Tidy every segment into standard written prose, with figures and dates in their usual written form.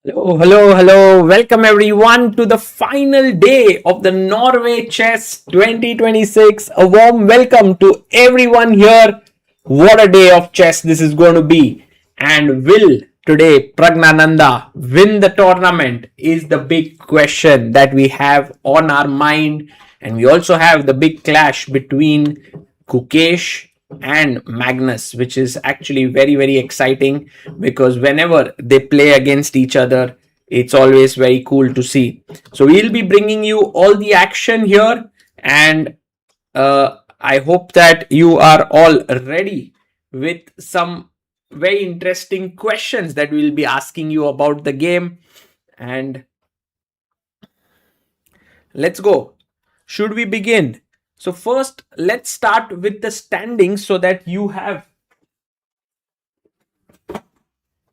Hello. Welcome everyone to the final day of the Norway Chess 2026. A warm welcome to everyone here. What a day of chess this is going to be. And will today Praggnanandhaa win the tournament is the big question that we have on our mind. And we also have the big clash between Gukesh and Magnus, which is actually very exciting because whenever they play against each other, it's always very cool to see. So we'll be bringing you all the action here, and I hope that you are all ready with some very interesting questions that we'll be asking you about the game. And let's go. Should we begin? So first, let's start with the standings so that you have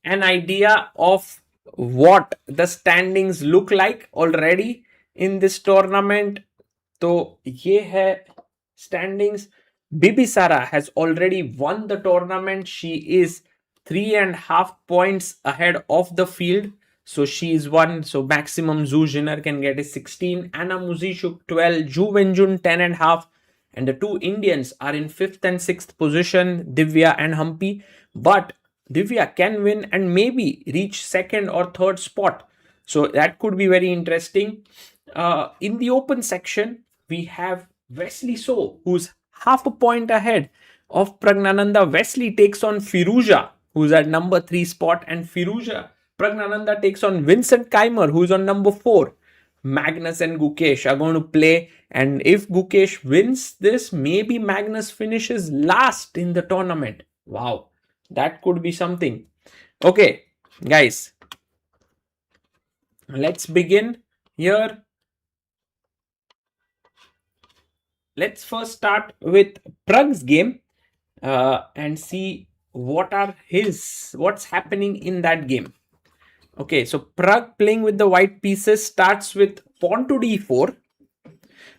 an idea of what the standings look like already in this tournament. So, ये है standings. Bibisara has already won the tournament. She is 3.5 points ahead of the field. So she is one. So maximum Zhu Jinner can get is 16. Anna Muzishuk 12. Ju Wenjun 10.5. And the two Indians are in 5th and 6th position, Divya and Humpy. But Divya can win and maybe reach 2nd or 3rd spot. So that could be very interesting. In the open section, we have Wesley So, who's half a point ahead of Praggnanandhaa. Wesley takes on Firouzja, who's at number 3 spot, and Praggnanandhaa takes on Vincent Keymer, who's on number 4. Magnus and Gukesh are going to play, and if Gukesh wins this, maybe Magnus finishes last in the tournament. Wow, that could be something. Okay, guys, let's begin here. Let's first start with Pragg's game and see what's happening in that game. Okay, so Pragg playing with the white pieces starts with pawn to d4.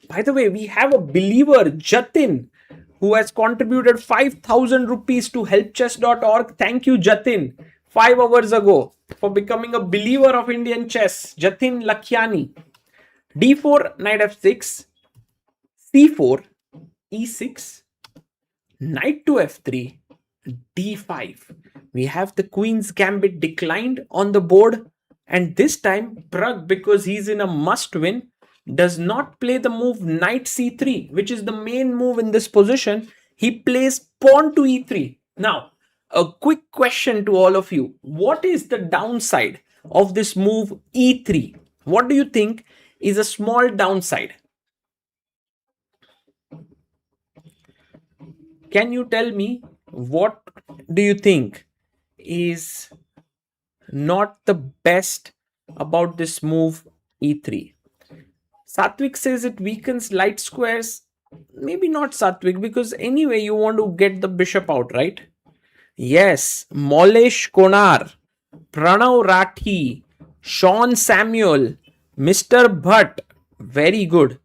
By the way, we have a believer, Jatin, who has contributed 5,000 rupees to helpchess.org. Thank you, Jatin, 5 hours ago for becoming a believer of Indian chess. Jatin Lakhiani. d4, knight f6, c4, e6, knight to f3, d5. We have the queen's gambit declined on the board, and this time Pragg, because he's in a must win, does not play the move knight c3, which is the main move in this position. He plays pawn to e3. Now, a quick question to all of you. What is the downside of this move e3? What do you think is a small downside? Can you tell me what do you think is not the best about this move e3? Satvik says it weakens light squares. Maybe not Satvik, because anyway you want to get the bishop out, right? Yes, Molesh Konar, Pranav Rathi, Sean Samuel, Mr. Bhatt. Very good.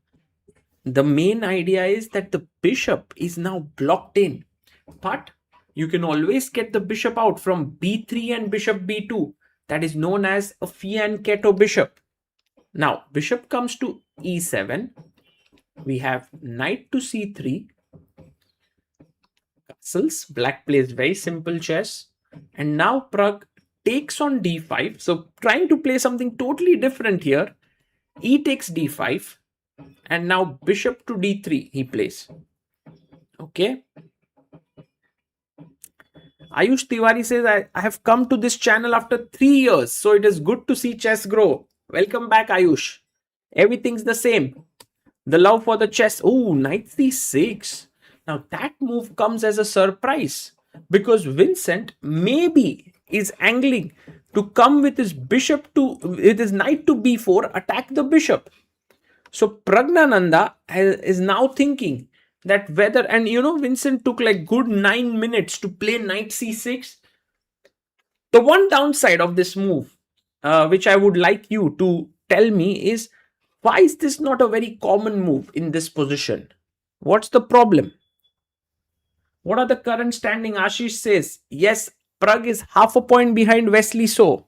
The main idea is that the bishop is now blocked in, but you can always get the bishop out from b3 and bishop b2. That is known as a fianchetto bishop. Now, bishop comes to e7. We have knight to c3. Castles. Black plays very simple chess. And now Pragg takes on d5. So, trying to play something totally different here. E takes d5. And now bishop to d3 he plays. Okay. Ayush Tiwari says, I have come to this channel after 3 years. So it is good to see chess grow. Welcome back, Ayush. Everything's the same. The love for the chess. Oh, knight c6. Now that move comes as a surprise, because Vincent maybe is angling to come with his knight to b4, attack the bishop. So Praggnanandhaa is now thinking that whether, and Vincent took like good 9 minutes to play knight c6. The one downside of this move, which I would like you to tell me, is why is this not a very common move in this position? What's the problem? What are the current standing? Ashish says, yes, Pragg is half a point behind Wesley So.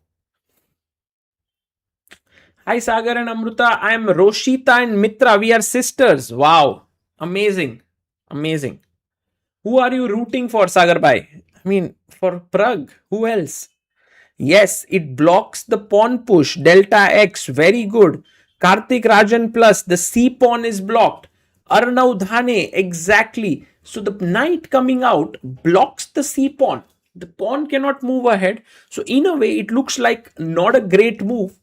Hi Sagar and Amruta. I am Roshita and Mitra. We are sisters. Wow. Amazing. Amazing. Who are you rooting for, Sagar Bhai? I mean, for Pragg. Who else? Yes, it blocks the pawn push. Delta X. Very good. Karthik Rajan plus. The C pawn is blocked. Arnav Dhane. Exactly. So the knight coming out blocks the C pawn. The pawn cannot move ahead. So in a way, it looks like not a great move.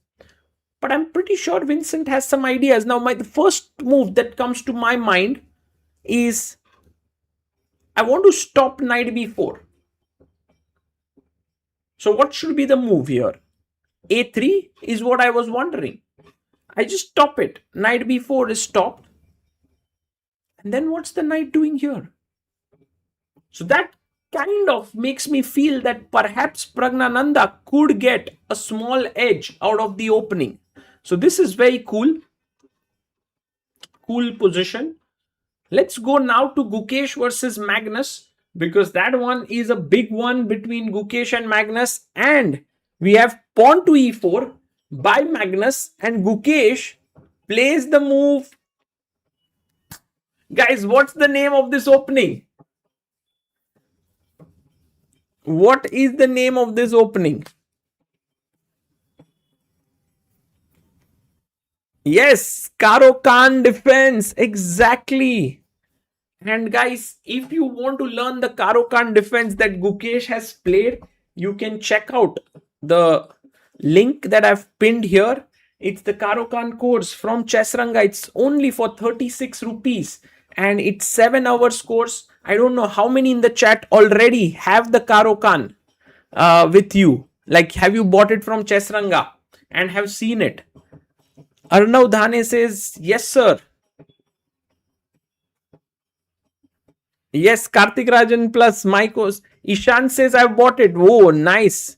But I'm pretty sure Vincent has some ideas. Now, the first move that comes to my mind is I want to stop knight b4. So what should be the move here? a3 is what I was wondering. I just stop it. Knight b4 is stopped. And then what's the knight doing here? So that kind of makes me feel that perhaps Praggnanandhaa could get a small edge out of the opening. So this is very cool. Cool position. Let's go now to Gukesh versus Magnus, because that one is a big one between Gukesh and Magnus. And we have pawn to e4 by Magnus, and Gukesh plays the move. Guys, what's the name of this opening? What is the name of this opening? Yes, Caro-Kann defense. Exactly. And guys, if you want to learn the Caro-Kann defense that Gukesh has played, you can check out the link that I've pinned here. It's the Caro-Kann course from Chessranga. It's only for 36 rupees and it's 7 hours course. I don't know how many in the chat already have the Caro-Kann with you. Like, have you bought it from Chessranga and have seen it? Arnav Dhane says, yes, sir. Yes, Karthik Rajan plus Maikos. Ishan says, I've bought it. Oh, nice.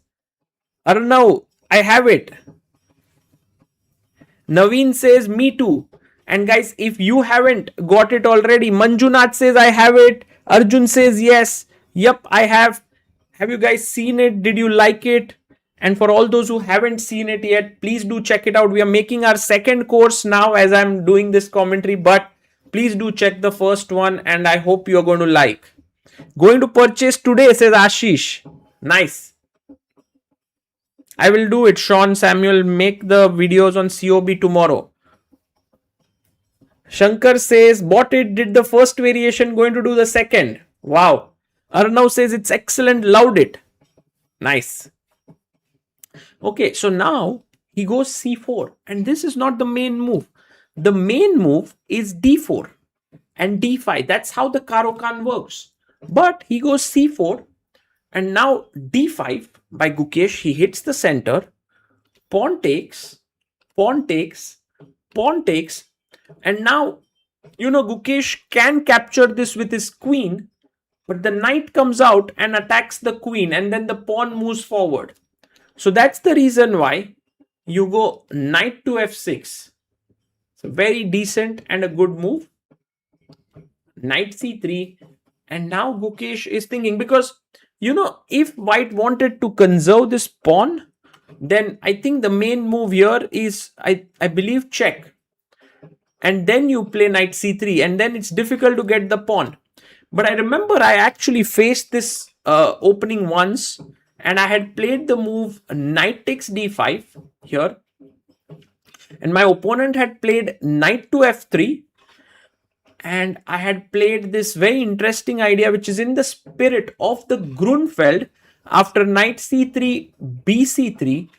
Arnav, I have it. Naveen says, me too. And guys, if you haven't got it already, Manjunath says, I have it. Arjun says, yes. Yep, I have. Have you guys seen it? Did you like it? And for all those who haven't seen it yet, please do check it out. We are making our second course now as I'm doing this commentary, but please do check the first one and I hope you're going to like. Going to purchase today, says Ashish. Nice. I will do it, Sean Samuel. Make the videos on COB tomorrow. Shankar says, bought it, did the first variation, going to do the second. Wow. Arnav says, it's excellent, loved it. Nice. Okay, so now he goes c4 and this is not the main move. The main move is d4 and d5. That's how the Caro-Kann works. But he goes c4 and now d5 by Gukesh. He hits the center. Pawn takes, pawn takes, pawn takes. And now, Gukesh can capture this with his queen. But the knight comes out and attacks the queen and then the pawn moves forward. So that's the reason why you go knight to f6. So very decent and a good move. Knight c3. And now Gukesh is thinking, because, if white wanted to conserve this pawn, then I think the main move here is, I believe, check. And then you play knight c3 and then it's difficult to get the pawn. But I remember I actually faced this opening once. And I had played the move knight takes d5 here. And my opponent had played knight to f3. And I had played this very interesting idea, which is in the spirit of the Grunfeld. After knight c3, bc3.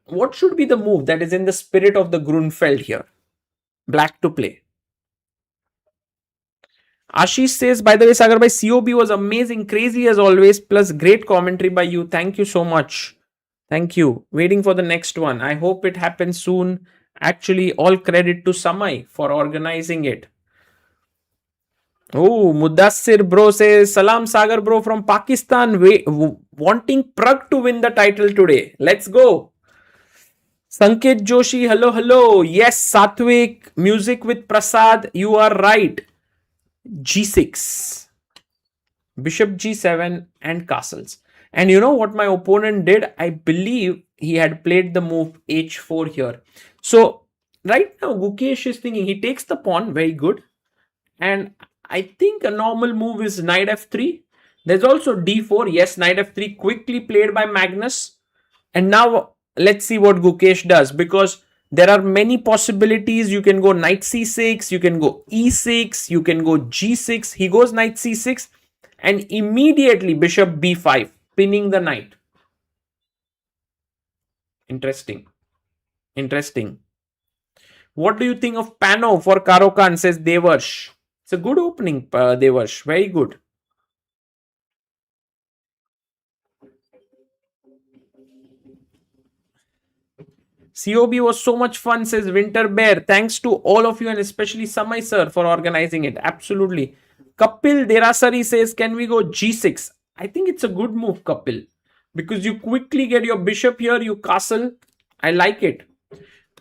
What should be the move that is in the spirit of the Grunfeld here? Black to play. Ashish says, by the way, Sagar, by COB was amazing, crazy as always, plus great commentary by you. Thank you so much. Thank you. Waiting for the next one. I hope it happens soon. Actually, all credit to Samay for organizing it. Oh, Mudassir bro says, Salam Sagar bro from Pakistan, wanting Pragg to win the title today. Let's go. Sanket Joshi, hello. Yes, Satvik, music with Prasad. You are right. g6, bishop g7 and castles. And you know what my opponent did? I believe he had played the move h4 here. So right now Gukesh is thinking he takes the pawn, very good. And I think a normal move is knight f3. There's also d4. Yes, knight f3 quickly played by Magnus. And now let's see what Gukesh does, because there are many possibilities. You can go knight c6, you can go e6, you can go g6. He goes knight c6 and immediately bishop b5, pinning the knight. Interesting. Interesting. What do you think of Pano for Karo Khan, says Devansh. It's a good opening, Devansh. Very good. COB was so much fun, says Winter Bear. Thanks to all of you and especially Samay sir for organizing it. Absolutely. Kapil Derasari says, can we go g6? I think it's a good move, Kapil, because you quickly get your bishop here, you castle. I like it.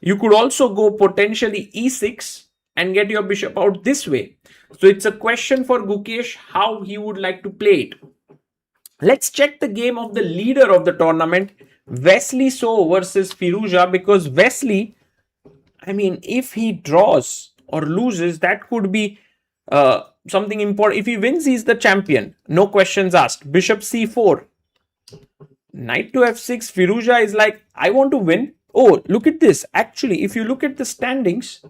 You could also go potentially e6 and get your bishop out this way. So it's a question for Gukesh how he would like to play it. Let's check the game of the leader of the tournament, Wesley So versus Firouzja, because Wesley, I mean, if he draws or loses, that could be something important. If he wins, he's the champion. No questions asked. Bishop c4. Knight to f6. Firouzja is like, I want to win. Oh, look at this. Actually, if you look at the standings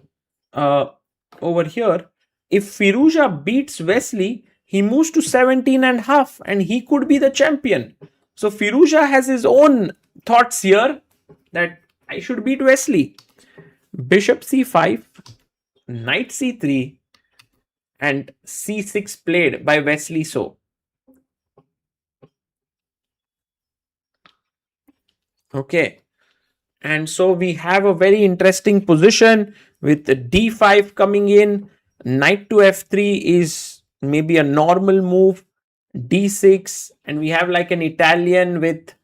over here, if Firouzja beats Wesley, he moves to 17.5 and he could be the champion. So Firouzja has his own thoughts here that I should beat Wesley. Bishop c5, knight c3 and c6 played by Wesley So. Okay. And so we have a very interesting position with d5 coming in. Knight to f3 is maybe a normal move. d6, and we have like an Italian with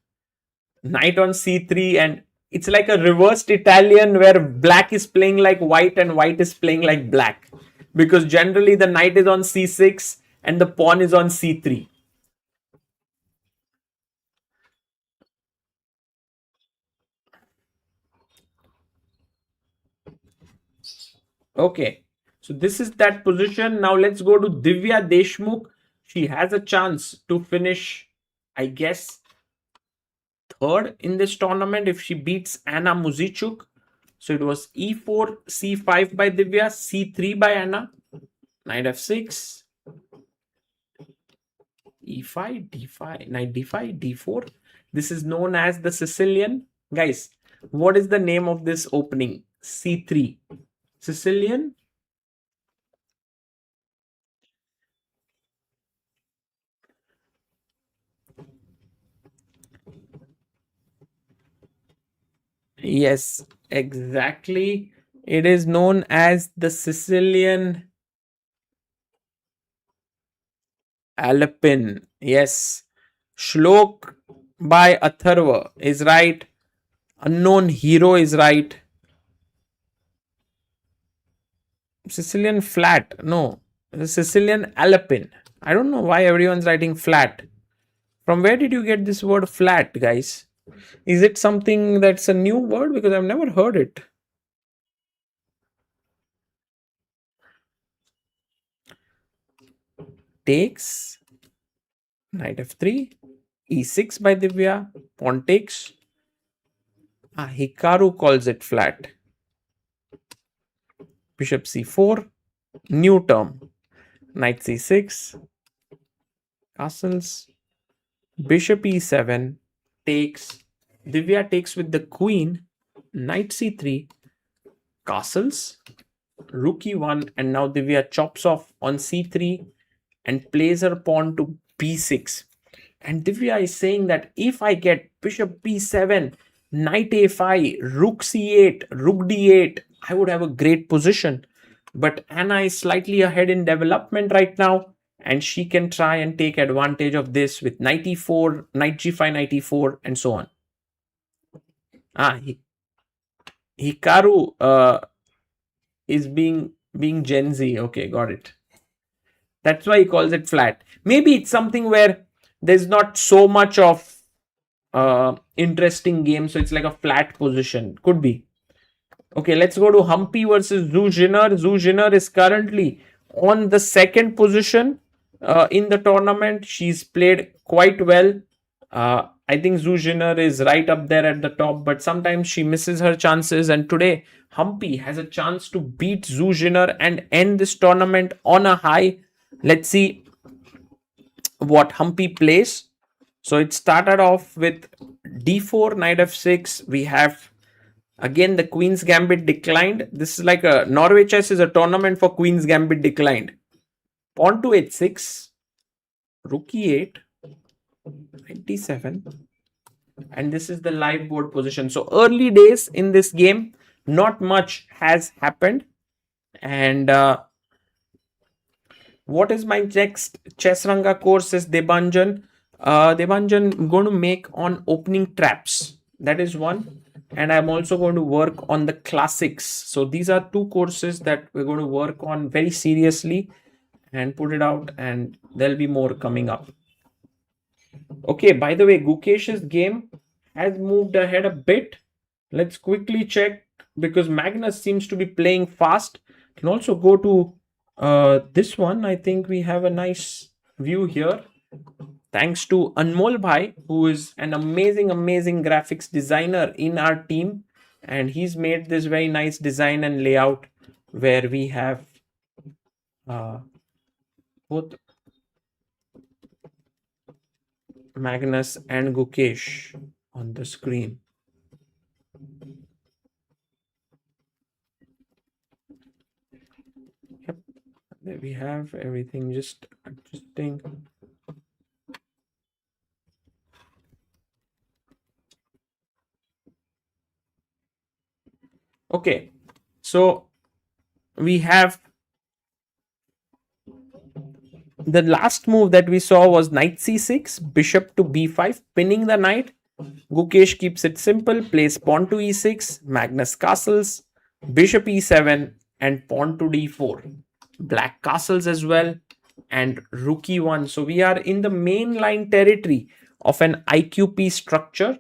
knight on c3, and it's like a reversed Italian where black is playing like white and white is playing like black, because generally the knight is on c6 and the pawn is on c3. Okay, so this is that position. Now let's go to Divya Deshmukh. She has a chance to finish, I guess, third in this tournament if she beats Anna Muzichuk. So it was e4, c5 by Divya, c3 by Anna, knight f6, e5, d5, knight d5, d4. This is known as the Sicilian. Guys, what is the name of this opening? c3. Sicilian? Yes, exactly. It is known as the Sicilian Alpin. Yes. Shlok by Atharva is right. Unknown Hero is right. Sicilian flat. No. The Sicilian Alpin. I don't know why everyone's writing flat. From where did you get this word flat, guys? Is it something that's a new word? Because I've never heard it. Takes. Knight f3. e6 by Divya. Pawn takes. Hikaru calls it flat. Bishop c4. New term. Knight c6. Castles. Bishop e7. Takes. Divya takes with the queen. Knight c3. Castles. Rook e1. And now Divya chops off on c3 and plays her pawn to b6. And Divya is saying that if I get bishop b7, knight a5, rook c8, rook d8, I would have a great position. But Anna is slightly ahead in development right now, and she can try and take advantage of this with knight e4, knight g5, knight e4, and so on. Hikaru is being Gen Z. Okay, got it. That's why he calls it flat. Maybe it's something where there's not so much of interesting game. So it's like a flat position. Could be. Okay, let's go to Humpy versus Zhu Jinner. Zhu Jinner is currently on the second position in the tournament. She's played quite well. I think Zhu Jinner is right up there at the top, but sometimes she misses her chances. And today, Humpy has a chance to beat Zhu Jinner and end this tournament on a high. Let's see what Humpy plays. So it started off with d4, knight f6. We have again the Queen's Gambit declined. This is like a Norway Chess is a tournament for Queen's Gambit declined. Pawn to h6, rook e8, knight d7, and this is the live board position. So early days in this game, not much has happened. And what is my next Chess Ranga course is Devansh. Devansh going to make on opening traps. That is one. And I'm also going to work on the classics. So these are two courses that we're going to work on very seriously and put it out, and there'll be more coming up. Okay, by the way, Gukesh's game has moved ahead a bit. Let's quickly check because Magnus seems to be playing fast. Can also go to this one. I think we have a nice view here. Thanks to Anmol Bhai, who is an amazing graphics designer in our team. And he's made this very nice design and layout where we have both Magnus and Gukesh on the screen. Yep, there we have everything just adjusting. Okay, so we have the last move that we saw was knight c6, bishop to b5, pinning the knight. Gukesh keeps it simple, plays pawn to e6, Magnus castles, bishop e7, and pawn to d4. Black castles as well, and rook e1. So we are in the mainline territory of an IQP structure.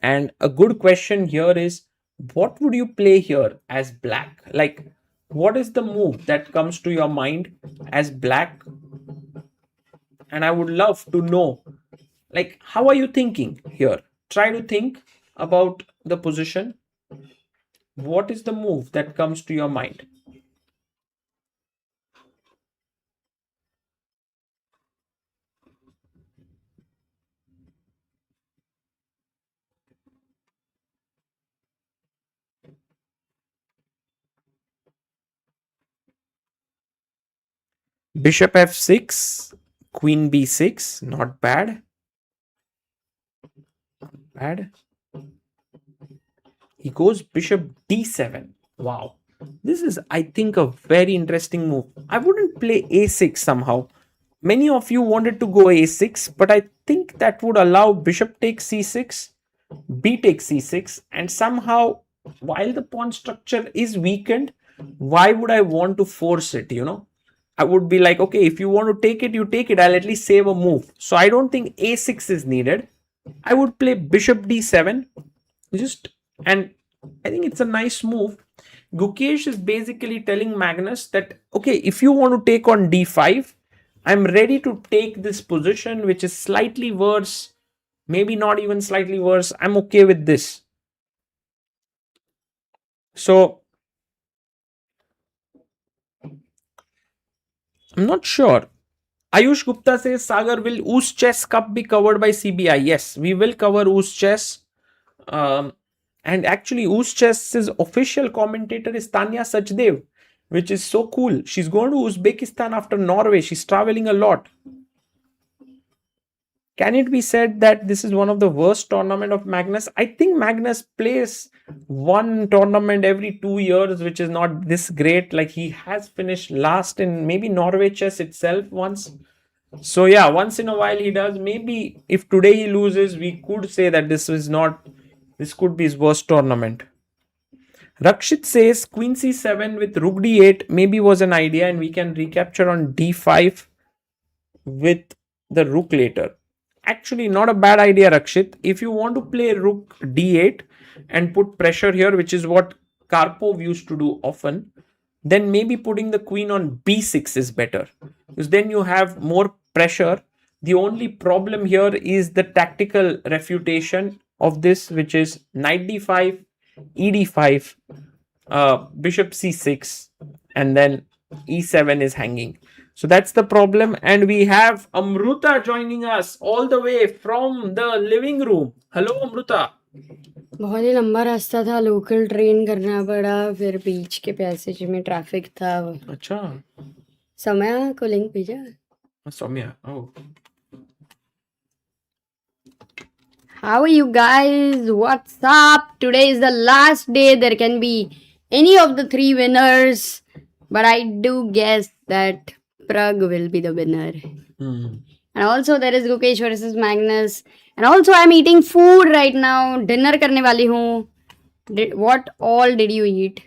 And a good question here is, what would you play here as black? Like, what is the move that comes to your mind as black? And I would love to know, like, how are you thinking here? Try to think about the position. What is the move that comes to your mind? Bishop f6, queen b6, not bad. Bad. He goes bishop d7. Wow. This is, I think, a very interesting move. I wouldn't play a6 somehow. Many of you wanted to go a6, but I think that would allow bishop takes c6, b takes c6, and somehow, while the pawn structure is weakened, why would I want to force it, you know? I would be like, okay, if you want to take it, you take it. I'll at least save a move. So I don't think a6 is needed. I would play bishop d7. And I think it's a nice move. Gukesh is basically telling Magnus that, okay, if you want to take on d5, I'm ready to take this position, which is slightly worse. Maybe not even slightly worse. I'm okay with this. So I'm not sure. Ayush Gupta says, Sagar, will Oos Chess Cup be covered by CBI? Yes, we will cover Oos Chess. And actually, Oos Chess's official commentator is Tanya Sachdev, which is so cool. She's going to Uzbekistan after Norway. She's traveling a lot. Can it be said that this is one of the worst tournament of Magnus? I think Magnus plays one tournament every 2 years, which is not this great. Like, he has finished last in maybe Norway Chess itself once. So yeah, once in a while he does. Maybe if today he loses, we could say that this could be his worst tournament. Rakshit says queen c7 with rook d8 maybe was an idea, and we can recapture on d5 with the rook later. actually not a bad idea, Rakshit. If you want to play rook d8 and put pressure here, which is what Karpov used to do often, then maybe putting the queen on b6 is better, because then you have more pressure. The only problem here is the tactical refutation of this, which is knight d5, ed5, bishop c6, and then e7 is hanging. So that's the problem. And we have Amruta joining us all the way from the living room. Hello, Amruta. बहुत ही लंबा रास्ता था, local train करना पड़ा, फिर बीच के passage में traffic था। अच्छा, समय को लिंक भेजा। Saumya, oh. How are you guys? What's up? Today is the last day. There can be any of the three winners, but I do guess that Pragg will be the winner. And also there is Gukesh versus Magnus. And also I'm eating food right now. Dinner करने वाली हूँ. What all did you eat?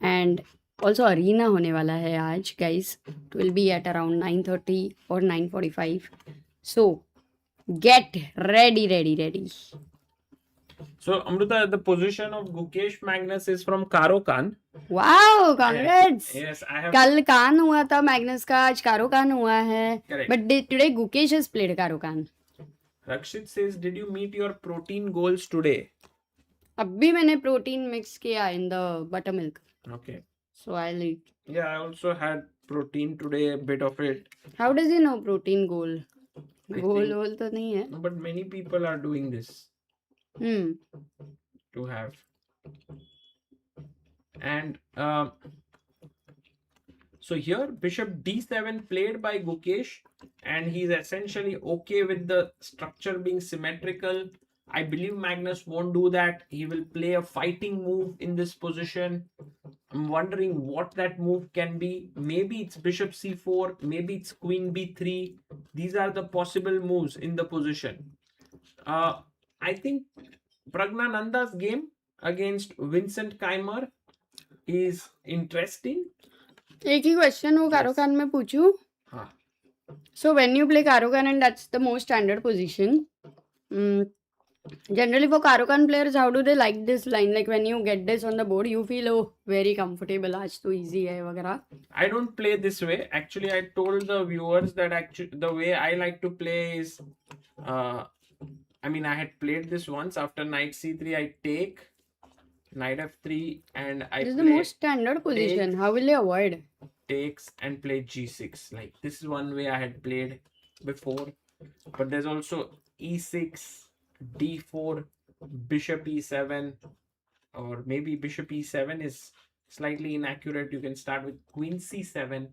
And also arena होने वाला है आज, guys. It will be at around 9:30 or 9:45. So get ready. So, Amruta, the position of Gukesh Magnus is from Karo Khan. Wow, congrats. Yes, I have. कल कान हुआ था Magnus का, आज कारो कान हुआ है. Correct. But today Gukesh has played कारो कान. Rakshit says, did you meet your protein goals today? अभी मैंने प्रोटीन मिक्स किया in the buttermilk. Okay. So I'll eat. Yeah, I also had protein today, a bit of it. How does he know protein goal? I goal think- वोल तो नहीं है. No, but many people are doing this to have. And so here bishop d7 played by Gukesh, and he's essentially okay with the structure being symmetrical. I believe Magnus won't do that. He will play a fighting move in this position. I'm wondering what that move can be. Maybe it's bishop c4, maybe it's queen b3. These are the possible moves in the position. I think Praggnanandhaa's game against Vincent Keymer is interesting. एक ही question वो कारो कान में पूछूं. हाँ. So when you play कारो कान, and that's the most standard position. Generally for कारो कान players, how do they like this line? Like when you get this on the board, you feel oh very comfortable, आज तो easy है वगैरह. I don't play this way. Actually, I told the viewers that actually the way I like to play is, I mean, I had played this once. After knight c3, I take knight f3, and I This is the play most standard position. How will you avoid? takes and play g6. Like this is one way I had played before. But there's also e6, d4, bishop e7, or maybe bishop e7 is slightly inaccurate. You can start with queen c7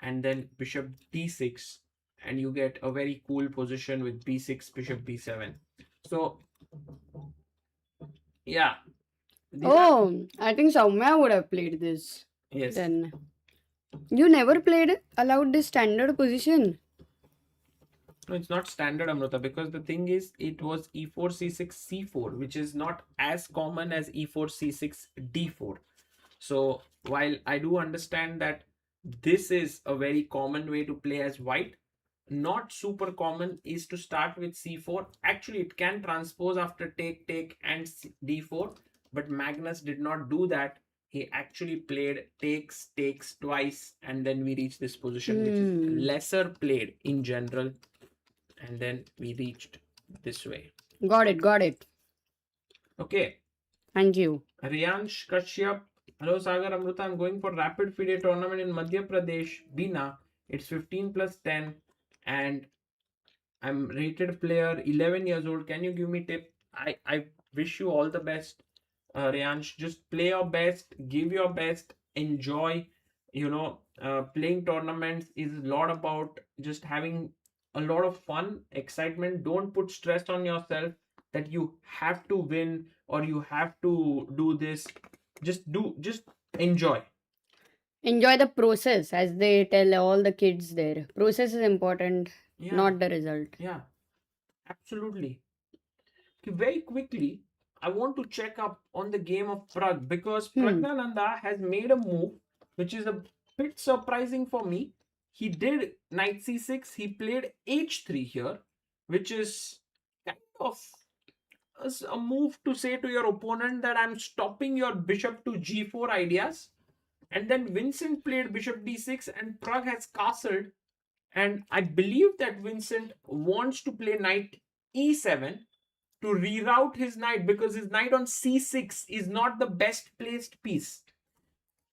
and then bishop d6, and you get a very cool position with b6, bishop b7. So yeah. Oh, I think Soumya would have played this. Yes. Then you never allowed this standard position. No, it's not standard, Amruta, because the thing is, it was e4, c6, c4, which is not as common as e4, c6, d4. So while I do understand that this is a very common way to play as white, not super common is to start with c4. Actually, it can transpose after take, and d4, but Magnus did not do that. He actually played takes twice, and then we reached this position, which is lesser played in general. And then we reached this way. Got it. Okay. Thank you. Riyansh Kashyap. Hello, Sagar Amruta. I'm going for Rapid FIDE tournament in Madhya Pradesh, Bina. It's 15 plus 10. And I'm rated player, 11 years old. Can you give me tip? I wish you all the best, Riyansh. Just play your best. Give your best. Enjoy. Playing tournaments is a lot about just having a lot of fun, excitement. Don't put stress on yourself that you have to win or you have to do this. Just enjoy. Enjoy the process, as they tell all the kids there. Process is important, not the result. Yeah, absolutely. Okay, very quickly, I want to check up on the game of Pragg, because Praggnanandhaa has made a move which is a bit surprising for me. He did knight c6, he played h3 here, which is kind of a move to say to your opponent that I'm stopping your bishop to g4 ideas. And then Vincent played bishop d6 and Pragg has castled. And I believe that Vincent wants to play knight e7 to reroute his knight, because his knight on c6 is not the best placed piece.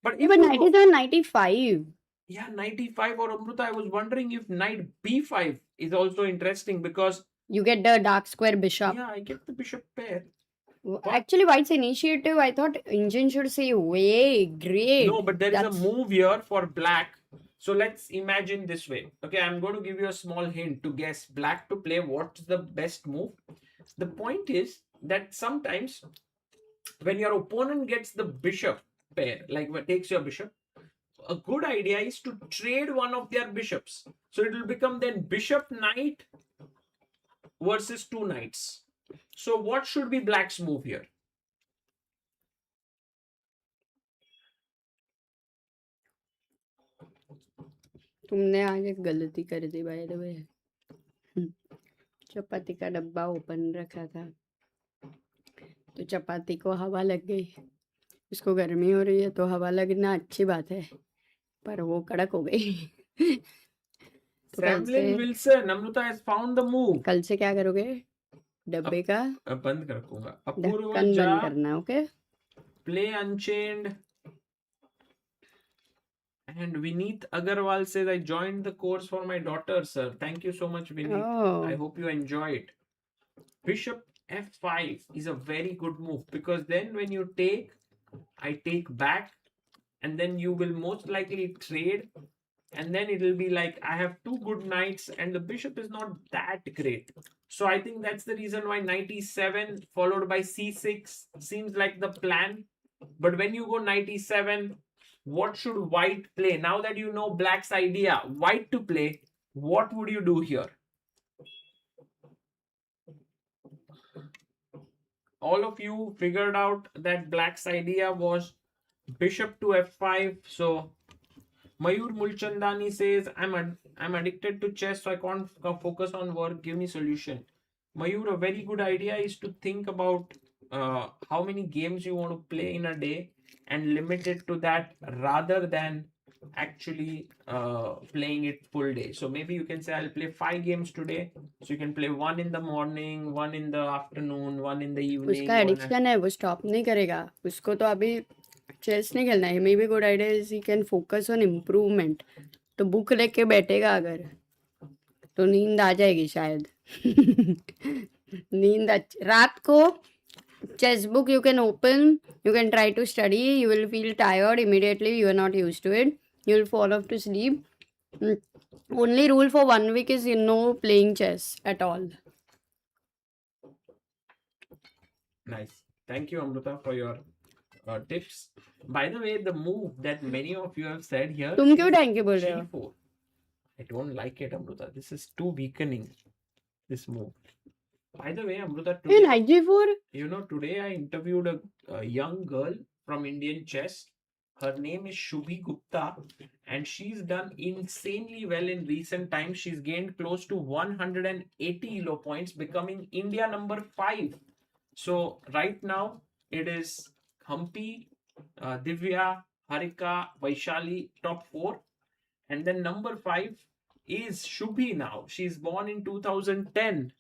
But But knight is on 95. Yeah, 95 or Amruta, I was wondering if knight b5 is also interesting, because You get the dark square bishop. yeah, I get the bishop pair. Actually, white's initiative, I thought engine should say way great. No, but there is a move here for black. So let's imagine this way. Okay, I'm going to give you a small hint to guess black to play what's the best move. The point is that sometimes when your opponent gets the bishop pair, like takes your bishop, a good idea is to trade one of their bishops. So it will become then bishop knight versus two knights. So what should be black's move here? तुमने आज एक गलती कर दी by the way. चपाती का डब्बा open रखा था तो चपाती को हवा लग गई. उसको गर्मी हो रही है तो हवा लगना अच्छी बात है, पर वो कड़क हो गई. तो Wilson, Amruta has found the move. कल से क्या करोगे? डब्बे का बंद कर रखूंगा. ढक्कन बंद करना. Okay. Play Unchained. And Vineet Agarwal says, I joined the course for my daughter, sir. Thank you so much, Vineet. Oh. I hope you enjoy it. Bishop f5 is a very good move, because then when you take, I take back, and then you will most likely trade, and then it will be like I have two good knights and the bishop is not that great. So I think that's the reason why knight e7 followed by c6 seems like the plan. But when you go knight e7, what should white play? Now that you know black's idea, white to play, what would you do here? All of you figured out that black's idea was bishop to f5. So Mayur Mulchandani says, I'm addicted to chess, so I can't focus on work. Give me solution. Mayur, a very good idea is to think about how many games you want to play in a day and limit it to that, rather than actually playing it full day. So maybe you can say, I'll play 5 games today. So you can play 1 in the morning, 1 in the afternoon, 1 in the evening. उसका addiction है, वो stop नहीं करेगा. उसको तो अभी chess नहीं खेलना है. May be good idea is he can focus on improvement. तो बुक लेके बैठेगा अगर, तो नींद आ जाएगी शायद. नींद रात को chess book you can open, you can try to study, you will feel tired immediately, you are not used to it, you will fall off to sleep. Only rule for 1 week is no playing chess at all. Nice. Thank you, Amruta, for your tips. By the way, the move that many of you have said here, तुम क्यों thank you बोल रहे हो? G4. I don't like it, Amruta. This is too weakening, this move. By the way, Amruta, today, knight g4? You know, today I interviewed a young girl from Indian chess. Her name is Shubhi Gupta, and she's done insanely well in recent times. She's gained close to 180 elo points, becoming India number 5. So right now it is Hampi, Divya, Harika, Vaishali, top 4. And then number 5 is Shubhi now. She's born in 2010.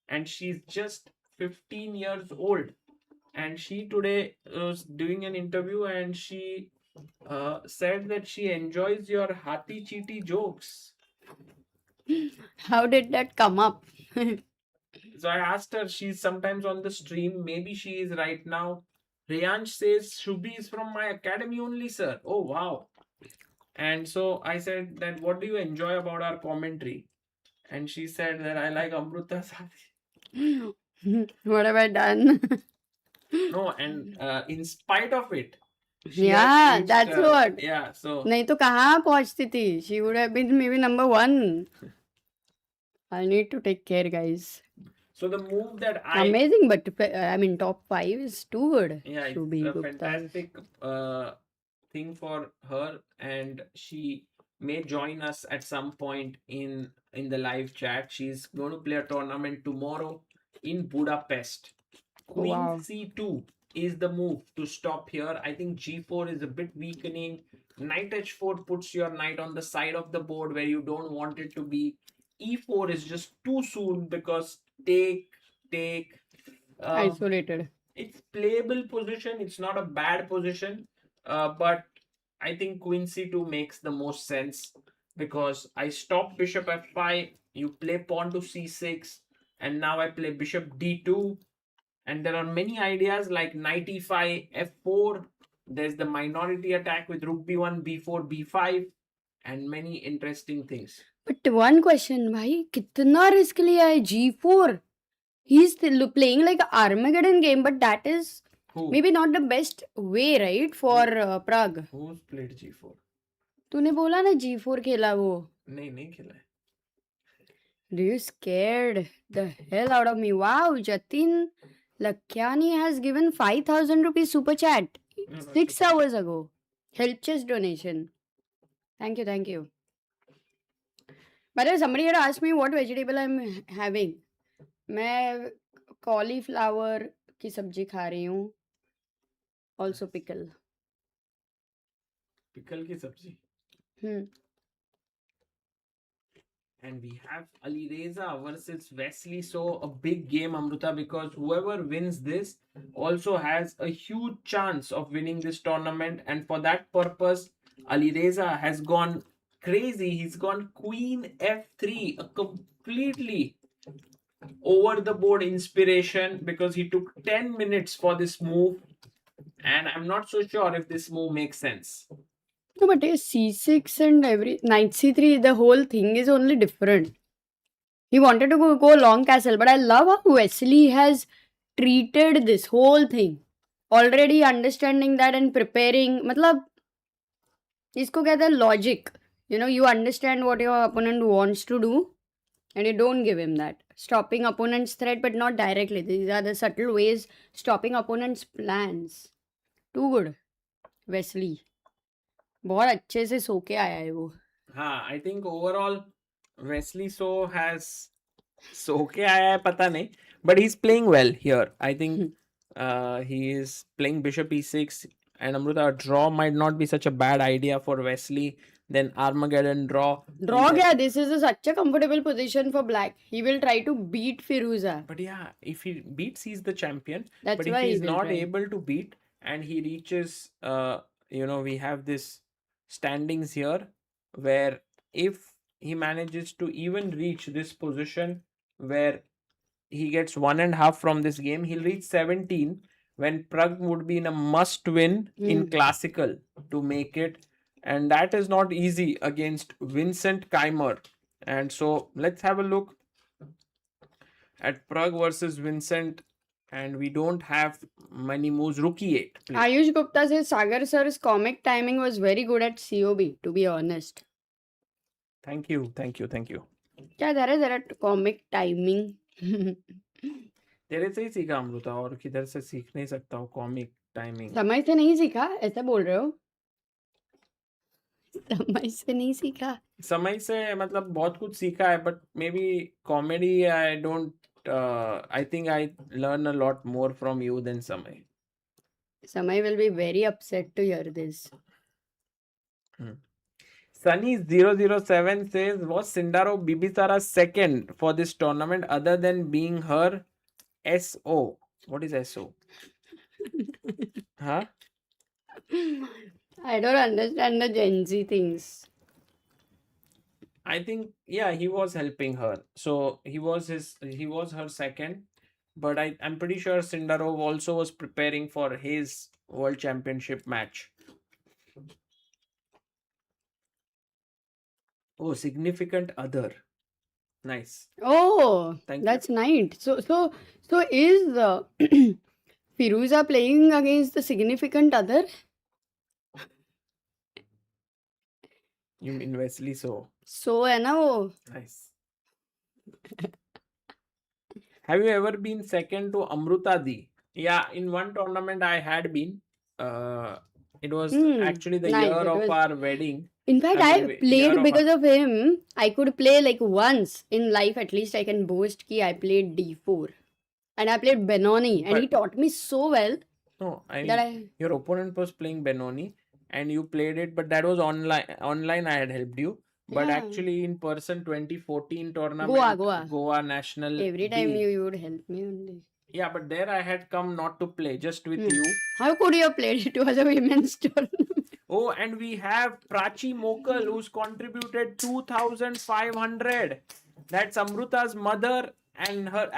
And she's just 15 years old. And she today was doing an interview, and she said that she enjoys your Hati Cheety jokes. How did that come up? So I asked her, she's sometimes on the stream. Maybe she is right now. Riyansh says, Shubhi is from my academy only, sir. Oh, wow. And so I said that, what do you enjoy about our commentary? And she said that I like Amruta's Hati. What have I done? No, and in spite of it, yeah, that's what. Yeah, so नहीं तो कहाँ पहुँचती थी? She would have been maybe number 1. I need to take care, guys. So the move that amazing, but I mean top 5 is too good. Yeah, it's a fantastic thing for her, and she may join us at some point in the live chat. She's going to play a tournament tomorrow in Budapest. Queen Wow. c2 is the move to stop here. I think g4 is a bit weakening. Knight h4 puts your knight on the side of the board where you don't want it to be. e4 is just too soon because take. Isolated. It's playable position. It's not a bad position, but I think queen c2 makes the most sense because I stop bishop f5. You play pawn to c6, and now I play bishop d2. And there are many ideas like knight e5, f4. There's the minority attack with rook b1, b4, b5, and many interesting things. But one question, भाई कितना risk लिया है g4? He's still playing like an Armageddon game, but that is Who? maybe not the best way, right, for Pragg. Who's played g4? तूने बोला ना g4 खेला वो. नहीं खेला है. Do you scared the hell out of me? Wow, Jatin Lakyani has given 5,000 rupees super chat No, 6 hours ago. Help chess donation. Thank you, thank you. By the way, somebody had asked me what vegetable I'm having. मैं cauliflower की सब्जी खा रही हूँ. Also pickle. Pickle की सब्जी. Hmm. And we have Alireza versus Wesley So, a big game, Amruta, because whoever wins this also has a huge chance of winning this tournament. And for that purpose, Alireza has gone crazy. He's gone queen f3, a completely over the board inspiration because he took 10 minutes for this move. And I'm not so sure if this move makes sense. No, but c6 and every knight c3, the whole thing is only different. He wanted to go long castle, but I love how Wesley has treated this whole thing. Already understanding that and preparing. मतलब इसको कहते हैं logic. You know, you understand what your opponent wants to do and you don't give him that. Stopping opponent's threat, but not directly. These are the subtle ways stopping opponent's plans. Too good. Wesley. बहुत अच्छे से सो के आया है वो. हाँ, I think overall Wesley So has सो के आया है पता नहीं, but he's playing well here. I think he is playing bishop e6, and Amruta, a draw might not be such a bad idea for Wesley. Then Armageddon draw. Draw gaya. This is such a comfortable position for black. He will try to beat Firouzja. But yeah, if he beats, he's the champion. That's But if why he he's will not try. able to beat and he reaches, we have this standings here where if he manages to even reach this position where he gets 1.5 from this game, he'll reach 17 when Pragg would be in a must win in classical to make it. And that is not easy against Vincent Keymer. And so let's have a look at Pragg versus Vincent. And we don't have many moves. Rook e8. Please. Ayush Gupta says Sagar sir's comic timing was very good at COB, to be honest. Thank you. क्या जरा comic timing. तेरे से ही सीखा अमृता, और किधर से सीख नहीं सकता हूँ कॉमिक टाइमिंग. समय से नहीं सीखा, ऐसा बोल रहे हो? समय से नहीं सीखा. समय से मतलब बहुत कुछ सीखा है, but may be comedy I don't. I think I learn a lot more from you than Samay. Samay will be very upset to hear this. Sunny007 says, was Sindaro Bibisara second for this tournament other than being her SO? What is SO? Huh? I don't understand the Gen Z things. I think, yeah, he was helping her. So he was her second. But I'm pretty sure Sindarov also was preparing for his World Championship match. Oh, significant other. Nice. Oh, Thank that's nice. So is Firouzja playing against the significant other? You mean Wesley So? So है ना वो. Nice. Have you ever been second to Amruta Di? Yeah, in one tournament I had been. It was Hmm, actually the nice. year It of was. our wedding. In fact, I I mean, year played of because our. of him. I could play like once in life, at least I can boast ki I played D4. And I played Benoni, and he But taught me so well no, I that mean, your opponent was playing Benoni and you played it, but that was online. Online, I had helped you. But yeah, actually, in person, 2014 Goa, tournament, Goa. Goa National Every time B. you would help me only. Yeah, but there I had come not to play, just with Hmm. you. How could you have played? It was a women's tournament. Oh, and we have Prachi Mokal who's contributed 2,500. That's Amruta's mother and her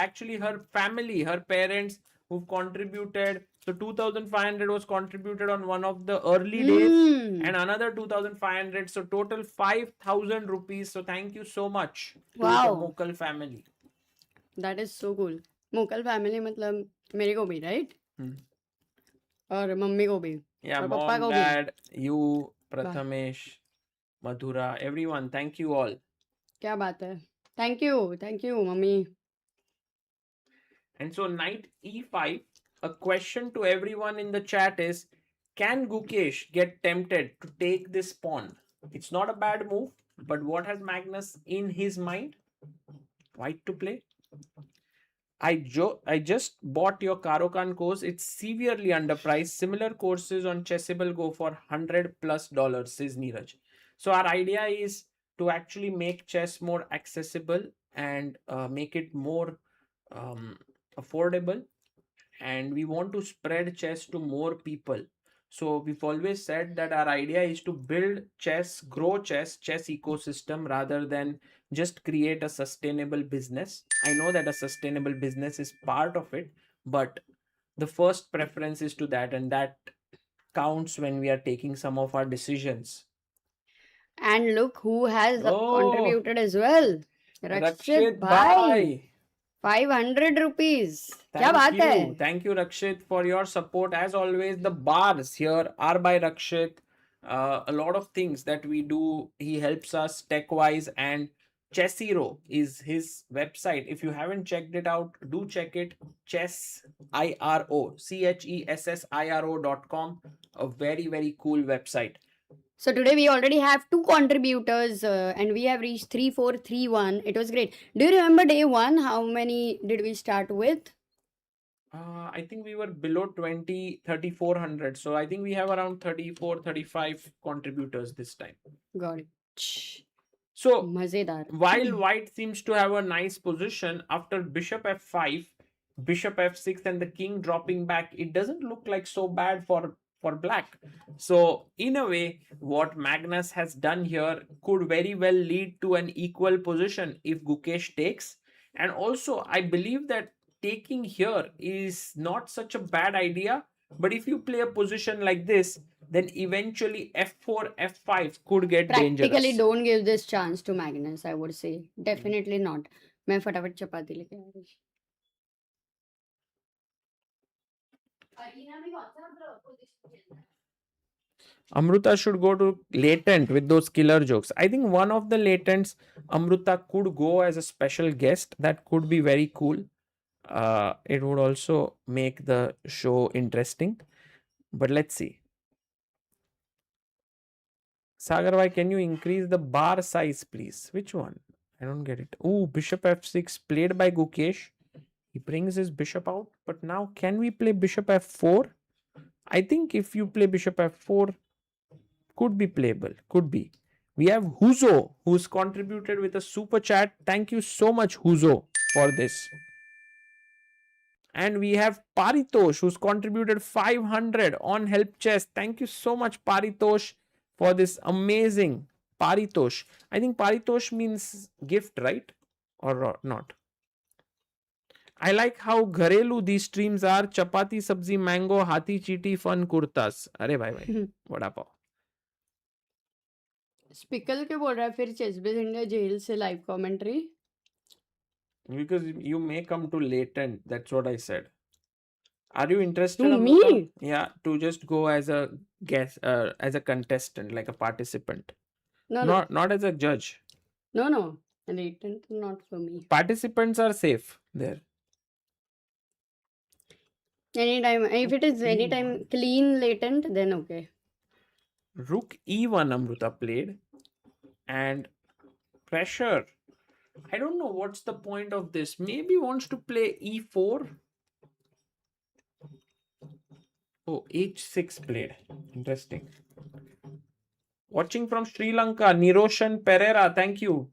family, her parents who've contributed. So 2,500 was contributed on one of the early days Hmm. and another 2,500. So total 5,000 rupees. So thank you so much to the Wow, Mokal family. that is so cool. मोकल family मतलब मेरे को भी right Hmm. और mummy को भी Yeah, और पापा mom, को भी dad, you, वाह Prathamesh, Madhura, everyone, thank you all. क्या बात है thank you mummy And so knight e5, a question to everyone in the chat is, can Gukesh get tempted to take this pawn? It's not a bad move, but what has Magnus in his mind? White to play? I just bought your Karokan course. It's severely underpriced. Similar courses on Chessable go for $100+, says Neeraj. So our idea is to actually make chess more accessible and make it more um, affordable, and we want to spread chess to more people. So we've always said that our idea is to build chess, grow chess ecosystem rather than just create a sustainable business. I know that a sustainable business is part of it, but the first preference is to that, and that counts when we are taking some of our decisions. and look who has Oh, contributed as well Rakshit Rakshit bhai bhai. 500 rupees क्या बात है Thank you, Rakshit, for your support. As always, the bars here are by Rakshit. A lot of things that we do, he helps us tech wise, and Chessiro is his website. If you haven't checked it out, do check it. ChessIRO.com. A very, very cool website. so today we already have two contributors and we have reached 3431 it was great do you remember day one how many did we start with I think we were below 20, 3,400. So I think we have around 34, 35 contributors this time. got it So मजेदार while white seems to have a nice position after bishop f5, bishop f6, and the king dropping back, it doesn't look like so bad for black. So in a way, what Magnus has done here could very well lead to an equal position if Gukesh takes. And also, I believe that taking here is not such a bad idea. But if you play a position like this, then eventually f4, f5 could get practically dangerous. don't give this chance to Magnus I would say definitely not मैं फटाफट चपाती लेके आ रही Amruta should go to latent with those killer jokes. I think one of the latents, Amruta could go as a special guest. That could be very cool. It would also make the show interesting. But let's see. Sagarwai, can you increase the bar size, please? Which one? I don't get it. Oh, bishop f6 played by Gukesh. He brings his bishop out. But now, can we play bishop f4? I think if you play bishop f4, could be playable. Could be. We have Huzo, who's contributed with a super chat. Thank you so much, Huzo, for this. And we have Paritosh, who's contributed 500 on Help Chess. Thank you so much, Paritosh, for this amazing Paritosh. I think Paritosh means gift, right? Or not? I like how घरेलू these streams are. Chapati, sabzi, mango, hathi, chiti, fun kurtas. अरे भाई भाई, वड़ा पाव. स्पिकल के बोल रहा है फिर ChessBase India jail से live commentary Because you may come to latent. That's what I said. Are you interested, to Amruta? me Yeah, to just go as a guest, as a contestant, like a participant. no Not as a judge. no latent not for me Participants are safe there. anytime if it is anytime clean latent then okay Rook E1 Amruta played. And pressure. I don't know what's the point of this. Maybe wants to play E4. Oh, H6 played. Interesting. Watching from Sri Lanka, Niroshan Pereira. Thank you.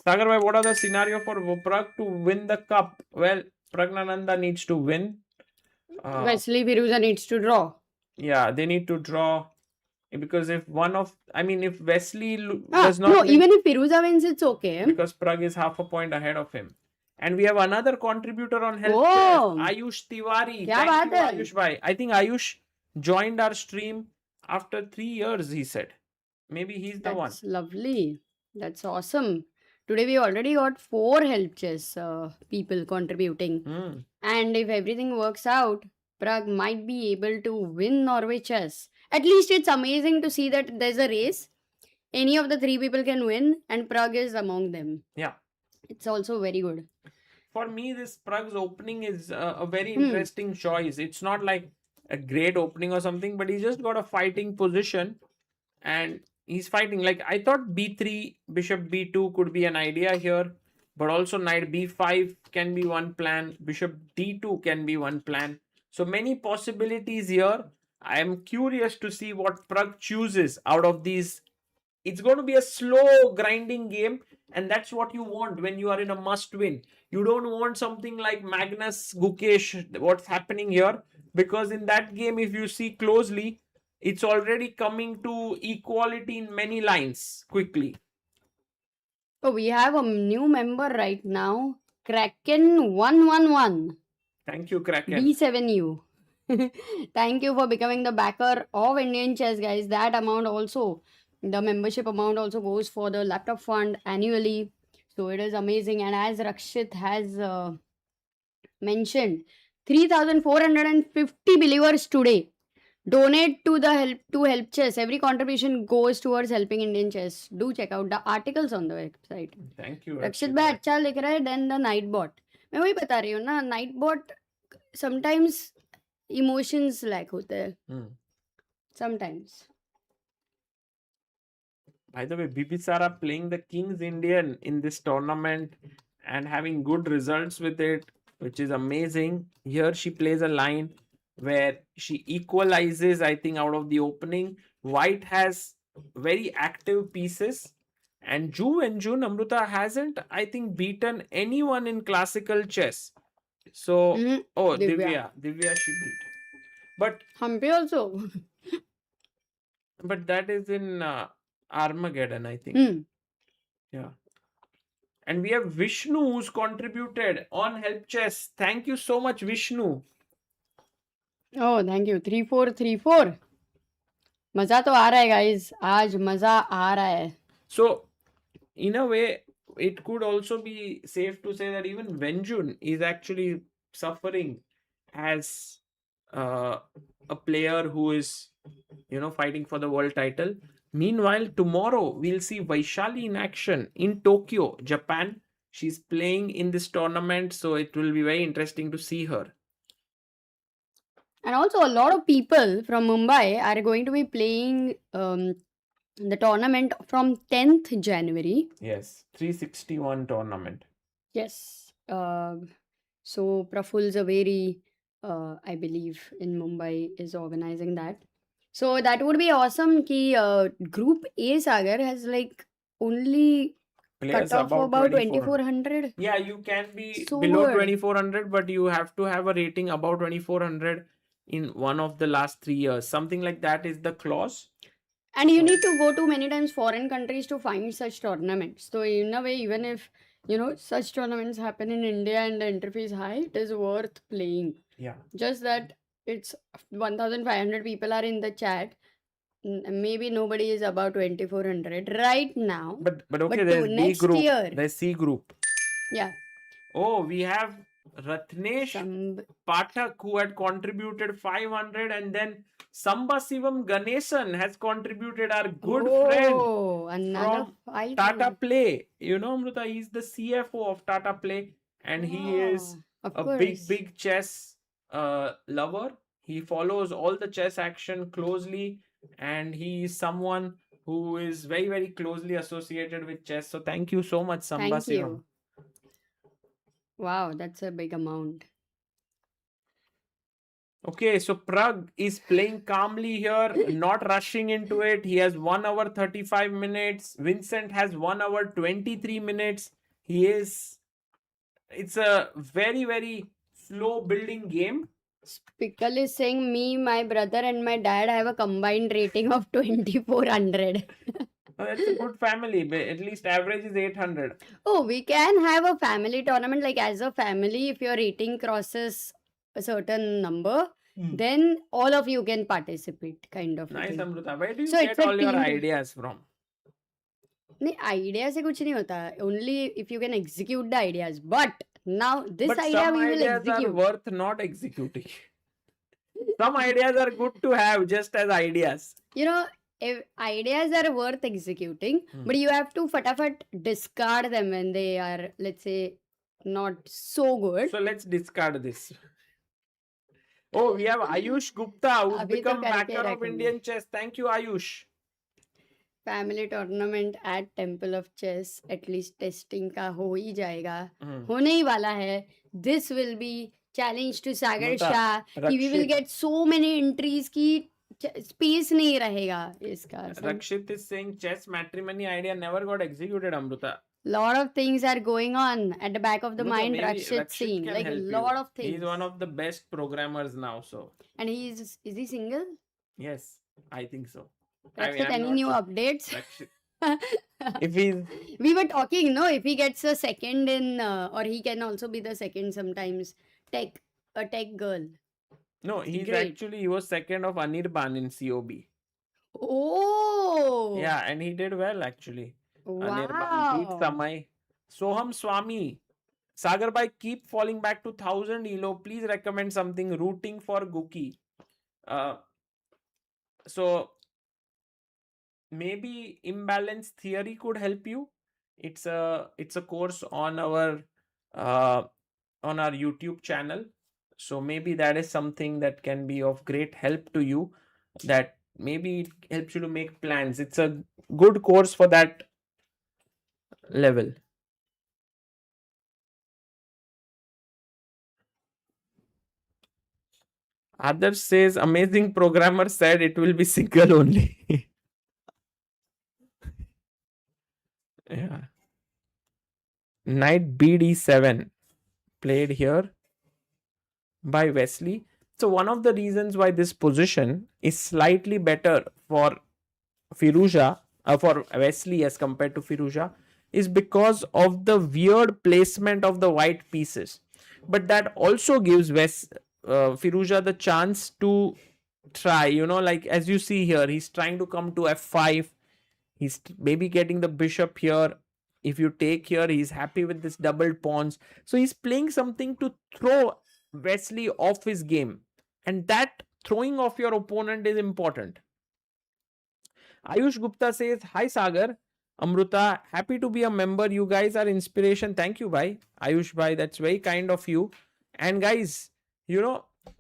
Sagar bhai, what are the scenario for Pragg to win the cup? Well, Praggnanandhaa needs to win. Wesley Firouzja needs to draw. Yeah, they need to draw. Because if if Wesley does not no, win, even if Firouzja wins, it's okay. because Pragg is half a point ahead of him. And we have another contributor on help. Oh. Ayush Tiwari. Kya Thank you, baat hai? Ayush bhai. I think Ayush joined our stream after 3 years, he said. Maybe he's the one. That's lovely. That's awesome. Today we already got 4 help chess people contributing. And if everything works out, Pragg might be able to win Norway Chess. At least it's amazing to see that there's a race. Any of the 3 people can win, and Pragg is among them. Yeah. It's also very good. For me, this Pragg's opening is a very interesting choice. It's not like a great opening or something, but he's just got a fighting position and he's fighting. Like, I thought B3, Bishop B2 could be an idea here, but also Knight B5 can be one plan. Bishop D2 can be one plan. So many possibilities here. I am curious to see what Pragg chooses out of these. It's going to be a slow grinding game, and that's what you want when you are in a must win. You don't want something like Magnus Gukesh, what's happening here, because in that game, if you see closely, it's already coming to equality in many lines quickly. Oh, we have a new member right now, Kraken111. Thank you, Kraken. B7U. Thank you for becoming the backer of Indian Chess, guys. That amount also, the membership amount also goes for the laptop fund annually. So it is amazing. And as Rakshit has mentioned, 3,450 believers today donate to the help chess. Every contribution goes towards helping Indian chess. Do check out the articles on the website. Thank you, Rakshit bhai अच्छा लिख रहा है. Then the Nightbot. मैं वही बता रही हूँ ना, Nightbot sometimes emotions lack होते हैं. Sometimes. By the way, Bibisara playing the King's Indian in this tournament and having good results with it, which is amazing. Here she plays a line where she equalizes, I think, out of the opening. White has very active pieces. And Ju and Jun Amruta hasn't, I think, beaten anyone in classical chess. So, Divya she beat. But Hampi also. But that is in Armageddon, I think. Yeah. And we have Vishnu who's contributed on Help Chess. Thank you so much, Vishnu. Oh, thank you. 3434. मजा तो आ रहा है guys. आज मजा आ रहा है. So, in a way, it could also be safe to say that even Wenjun is actually suffering as a player who is, fighting for the world title. Meanwhile, tomorrow we'll see Vaishali in action in Tokyo, Japan. She's playing in this tournament, so it will be very interesting to see her. And also, a lot of people from Mumbai are going to be playing the tournament from 10th January. Yes, 361 tournament. Yes. So Praful Zaveri, I believe, in Mumbai is organizing that. So that would be awesome. Ki Group A Sagar has like only Players cut off about 2400. Yeah, you can be So below good. 2400, but you have to have a rating above 2400 in one of the last 3 years. Something like that is the clause. And you need to go to many times foreign countries to find such tournaments. So in a way, even if such tournaments happen in India and the entry fee is high, it is worth playing. Yeah. Just that it's 1,500 people are in the chat. Maybe nobody is about 2,400 right now. But okay, there's B group. Year, there's C group. Yeah. Oh, we have Ratnesh Pathak who had contributed 500, and then Samba Sivam Ganesan has contributed, our good friend from Tata Play. Amruta, he's the CFO of Tata Play, and he is a big chess lover. He follows all the chess action closely, and he is someone who is very, very closely associated with chess. So thank you so much, Samba Thank Sivam. you. Wow, that's a big amount. Okay, so Pragg is playing calmly here, not rushing into it. He has 1 hour 35 minutes. Vincent has 1 hour 23 minutes. It's a very, very slow building game. Pickle is saying me, my brother, and my dad have a combined rating of 2400. That's a good family. At least average is 800. Oh, we can have a family tournament. Like, as a family, if your rating crosses a certain number, then all of you can participate, kind of. Nice, Amruta. Where do you So get it's a all your team. ideas from? नहीं, idea से कुछ नहीं होता. Only if you can execute the ideas. But now this But idea some we will ideas are execute. worth not executing. Some ideas are good to have just as ideas. You know, if ideas are worth executing, but you have to fatafat discard them when they are, let's say, not so good. So let's discard this. Oh, we have Ayush Gupta, who's अभी तो become करके backer of रखेंगे. Indian chess. Thank you, Ayush. Family tournament at Temple of Chess, at least testing का हो ही जाएगा. Hmm. होने ही वाला है. This will be challenge to Sagar Amruta, Shah. कि we will Rakshit. get so many entries की space नहीं रहेगा इसका. Rakshit is saying chess matrimony idea never got executed, Amruta. Lot of things are going on at the back of the Amruta, mind. maybe Rakshit saying can like help lot you. of things. He's one of the best programmers now, so And is he single? yes, I think so. Rakshit, I'm any not new sure. updates? Rakshit. If he's We were talking, no, if he gets a second in, or he can also be the second sometimes, a tech girl. no, he's Great. actually he was second of Anirban in COB. Oh, Yeah, and he did well actually. Anirban beat wow. Samay. Soham Swami. Sagar bhai, keep falling back to 1000 elo. Please recommend something rooting for Guki. So maybe imbalance theory could help you. It's a course on our YouTube channel. So maybe that is something that can be of great help to you. That maybe it helps you to make plans. It's a good course for that level. Others says amazing programmer said it will be single only. Yeah. Knight BD7 played here by Wesley. So one of the reasons why this position is slightly better for Firouzja, for Wesley as compared to Firouzja, is because of the weird placement of the white pieces. But that also gives Firouzja the chance to try, like as you see here, he's trying to come to f5. He's maybe getting the bishop here. If you take here, he's happy with this doubled pawns. So he's playing something to throw Wesley off his game. And that throwing off your opponent is important. Ayush Gupta says, hi Sagar, Amruta, happy to be a member. You guys are inspiration. Thank you, bhai. Ayush bhai, that's very kind of you. And guys,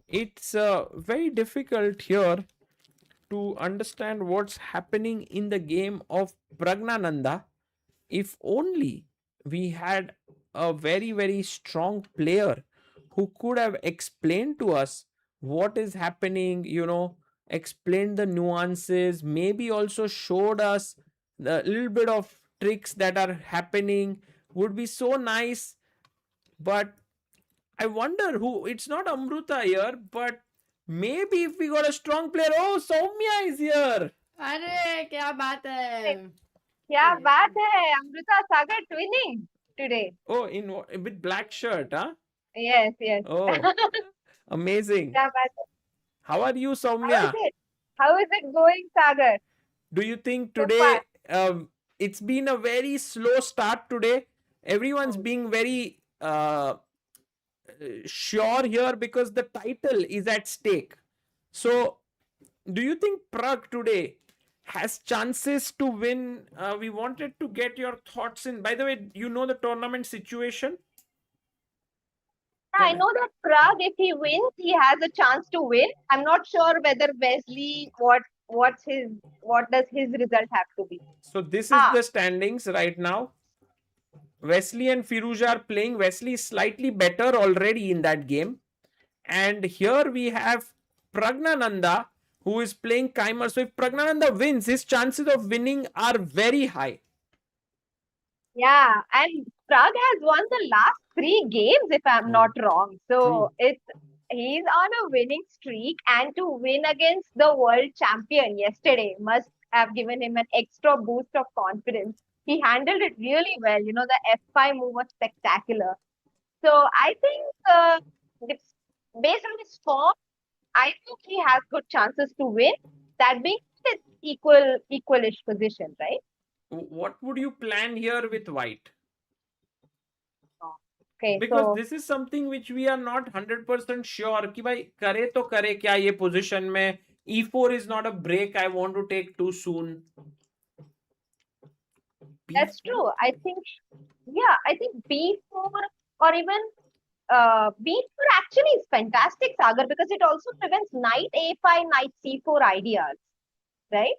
it's very difficult here to understand what's happening in the game of Praggnanandhaa. If only we had a very, very strong player who could have explained to us what is happening, explained the nuances, maybe also showed us the little bit of tricks that are happening, would be so nice. But I wonder who, it's not Amruta here, but maybe if we got a strong player. Oh, Soumya is here. अरे क्या बात है. क्या बात है, Amrita Sagar twinning today. Oh, with black shirt, huh? Yes. Oh, amazing. क्या बात है. How are you, How Soumya? is it going, Sagar? Do you think So today it's been a very slow start today? Everyone's being very sure here because the title is at stake. So, do you think Pragg today has chances to win? We wanted to get your thoughts in. By the way, you know the tournament situation? I know that Pragg, if he wins, he has a chance to win. I'm not sure whether Wesley, what does his result have to be? So this is the standings right now. Wesley and Firouzja are playing. Wesley is slightly better already in that game. And here we have Praggnanandhaa, who is playing Keymer. So if Praggnanandhaa wins, his chances of winning are very high. Yeah, and Pragg has won the last 3 games, if I'm not wrong. So he's on a winning streak, and to win against the world champion yesterday must have given him an extra boost of confidence. He handled it really well. The F5 move was spectacular. So I think based on his form, I think he has good chances to win. That being said, it's equalish position, right? What would you plan here with white? Okay, Because so this is something which we are not 100% sure कि भाई करे तो करे क्या ये position में e4 is not a break I want to take too soon. that's true. I think B4 or even B4 actually is fantastic, Sagar, because it also prevents knight A5, knight C4 ideas, right?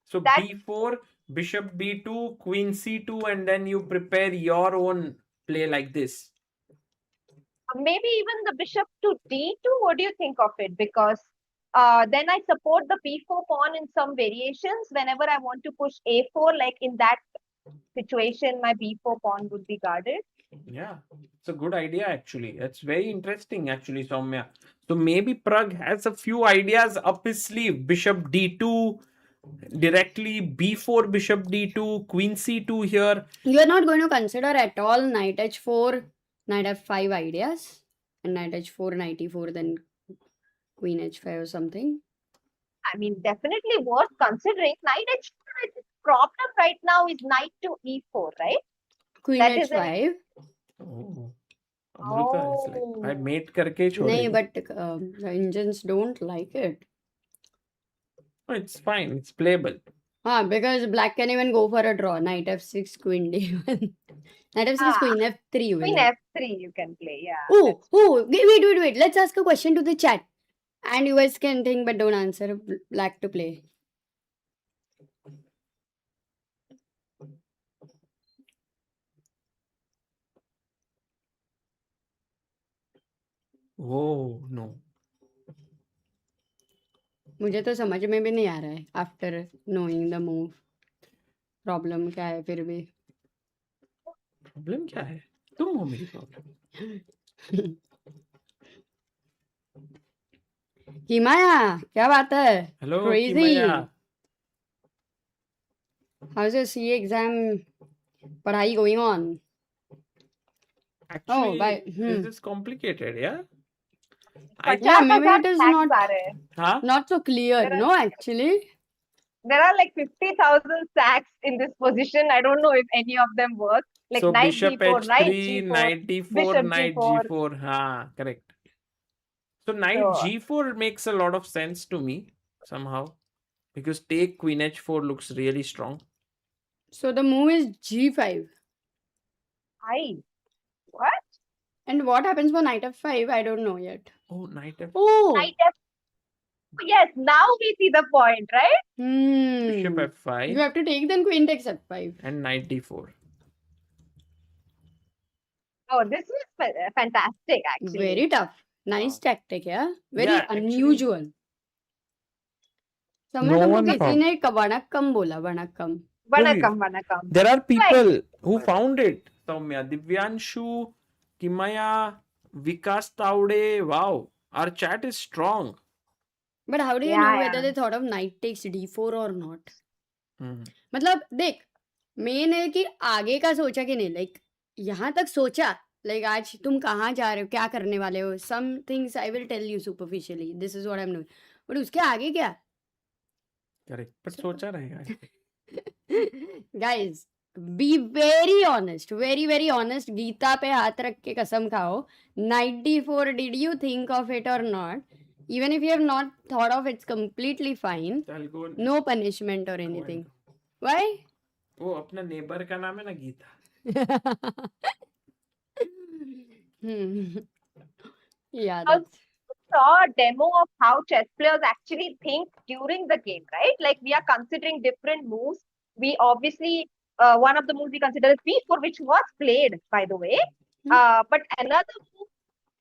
So B4, bishop B2, queen C2, and then you prepare your own play like this. Maybe even the bishop to D2. What do you think of it? Because then I support the B4 pawn in some variations. Whenever I want to push A4, like in that situation, my B4 pawn would be guarded. Yeah, it's a good idea actually. It's very interesting actually, Soumya. So maybe Pragg has a few ideas up his sleeve. Bishop D2, directly B4, bishop D2, queen C2 here. You are not going to consider at all knight H4, knight F5 ideas, and knight H4, knight E4, then queen H5 or something. I mean, definitely worth considering. Knight H4, I think problem right now is knight to E4, right? Queen That is H5. Oh, Amrita is like, I mate करके छोड़ेगी. No, but the engines don't like it. Oh, it's fine. It's playable. Because black can even go for a draw. Knight F6, queen D1. Knight F6, queen F3. Queen F3 you can play, yeah. Oh, wait. Let's ask a question to the chat. And you guys can think but don't answer. Black to play. Oh, no. मुझे तो समझ में भी नहीं आ रहा है after knowing the move problem क्या है फिर भी प्रॉब्लम क्या है तुम हो मेरी प्रॉब्लम किमाया क्या बात है hello Crazy. Kimaya How's your CA exam पढ़ाई going on? actually this is complicated, yeah. Yeah, maybe it is Huh? not so clear, no, actually. There are like 50,000 sacks in this position. I don't know if any of them work. Like So knight bishop G4, H3, knight G4, knight D4, bishop knight G4. G4. हाँ, correct. So knight G4 makes a lot of sense to me somehow because take queen H4 looks really strong. So the move is G5. What? And what happens for knight F5? I don't know yet. Oh, knight F. Oh. Knight F. Yes, now we see the point, right? Bishop F5. You have to take then queen takes F5. And knight D4. Oh, this is fantastic actually. Very tough. Nice tactic, yeah. Very unusual. No किसी ने वणक्कम बोला वणक्कम. Vanakkam. There are people who found it. Soumya, Divyanshu, Kimaya, Vikas Taude. Wow, our chat is strong. But how do you know whether they thought of knight takes d4 or not? मतलब देख main है कि आगे का सोचा कि नहीं like यहाँ तक सोचा लाइक आज तुम कहाँ जा रहे हो क्या करने वाले हो some things I will tell you superficially this is what I'm doing but उसके आगे क्या करेक्ट पर सोचा रहेगा guys be very honest very honest Gita पे हाथ रख के कसम खाओ 94 did you think of it or not even if you have not thought of it's completely fine no punishment or anything why वो अपना नेबर का नाम है ना Gita Hmm. Yeah, Also that's. saw a demo of how chess players actually think during the game, right? Like we are considering different moves. We obviously one of the moves we consider is b4, which was played, by the way. Hmm. But another move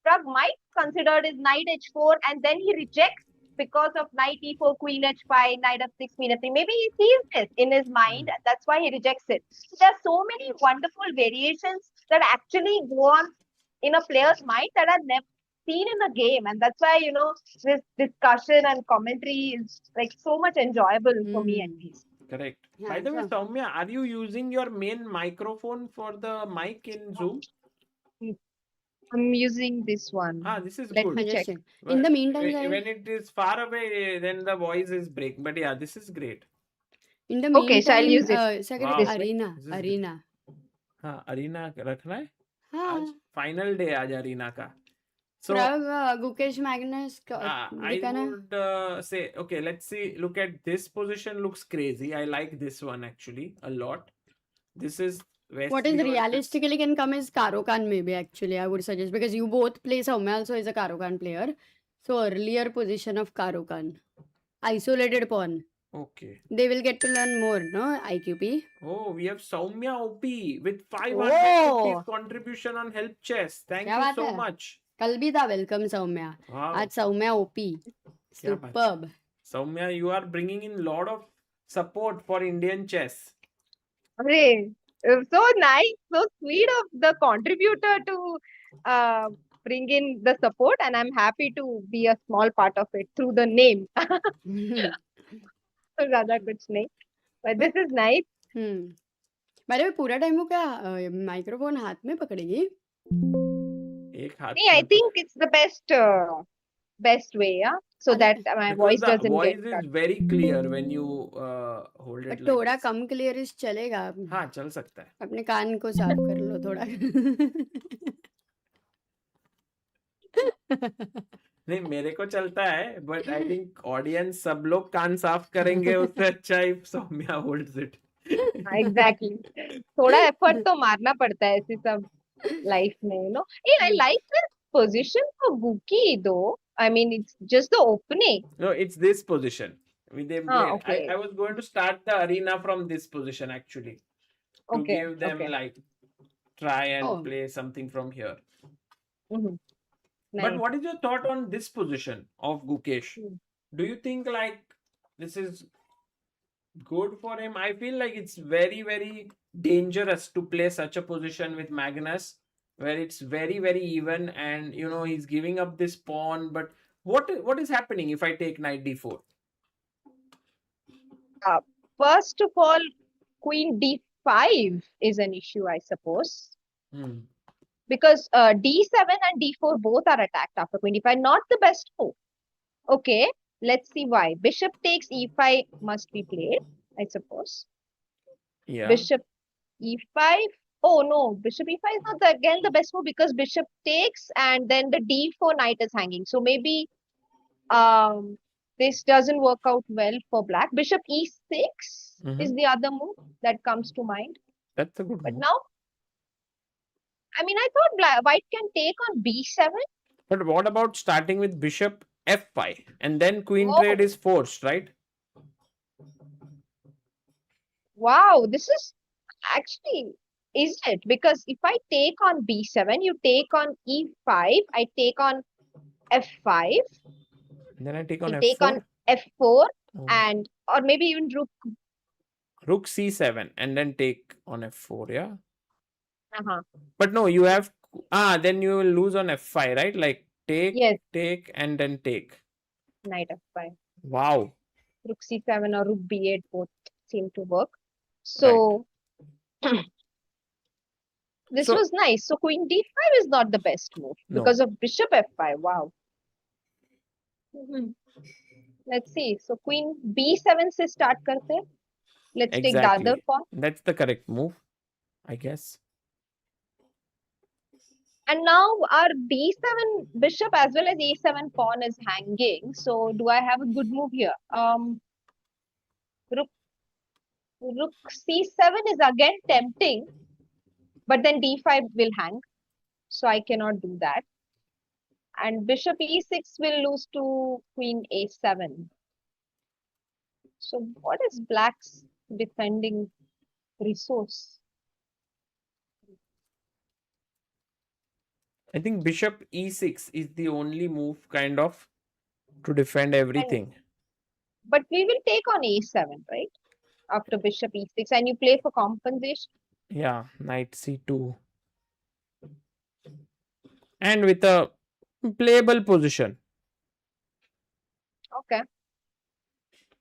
Pragg might considered is knight h4, and then he rejects because of knight e4, queen h5, knight f6, queen f3. Maybe he sees this in his mind, and that's why he rejects it. There are so many wonderful variations that actually go on in a player's mind that are never seen in the game, and that's why this discussion and commentary is like so much enjoyable for me at Hmm. least. Correct. By Yeah, the way, so Soumya, are you using your main microphone for the mic in Zoom? I'm using this one. Ah, this is Let good. me check. suggestion. In the meantime, guys, When it is far away, then the voice is break. But yeah, this is great. in the Okay, so I'll meantime, use it second Wow, this way. arena, this is great. arena. हाँ arena रखना है आज हाँ, final day आज arena का so Pragg, Gukesh Magnus I दिखाना. would say okay, let's see, look at this position, looks crazy. I like this one actually a lot. This is What is Wesley versus realistically can come is Karo Khan maybe actually I would suggest because you both play. Soumya also is a Karo Khan player. So earlier position of Karo Khan. Isolated pawn. okay. They will get to learn more, no? IQP. Oh, we have Soumya OP with 500 rupees Oh! contribution on Help Chess. Thank क्या you बात so है? much. कल भी था welcome Saumya. Wow, आज Saumya OP. क्या बात. Superb. Soumya, you are bringing in lot of support for Indian chess. Hooray. So nice, so sweet of the contributor to uh, bring in the support, and I'm happy to be a small part of it through the name. Rather good name. But this is nice. By the way पूरा time वो क्या microphone हाथ में पकड़ेगी? एक हाथ See, I में think it's the best way, yeah, so अरे that my because voice the doesn't get voice is cut. very clear when you hold it like थोड़ा this. कम क्लियरिश चलेगा. हाँ चल सकता है. अपने कान को साफ कर लो थोड़ा. नहीं मेरे को चलता है बट आई थिंक ऑडियंस सब लोग कान साफ करेंगे उससे अच्छा if Saumya holds it. Exactly. थोड़ा effort तो मारना पड़ता है ऐसी सब life में, Hey, I like this position for Guki though. I mean, it's just the opening. No, it's this position. We they played. Okay. I was going to start the arena from this position actually to Okay. give them Okay. like try and Oh. play something from here. Mm-hmm. But Nice. what is your thought on this position of Gukesh? Hmm. Do you think like this is good for him? I feel like it's very, very dangerous to play such a position with Magnus where it's very, very even and he's giving up this pawn. But what is happening if I take knight d4? First of all, Queen d5 is an issue, I suppose. Because d7 and d4 both are attacked after queen d5. Not the best move. Okay, let's see why. Bishop takes e5 must be played, I suppose. Yeah. Bishop e5. Oh no, bishop e5 is not again the best move because bishop takes and then the d4 knight is hanging. So maybe this doesn't work out well for black. Bishop e6 is the other move that comes to mind. That's a good But move. now, I mean, I thought white can take on b7. But what about starting with bishop f5 and then queen Oh. trade is forced, right? Wow, this is actually, is it? Because if I take on b7, you take on e5, I take on f5, Then I take on I f4. take on f4, and or maybe even rook c7 and then take on f4, yeah? Uh-huh. But no, you have then you will lose on f5, right? Like take, Yes. take, and then take. Knight f5. Wow. Rook c7 or rook b8 both seem to work. So this was nice. So queen d5 is not the best move because of bishop f5. Wow. Let's see. So queen b7 se start karte. Let's take the other pawn. That's the correct move, I guess. And now our d7 bishop as well as a7 pawn is hanging. So do I have a good move here? Rook c7 is again tempting, but then d5 will hang. so I cannot do that. And bishop e6 will lose to queen a7. So what is black's defending resource? I think bishop e6 is the only move kind of to defend everything. But we will take on a7, right? After bishop e6, and you play for compensation. Yeah, knight c2. And with a playable position. Okay.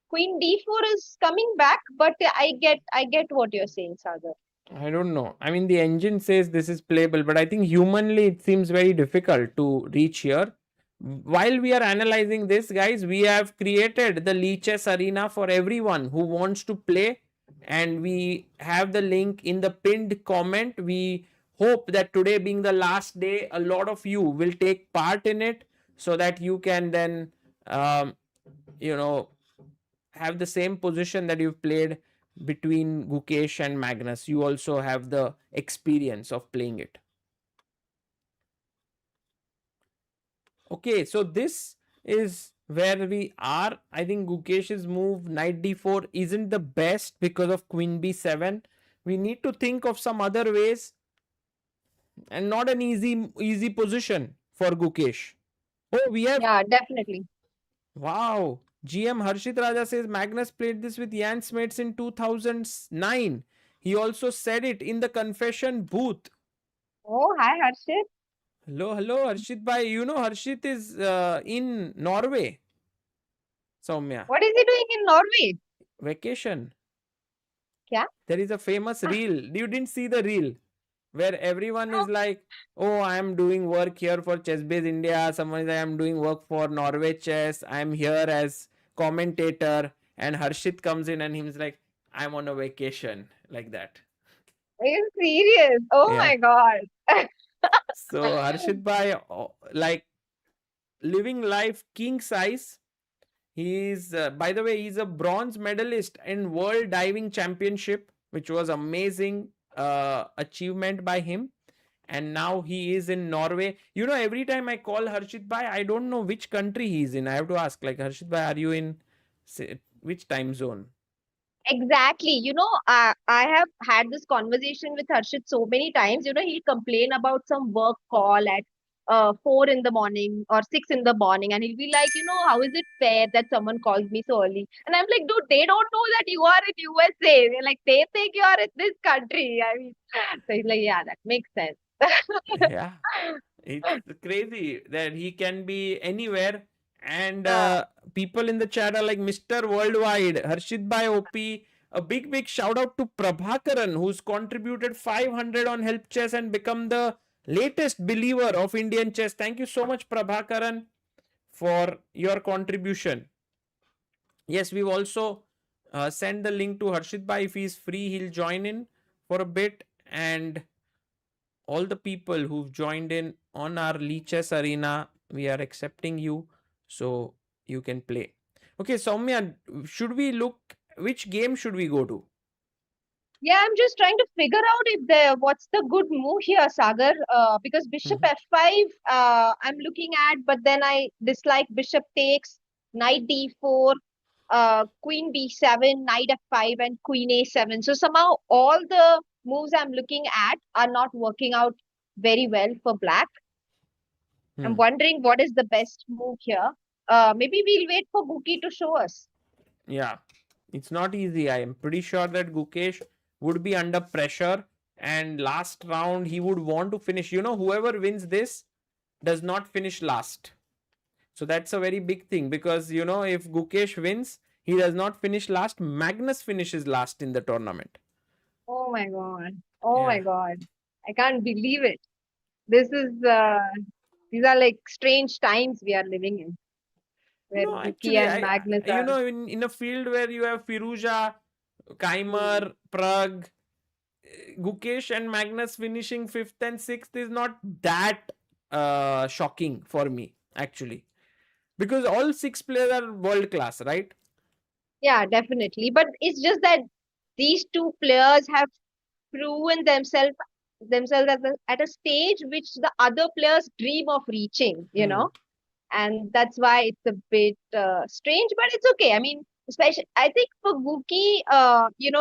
Queen d4 is coming back, but I get what you're saying, Sagar. I don't know. I mean, the engine says this is playable, but I think humanly it seems very difficult to reach here. While we are analyzing this, guys, we have created the Lee Chess Arena for everyone who wants to play, and we have the link in the pinned comment. We hope that today being the last day, a lot of you will take part in it so that you can then, you know, have the same position that you've played between Gukesh and Magnus. You also have the experience of playing it. Okay, so this is where we are. I think Gukesh's move knight d4 isn't the best because of queen b7. We need to think of some other ways, and not an easy position for Gukesh. Oh, we have... Yeah, definitely. Wow. GM Harshit Raja says Magnus played this with Jan Smets in 2009. He also said it in the confession booth. Oh, hi, Harshit. Hello, Harshit bhai. You know Harshit is in Norway. Soumya. What is he doing in Norway? Vacation. Kya? There is a famous reel. You didn't see the reel where everyone is like, oh, I am doing work here for ChessBase India. Someone is like, I am doing work for Norway Chess. I am here as commentator. And Harshit comes in and he's like, I'm on a vacation. Like that. Are you serious? Oh Yeah. my God. So Harshit bhai, like living life king size. He's, by the way, he's a bronze medalist in World Diving Championship, which was amazing achievement by him. And now he is in Norway. You know, every time I call Harshit bhai, I don't know which country he's in. I have to ask, like, Harshit bhai, are you in which time zone? Exactly. I have had this conversation with Harshit so many times. He'll complain about some work call at 4 in the morning or 6 in the morning, and he'll be like, how is it fair that someone calls me so early? And I'm like, dude, they don't know that you are in USA. They're like, they think you are in this country. I mean, so he's like, yeah, that makes sense. Yeah, it's crazy that he can be anywhere. And people in the chat are like, Mr. Worldwide, Harshit bhai OP. A big shout out to Prabhakaran, who's contributed 500 on Help Chess and become the latest believer of Indian chess. Thank you so much, Prabhakaran, for your contribution. Yes, we've also sent the link to Harshit bhai. If he's free, he'll join in for a bit. And all the people who've joined in on our Lee Chess Arena, we are accepting you, so you can play. Okay, Soumya, should we look, which game should we go to? Yeah, I'm just trying to figure out what's the good move here, Sagar. Because bishop f5, I'm looking at, but then I dislike bishop takes, knight d4, queen b7, knight f5, and queen a7. So somehow all the moves I'm looking at are not working out very well for black. I'm wondering what is the best move here. Maybe we'll wait for Guki to show us. Yeah, it's not easy. I am pretty sure that Gukesh would be under pressure, and last round he would want to finish. Whoever wins this does not finish last. So that's a very big thing, because if Gukesh wins, he does not finish last. Magnus finishes last in the tournament. Oh my God. Oh my God. I can't believe it. These are like strange times we are living in. Where Guki and Magnus are. In a field where you have Firouzja, Keymer, Pragg, Gukesh and Magnus finishing 5th and 6th is not that shocking for me, actually. Because all 6 players are world class, right? Yeah, definitely. But it's just that these two players have proven themselves themselves at a stage which the other players dream of reaching, and that's why it's a bit strange, but it's okay. I mean, especially I think for Guki,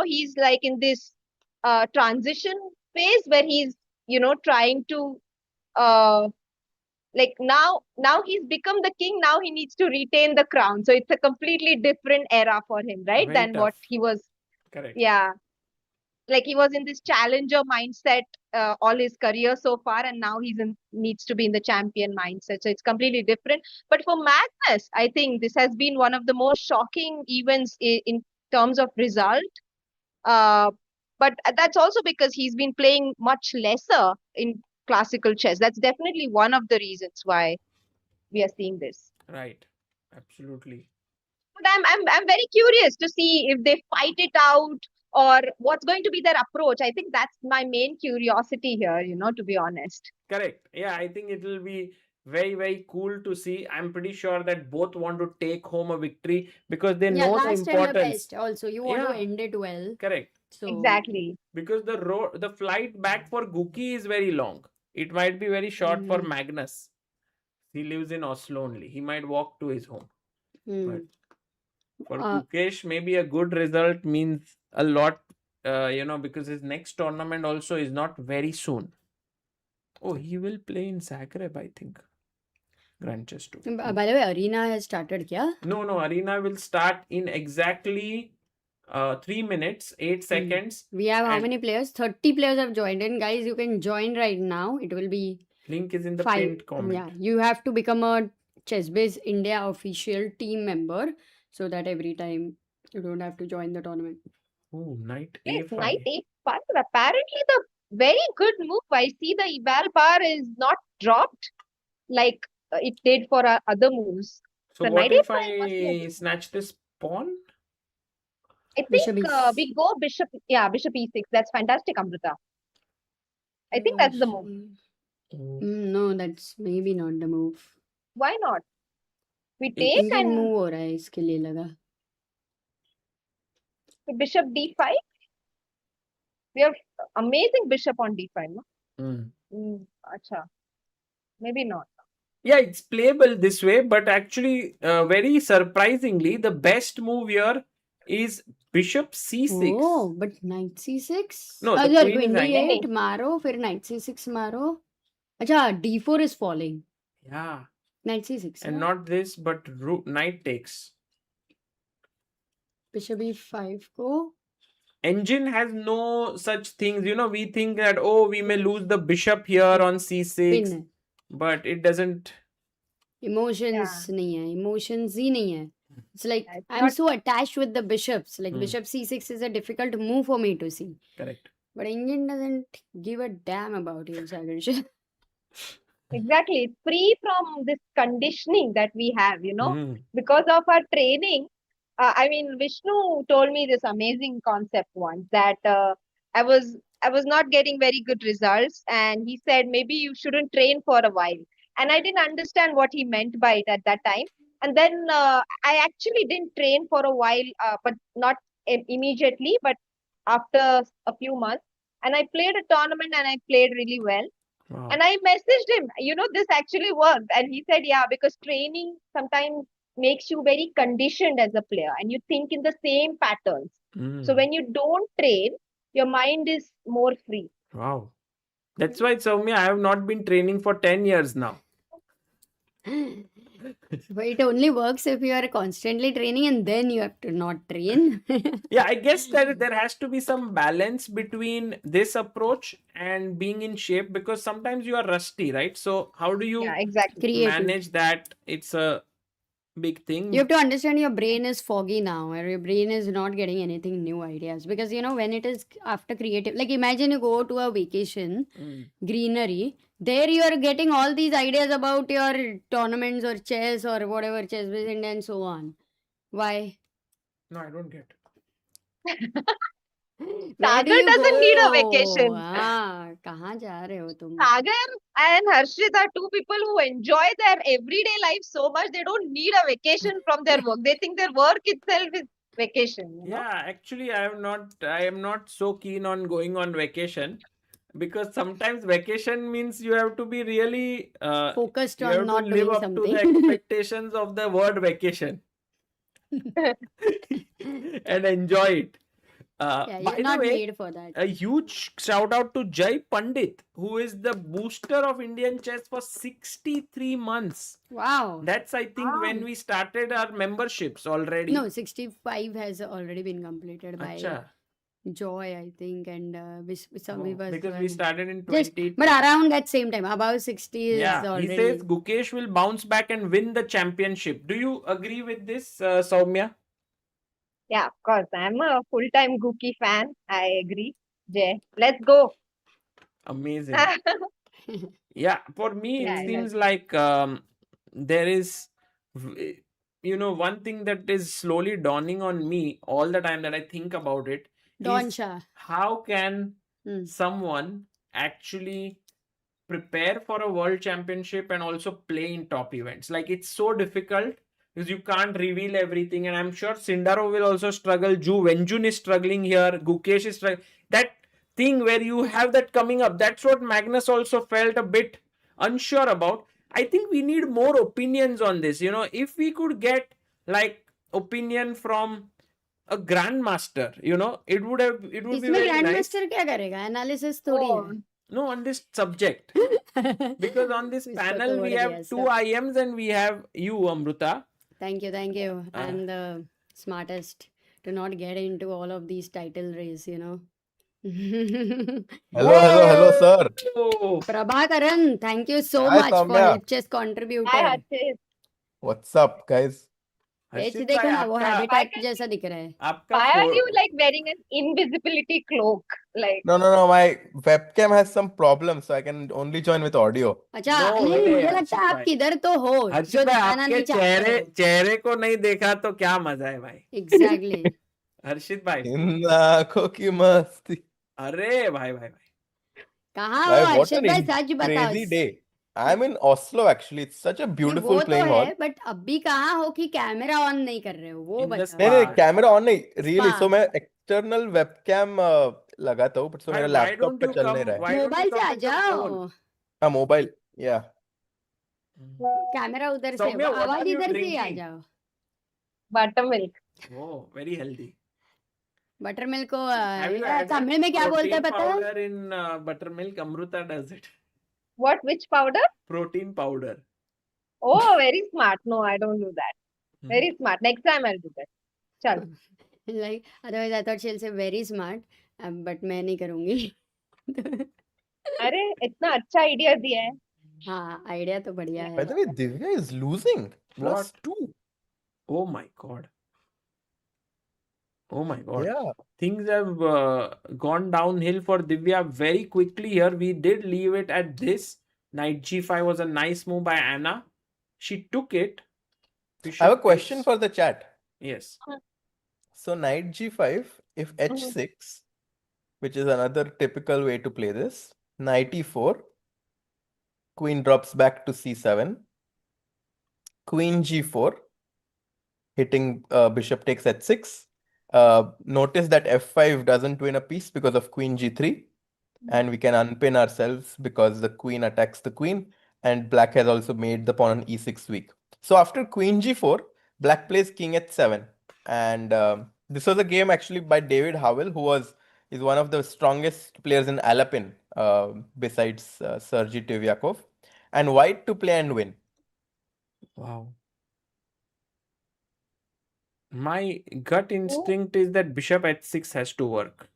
he's like in this transition phase where he's trying to uh, like now he's become the king. Now he needs to retain the crown, so it's a completely different era for him, right, Very than what tough. he was. Correct. Yeah, like he was in this challenger mindset all his career so far, and now needs to be in the champion mindset, so it's completely different. But for Magnus, I think this has been one of the most shocking events in terms of result, uh, but that's also because he's been playing much lesser in classical chess. That's definitely one of the reasons why we are seeing this. Right. Absolutely. But I'm very curious to see if they fight it out or what's going to be their approach. I think that's my main curiosity here, to be honest. Correct. Yeah, I think it will be very, very cool to see. I'm pretty sure that both want to take home a victory because they Yeah, know the last and the importance. best. Also, you want to Yeah, end it well. correct. So Exactly. Because the flight back for Guki is very long. It might be very short for Magnus. He lives in Oslo only. He might walk to his home. But for Gukesh, maybe a good result means a lot, because his next tournament also is not very soon. Oh, he will play in Zagreb, I think. Grand Chess 2. By the way, Arena has started, kya? No, Arena will start in exactly 3 minutes, 8 seconds. We have how and many players? 30 players have joined in. Guys, you can join right now. It will be Link is in the 5. pinned comment. Yeah, you have to become a ChessBase India official team member so that every time you don't have to join the tournament. Oh, knight Yes, A5. knight a5. Apparently, the very good move. I see the eval bar is not dropped like it did for other moves. So The what knight if a5 must be a I good move. snatch this pawn? I Bishop think E6. we go bishop. Yeah, bishop e6. That's fantastic, Amrita. I think that's the move. No, that's maybe not the move. Why not? We take Indian and move हो रहा है इसके लिए लगा. bishop d5. We have amazing bishop on d5, no? Acha. Maybe not. Yeah, it's playable this way, but actually, very surprisingly, the best move here is bishop c6. Oh, but knight c6? No, the Sorry, queen is queen hanging. d8 मारो, फिर knight c6 मारो. अच्छा, d4 is falling. Yeah, Knight c6. and yeah. not this, but knight takes. Bishop e5 को. Engine has no such things. We think that, oh, we may lose the bishop here on c6, Pin है. but it doesn't. Emotions नहीं है. Emotions ही नहीं है. It's like Yeah, it's I'm not- so attached with the bishops. Like bishop c6 is a difficult move for me to see. Correct. But Indian doesn't give a damn about you, Sagar. Exactly. It's free from this conditioning that we have, Mhm. because of our training. I mean, Vishnu told me this amazing concept once that I was not getting very good results, and he said maybe you shouldn't train for a while. And I didn't understand what he meant by it at that time. And then I actually didn't train for a while, but not immediately, but after a few months. And I played a tournament and I played really well. Wow. And I messaged him, this actually worked. And he said, yeah, because training sometimes makes you very conditioned as a player and you think in the same patterns. So when you don't train, your mind is more free. Wow. That's why, Soumya, I have not been training for 10 years now. But it only works if you are constantly training and then you have to not train. Yeah, I guess that there has to be some balance between this approach and being in shape because sometimes you are rusty, right? So how do you Yeah, exactly. Creative. manage that? It's a big thing. You have to understand your brain is foggy now, or your brain is not getting anything new ideas. Because when it is after creative, like imagine you go to a vacation, greenery, there you are getting all these ideas about your tournaments or chess or whatever, ChessBase India and so on. Why? No, I don't get. Where do Sagar you doesn't need a go? vacation. कहाँ जा रहे हो तुम? Sagar and Harshit are two people who enjoy their everyday life so much they don't need a vacation from their work. They think their work itself is vacation. Yeah, actually, I am not so keen on going on vacation. because sometimes vacation means you have to be really Focused you on have to not live doing up to the something. expectations of the word vacation and enjoy it. Yeah, By you're the not way, made for that. a huge shout out to Jai Pandit, who is the booster of Indian chess for 63 months. Wow. That's, I think, when Wow. we started our memberships already. No, 65 has already been completed by Acha. Joy, I think, and some Oh, was because we one. started in Just, 20. but around that same time, above 60 is Yeah, he already. says Gukesh will bounce back and win the championship. Do you agree with this, Soumya? Yeah, of course. I'm a full-time Gookie fan. I agree. Jay, let's go. Amazing. Yeah, for me, Yeah, it I seems like there is, one thing that is slowly dawning on me all the time that I think about it Don is Shah. how can Hmm. someone actually prepare for a world championship and also play in top events? Like, it's so difficult because you can't reveal everything, and I'm sure Sindaro will also struggle. Wenjun is struggling here. Gukesh is struggling. That thing where you have that coming up, that's what Magnus also felt a bit unsure about. I think we need more opinions on this. If we could get like opinion from a grandmaster, it would be इसमें very grand nice. Master क्या करेगा? Analysis थोड़ी Oh, है. No, on this subject. Because on this इसको panel तोड़ we दिया have two सब. IMs and we have you, Amruta. Thank you. I'm the smartest to not get into all of these title race, Hello, sir. Whoa! Prabhakaran, thank you so Hi, much for Soumya. help chess contributed. hi, Harshit. What's up, guys? Page Harshit देखो भाई, ना, वो आपका habitat जैसा दिख रहा है. आपका Why are you four- like wearing an invisibility cloak? Like, No, my webcam has some problems, so I can only join with audio. अच्छा, No नहीं, way, मुझे हर्षित लगता है आप भाई. किधर तो हो जो हर्षित भाई, दिखाना आपके नहीं चाहते हो. चेहरे को नहीं देखा तो क्या मजा है भाई. Exactly. हर्षित भाई, In आंखों की मस्ती. अरे भाई. कहाँ हो Bhai, what हर्षित an भाई, सच बताओ. crazy day. I'm in Oslo actually. It's such a नहीं, beautiful वो तो playing hall. है, बट अभी कहाँ हो कि कैमरा ऑन नहीं कर रहे हो, वो In the बताओ. नहीं, spa. कैमरा ऑन नहीं. Really, so Spa. मैं external webcam लगाता हूँ, but so मेरा Why laptop don't पे you चल come? नहीं रहा है. Why don't you मोबाइल से come आ with the जाओ. phone? हाँ, mobile. Yeah. कैमरा उधर से, Soumya, what आवाज are you इधर से ही आ drinking? जाओ. buttermilk. Oh, very healthy. Buttermilk को Have you added तमिल में क्या बोलते हैं protein पता है? powder in buttermilk? Amruta does it. Which powder? Protein powder. Oh, very smart. No, I don't do that. Very smart. Next time I'll do that. Chal. Like otherwise I thought she'll say very smart, but मैं नहीं करूँगी. अरे इतना अच्छा idea दिया है. हाँ, idea तो बढ़िया By है. the way, Divya is losing. +2. Oh my god. Oh my god. Yeah. Things have gone downhill for Divya very quickly here. We did leave it at this. Knight g5 was a nice move by Anna. She took it. I have a question for the chat. Yes. So knight g5, if h6, which is another typical way to play this, knight e4, queen drops back to c7, queen g4, hitting bishop takes h6. Notice that f5 doesn't win a piece because of queen g3, and we can unpin ourselves because the queen attacks the queen, and black has also made the pawn on e6 weak. So after queen g4, black plays king h7, and this was a game actually by David Howell, who is one of the strongest players in Alapin besides Sergei Tivyakov, and white to play and win. Wow. My gut instinct is that bishop h6 has to work.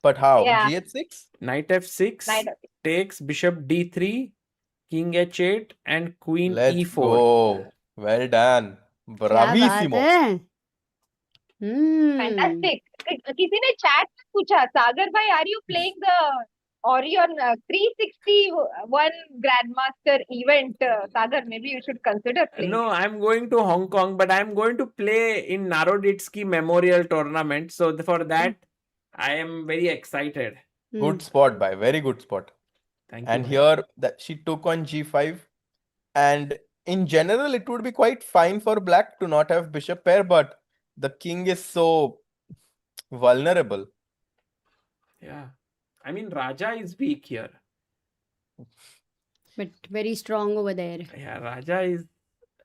But how? Yeah. G h6? Knight f6 Knight f6. takes bishop d3, king h8, and queen Let's e4. go. Well done. क्या बात Bravissimo. है? Fantastic. किसी ने chat में पूछा, सागर भाई, are you playing the Orion 361 Grandmaster event? Sagar, maybe you should consider playing. No, I'm going to Hong Kong, but I'm going to play in Naroditsky Memorial Tournament. So for that, I am very excited. Good spot, bhai. Very good spot. Thank And you. bhai. here that she took on g5, and in general it would be quite fine for black to not have bishop pair, but the king is so vulnerable. Yeah. I mean, Raja is weak here. But very strong over there. Yeah, Raja is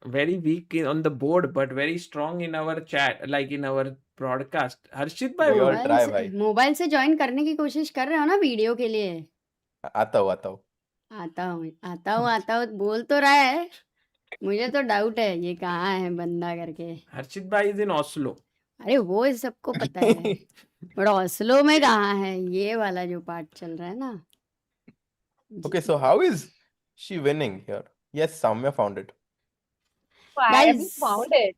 very weak on the board, but very strong in our chat, like in our broadcast. Harshit bhai, We all mobile try, से भाई. Mobile से join करने की कोशिश कर रहे हो ना वीडियो के लिए? आता हूँ. आता हूँ बोल तो रहा है. मुझे तो डाउट है ये कहाँ है बंदा करके. Harshit bhai is in Oslo. अरे वो सबको पता है. बट ओस्लो में कहाँ है? ये वाला जो पार्ट चल रहा है ना. Okay, so how is she winning here? Yes, Samya found it. I haven't Guys, found it.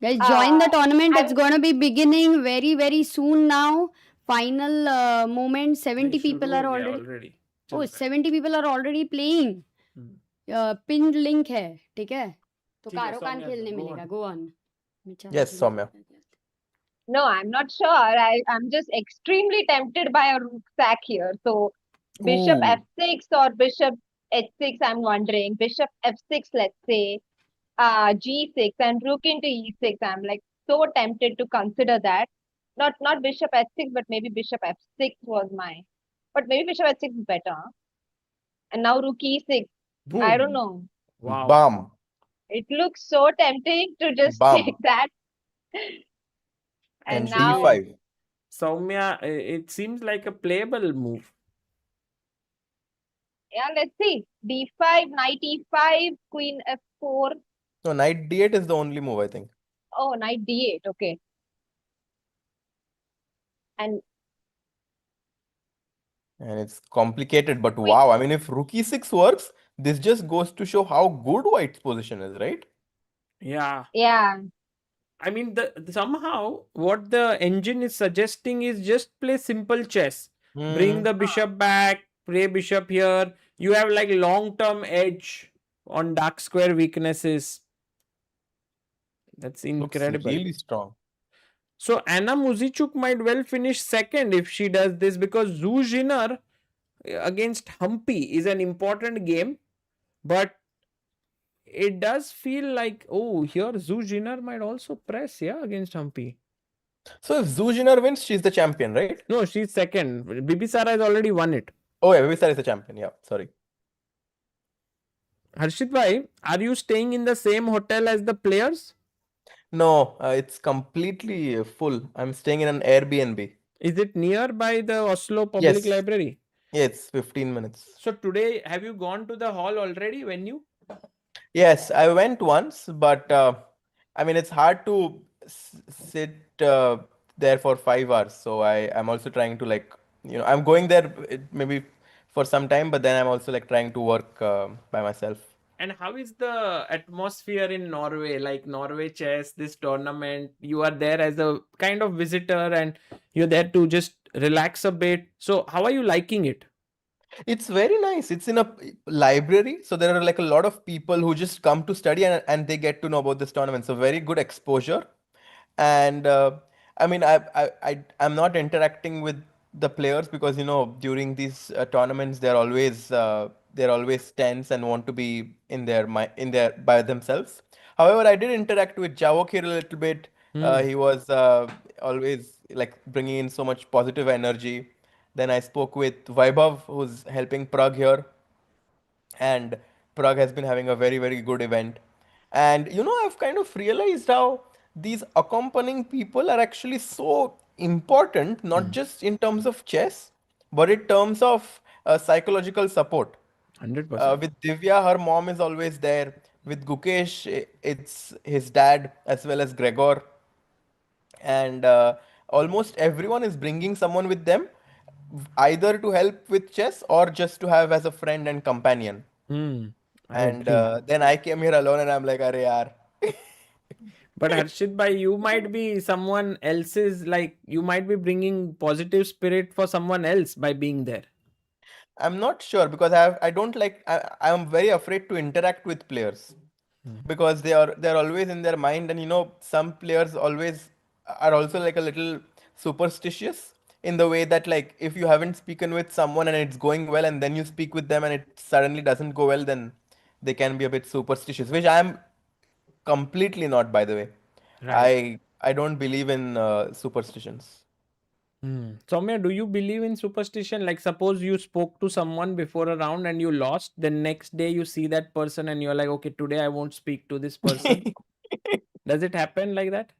guys, join the Uh, tournament. It's I'm gonna be beginning very, very soon now. Final moment. 70 नहीं, people शुरू are हो गया already. already. Oh, चल रहा 70 people are already playing. है. Pinned link है, ठीक है? तो ठीक है, कारोकान सौम्या, खेलने go मिलेगा. on. Go on. मैं चाह Yes, रही थी Samya. no, I'm not sure. I'm just extremely tempted by a rook sack here. So bishop Ooh. f6 or bishop h6, I'm wondering. Bishop f6, let's say. G6 and rook into e6. I'm like so tempted to consider that. Not bishop h6, but maybe bishop f6 was my. But maybe bishop h6 is better. Huh? And now rook e6. I don't Boom. know. Wow. Bam. It looks so tempting to just Bam. take that. And And now, D5. Soumya, it seems like a playable move. yeah, let's see. D5, knight e5, queen f4. No, knight D8 is the only move, I think. Oh, knight d8. Okay. And And it's complicated, but queen. wow. I mean, if rook e6 works, this just goes to show how good white's position is, right? Yeah. Yeah. I mean, somehow what the engine is suggesting is just play simple chess. Bring the bishop back, play bishop here. You have like long-term edge on dark square weaknesses. That's Looks incredible. really strong. So Anna Muzichuk might well finish second if she does this, because Zhu Jinner against Humpy is an important game, but it does feel like, oh, here Zhu Jinner might also press, yeah, against Humpy. So if Zhu Jinner wins, she's the champion, right? No, she's second. Bibisara has already won it. Oh, yeah, Vivisar is the champion. Yeah, sorry. Harshit bhai, are you staying in the same hotel as the players? No, it's completely full. I'm staying in an Airbnb. Is it nearby the Oslo Public Yes. Library? Yeah, it's 15 minutes. So today, have you gone to the hall already, venue? Yes, I went once, but I mean, it's hard to sit there for 5 hours. So I'm also trying to I'm going there maybe for some time, but then I'm also like trying to work by myself. And how is the atmosphere in Norway, like Norway Chess, this tournament? You are there as a kind of visitor and you're there to just relax a bit. So, how are you liking it? It's very nice. It's in a library, so there are like a lot of people who just come to study and they get to know about this tournament. So very good exposure. And I mean, I'm not interacting with the players because during these tournaments they're always tense and want to be in there by themselves. However, I did interact with Javok here a little bit. He was always like bringing in so much positive energy. Then I spoke with Vaibhav, who's helping Pragg here, and Pragg has been having a very, very good event. And I've kind of realized how these accompanying people are actually so important, not just in terms of chess, but in terms of psychological support. 100%. With Divya, her mom is always there. With Gukesh, it's his dad as well as Gregor. And almost everyone is bringing someone with them, either to help with chess or just to have as a friend and companion. I And agree. then I came here alone and I'm like, Arey yaar. But Harshit bhai, you might be someone else's, like, you might be bringing positive spirit for someone else by being there. I'm not sure because I'm very afraid to interact with players because they're always in their mind, and some players always are also like a little superstitious in the way that, like, if you haven't spoken with someone and it's going well and then you speak with them and it suddenly doesn't go well, then they can be a bit superstitious, which I'm completely not, by the way. Right. I don't believe in superstitions. Soumya, do you believe in superstition? Like, suppose you spoke to someone before a round and you lost. The next day you see that person and you're like, okay, today I won't speak to this person. Does it happen like that?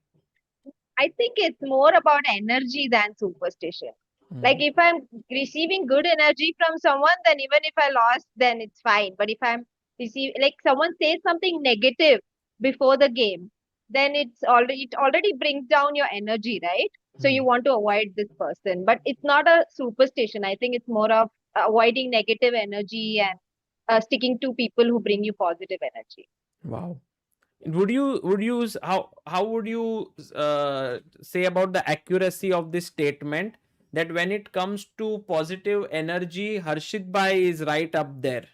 I think it's more about energy than superstition. Like if I'm receiving good energy from someone, then even if I lost, then it's fine. But if I'm like someone says something negative before the game, then it already brings down your energy, right? So you want to avoid this person. But it's not a superstition. I think it's more of avoiding negative energy and sticking to people who bring you positive energy. Wow. How would you say about the accuracy of this statement that when it comes to positive energy, Harshit Bhai is right up there?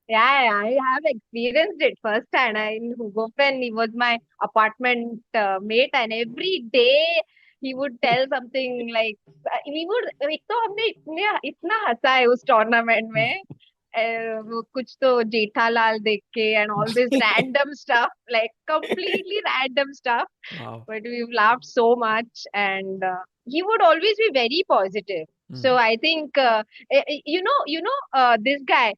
Yeah, I have experienced it firsthand. In Hugofen, he was my apartment mate, and every day he would tell something like we would. एक तो हमने इतना हंसा है उस tournament में वो कुछ तो जेठालाल देख के and all this random stuff, like completely random stuff. Wow. But we've laughed so much, and he would always be very positive. So I think this guy.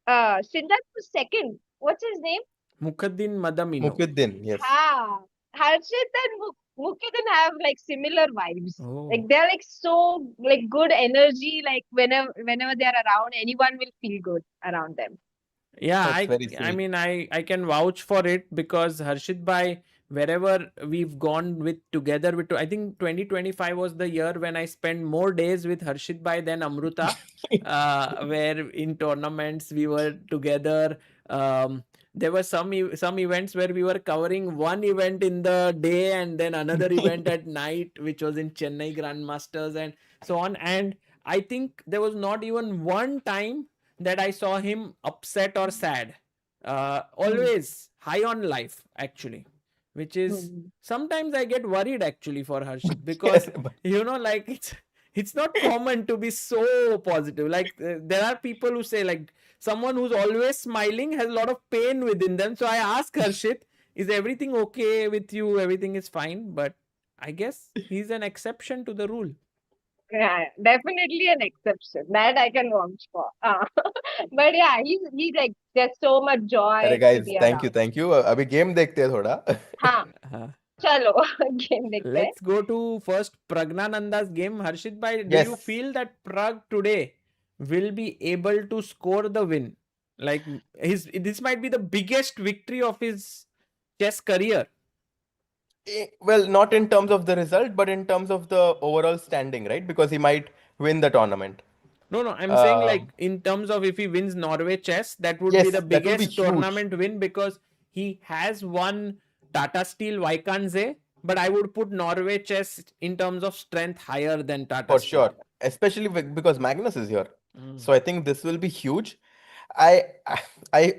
Sindar was second. What's his name? Mukhaddin Madamino. Mukhyiddin, yes. Ha. Harshit and Mukhiddin have like similar vibes. Oh. Like they're like so like good energy. Like whenever they're around, anyone will feel good around them. Yeah, That's very I sweet. mean, I can vouch for it because Harshit Bhai, wherever we've gone with together with, I think 2025 was the year when I spent more days with Harshit Bhai than Amruta, where in tournaments we were together. There were some events where we were covering one event in the day and then another event at night, which was in Chennai Grandmasters and so on. And I think there was not even one time that I saw him upset or sad. Always high on life, actually. Which is sometimes I get worried actually for Harshit because Yes, but like it's not common to be so positive. Like there are people who say like someone who's always smiling has a lot of pain within them. So I ask Harshit, is everything okay with you? Everything is fine, but I guess he's an exception to the rule. Yeah, definitely an exception. That I can vouch for. But yeah, he's like there's so much joy अरे to guys, be thank you, around. thank you. अभी game देखते हैं थोड़ा. हाँ, चलो game देखते हैं. Let's go to first Praggnanandhaa's game. Harshit bhai, do you Yes. feel that Pragg today will be able to score the win? Like this might be the biggest victory of his chess career. Well, not in terms of the result, but in terms of the overall standing, right? Because he might win the tournament. No, I'm saying like in terms of if he wins Norway Chess, that would be Yes, the that will be biggest huge. tournament win because he has won Tata Steel Vaikanze, but I would put Norway Chess in terms of strength higher than Tata For Steel. sure, especially because Magnus is here. So I think this will be huge. I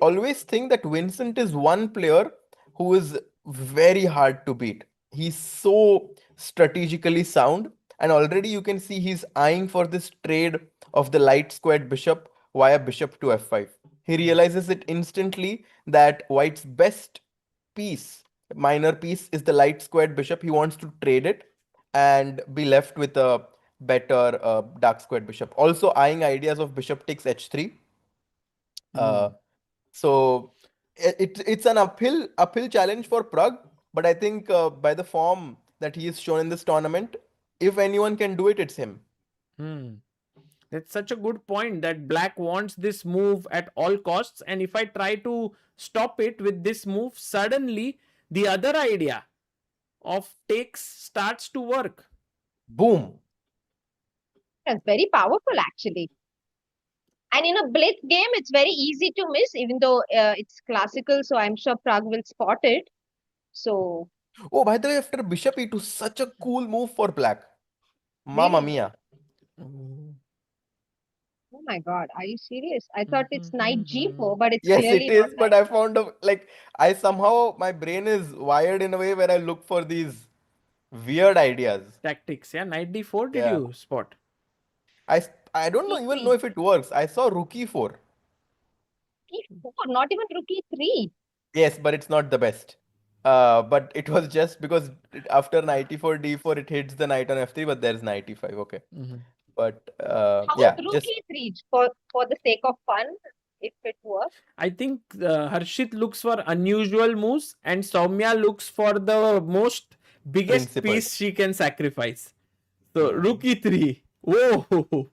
always think that Vincent is one player who is very hard to beat. He's so strategically sound, and already you can see he's eyeing for this trade of the light squared bishop via bishop to f5. He realizes it instantly that White's best piece, minor piece, is the light squared bishop. He wants to trade it and be left with a better dark squared bishop. Also eyeing ideas of bishop takes h3. So it's an uphill challenge for Pragg, but I think by the form that he is shown in this tournament, if anyone can do it, it's him. That's such a good point that black wants this move at all costs, and if I try to stop it with this move, suddenly the other idea of takes starts to work. Boom. It's very powerful actually. And in a blitz game, it's very easy to miss, even though it's classical. So I'm sure Pragg will spot it. So Oh, by the way, after bishop e2, such a cool move for black. Mamma really, mia. oh my God, are you serious? I thought it's knight g4, but it's Yes, clearly it is, not but that. I found I somehow, my brain is wired in a way where I look for these weird ideas. Tactics, yeah. Knight d4 did Yeah. you spot? I don't know even know if it works. I saw rook e4. E4, not even rook e3. Yes, but it's not the best. But it was just because after knight e4 d4 it hits the knight on f3, but there's knight e5. Okay, but How yeah, about rook just e3 for the sake of fun, if it works? I think Harshit looks for unusual moves and Soumya looks for the most biggest principled. piece she can sacrifice. So Hmm. rook e3. Whoa.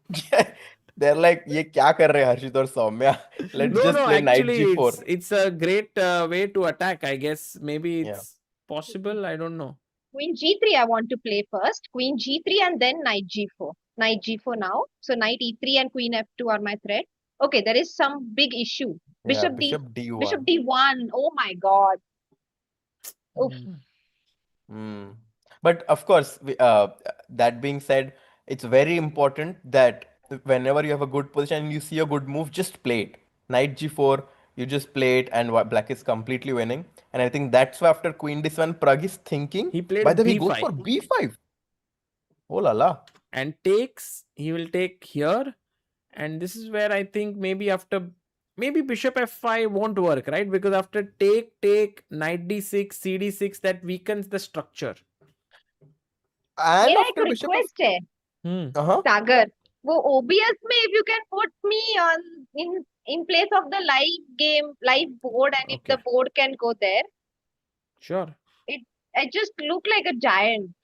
They're like, ये क्या कर रहे हैं हर्षित और Saumya? Let's No, just no, play knight actually g4. it's a great way to attack, I guess. Maybe Yeah. it's possible, I don't know. Queen g3 I want to play first. Queen g3 and then knight g4. Knight g4 now. So knight e3 and queen f2 are my threat. Okay, there is some big issue. Yeah, Bishop bishop d1. Bishop d1. Oh my god. Oof. Hmm. But of course, that being said, it's very important that whenever you have a good position and you see a good move, just play it. Knight g4, you just play it, and black is completely winning. And I think that's why after queen d7, Pragg is thinking. He played By the way, he goes b5. for b5. Oh la la. And takes, he will take here. And this is where I think maybe bishop f5 won't work, right? Because after take, knight d6, cd6, that weakens the structure. And मेरा after एक bishop request है uh-huh. सागर, वो OBS में if you can put me on in place of the live board, and if the Okay. board can go there, Sure. I just look like a giant.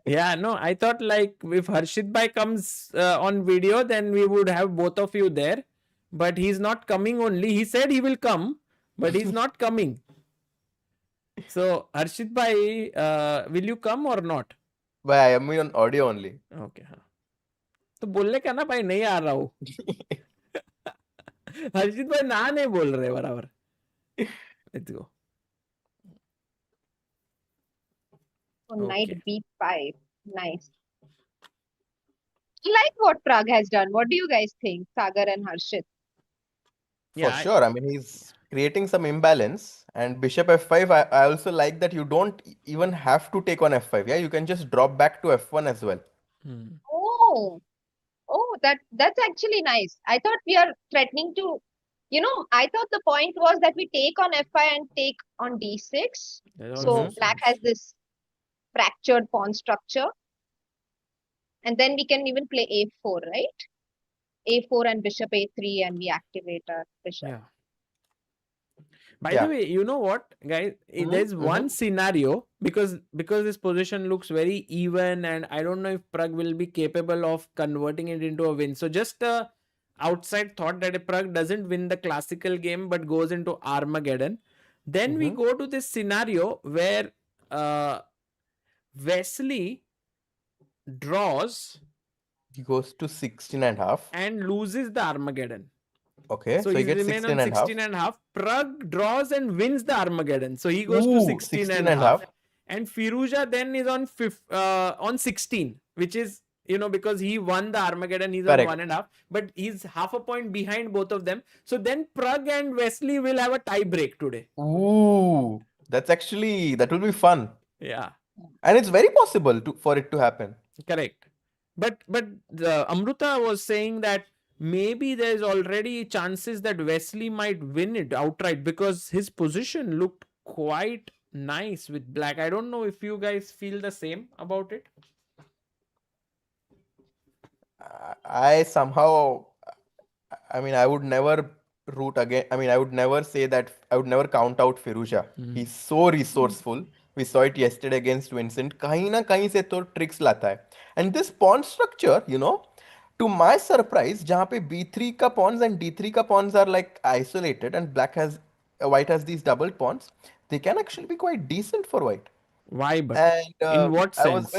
Yeah, no, I thought like if Harshit Bhai comes on video, then we would have both of you there. But he's not coming only. He said he will come, but he's not coming. So, Harshit Bhai, will you come or not? But I am on audio only. Okay. हाँ. तो बोलने का ना भाई नहीं आ रहा हूँ. हर्षित भाई ना नहीं बोल रहे बराबर. Let's go. So knight Okay. b5. Nice. I like what Pragg has done. What do you guys think, Sagar and Harshit? For sure. I mean, he's creating some imbalance. And bishop f5, I also like that you don't even have to take on f5. Yeah, you can just drop back to f1 as well. Oh, that's actually nice. I thought we are threatening to, I thought the point was that we take on f5 and take on d6. So black has this fractured pawn structure. And then we can even play a4, right? a4 and bishop a3, and we activate our bishop. Yeah. By the way, you know what, guys? There's one scenario because this position looks very even, and I don't know if Pragg will be capable of converting it into a win. So just a outside thought that if Pragg doesn't win the classical game but goes into Armageddon, then we go to this scenario where Wesley draws. He goes to 16.5 and loses the Armageddon. Okay, so he he gets remains 16 on and half. 16.5. Pragg draws and wins the Armageddon. So he goes to 16.5. And Firouzja then is on 16, which is, because he won the Armageddon, he's Correct. on 1.5. But he's half a point behind both of them. So then Pragg and Wesley will have a tie break today. Ooh, that will be fun. Yeah. And it's very possible for it to happen. Correct. But Amruta was saying that maybe there's already chances that Wesley might win it outright because his position looked quite nice with black. I don't know if you guys feel the same about it. I would never root again. I would never say that. I would never count out Firouzja. He's so resourceful. We saw it yesterday against Vincent. कहीं ना कहीं से तो tricks लाता है. And this pawn structure, to my surprise, जहाँ पे b3 का pawns and d3 का pawns are like isolated and white has these double pawns, they can actually be quite decent for white. Why? But And in what sense?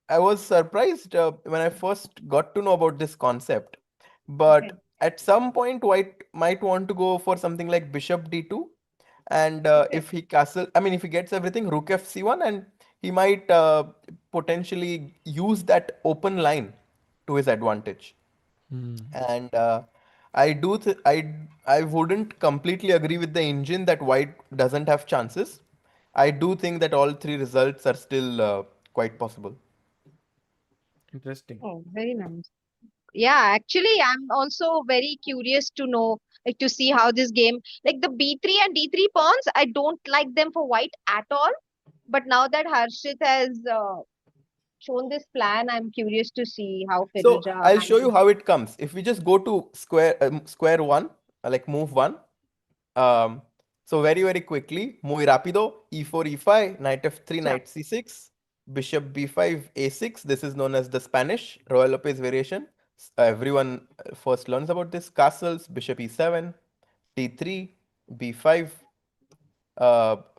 I was surprised when I first got to know about this concept. But at some point, white might want to go for something like bishop d2. And if he if he gets everything, rook fc1, and he might potentially use that open line to his advantage. And I wouldn't completely agree with the engine that white doesn't have chances. I do think that all three results are still quite possible. Interesting. Oh, very nice. Yeah, actually, I'm also very curious to know, like, to see how this game, like the B3 and D3 pawns, I don't like them for white at all. But now that Harshit has shown this plan, I'm curious to see how So Firouzja I'll show you handles. how it comes. If we just go to square one, like move one. Um, so very quickly, muy rápido, e4, e5, knight f3, Sure. knight c6, bishop b5, a6. This is known as the Spanish Royal Lopez variation. Everyone first learns about this. Castles, bishop e7, d3, b5.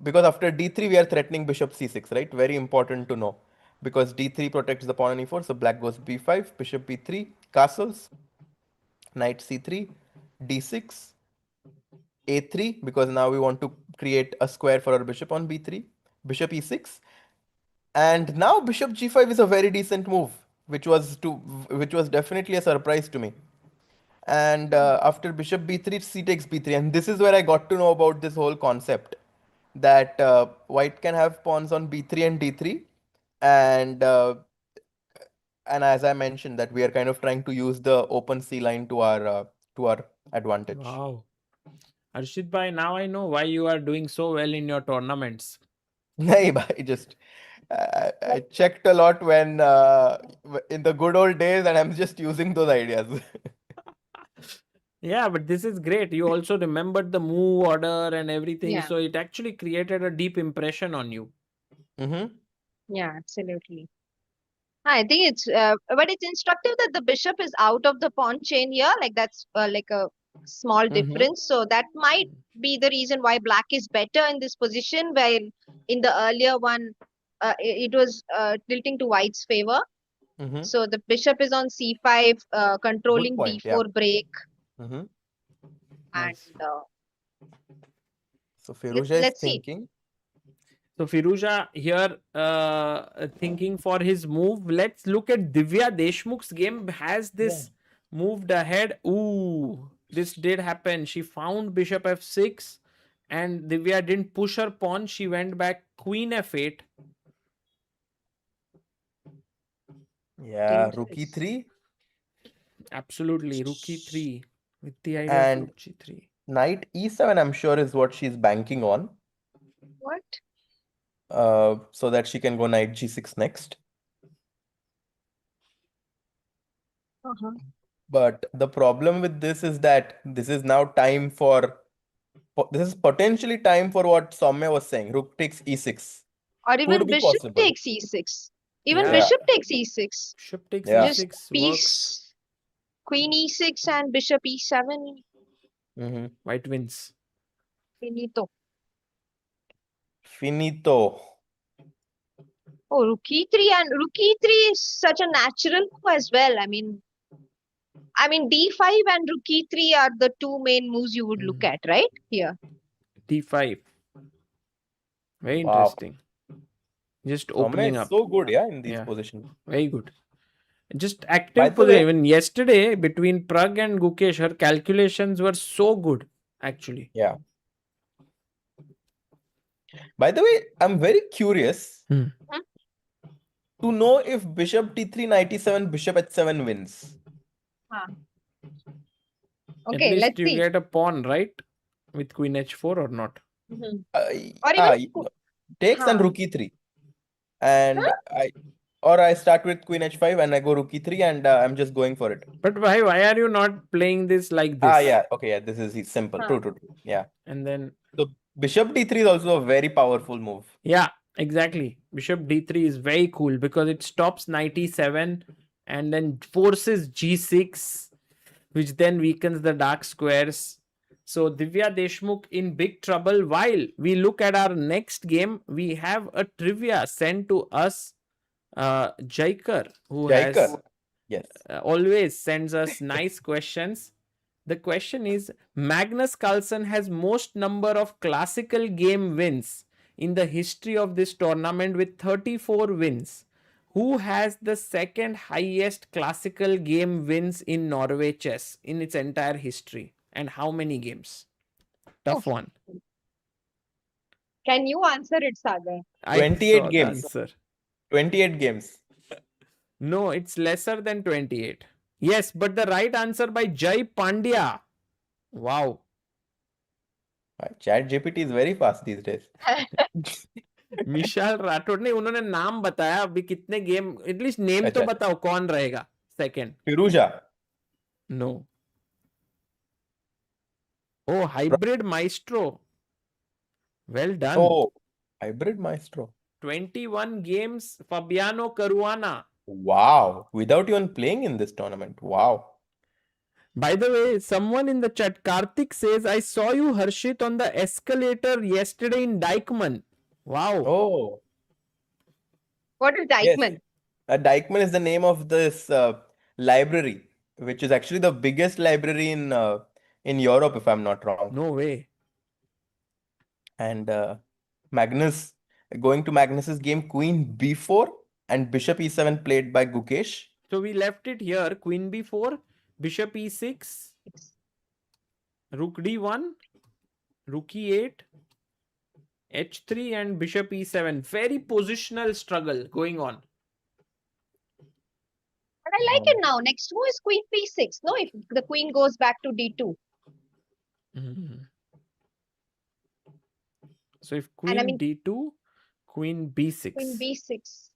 Because after d3 we are threatening bishop c6, right? Very important to know. Because d3 protects the pawn on e4, so black goes b5, bishop b3, castles, knight c3, d6, a3, because now we want to create a square for our bishop on b3, bishop e6, and now bishop g5 is a very decent move, which was definitely a surprise to me. And after bishop b3, c takes b3, and this is where I got to know about this whole concept that white can have pawns on b3 and d3, and as I mentioned, that we are kind of trying to use the open c line to our advantage. Wow. Arshit bhai, now I know why you are doing so well in your tournaments. Nahi, bhai, just I checked a lot when in the good old days, and I'm just using those ideas. Yeah, but this is great. You also remembered the move order and everything. Yeah. So it actually created a deep impression on you. Mm-hmm. Yeah, absolutely. I think but it's instructive that the bishop is out of the pawn chain here. Like that's like a small Mm-hmm. difference. So that might be the reason why black is better in this position, while in the earlier one, it was tilting to white's favor. Mm-hmm. So the bishop is on c5, Good controlling point. Yeah. b4 break, Mm-hmm. and Nice. So Firouzja is let's see. thinking. So Firouzja here thinking for his move. Let's look at Divya Deshmukh's game. Has this moved ahead? Ooh, this did happen. She found bishop f6 and Divya didn't push her pawn. She went back queen f8. Yeah, rook Dangerous. e3 Absolutely. Rook e3 with the idea of and rook g3. knight e7, I'm sure, is what she's banking on. What? So that she can go knight g6 next. Uh-huh. But the problem with this is that this is now time for this is potentially time for what Soumya was saying. Rook takes e6. Or Could even be bishop possible. takes e6. Even Yeah. bishop takes e6. Bishop takes Yeah. Just e6 works. piece, queen e6 and bishop e7. Mm-hmm. White wins. Finito. Finito. Oh, rook e3, and rook e3 is such a natural move as well. I mean d5 and rook e3 are the two main moves you would look at, right? Here. d5. Very Wow. interesting. Just Soumya opening is up. so good, yeah, in these Yeah. positions. Very good. Just By active the way, position. Even yesterday between Pragg and Gukesh, her calculations were so good, actually. yeah. By the way, I'm very curious to know if bishop d3, knight e7, bishop h7 wins. At Okay, least let's you see. get a pawn, right? With queen h4 or not? Mhm. Uh, Or ah, even takes and Huh. rook e3. And I start with queen h5 and I go rook e3 and I'm just going for it. But why are you not playing this like this? Yeah. Okay, yeah, this is simple. Huh. True. Yeah. And then, So bishop d3 is also a very powerful move. yeah, exactly. Bishop d3 is very cool because it stops knight e7 and then forces g6, which then weakens the dark squares. So Divya Deshmukh in big trouble. While we look at our next game, we have a trivia sent to us, Jaikar, who has Jaikar. Yes. always sends us nice questions. The question is, Magnus Carlsen has most number of classical game wins in the history of this tournament with 34 wins. Who has the second highest classical game wins in Norway Chess in its entire history? And how many games? Tough one. Can you answer it, Sagar? I 28 saw the games. answer. 28 games. No, it's lesser than 28. Yes, but the right answer by Jai Pandya. Wow. Chat GPT is very fast these days. विशाल राठौड़ ने उन्होंने नाम बताया अभी कितने game at least name तो अच्छा। बताओ कौन रहेगा second Firouzja. No oh hybrid maestro well done Oh, hybrid maestro. 21 games Fabiano Caruana. Wow. Without even playing in this tournament. Wow. By the way, someone in the chat, Karthik says, I saw you, Harshit, on the escalator yesterday in Deichman. Wow. Oh, What is yes. Deichman? Deichman is the name of this library, which is actually the biggest library in Europe, if I'm not wrong. No way. And Magnus, going to Magnus's game, Queen B4 and Bishop E7 played by Gukesh. So we left it here. Queen B4, Bishop E6, Rook D1, Rook E8, H3 and Bishop E7. Very positional struggle going on. But I like it now. Next move is Queen B6. No, if the queen goes back to D2. Mhm. So if Queen And I mean, D2, Queen B6. Queen B6.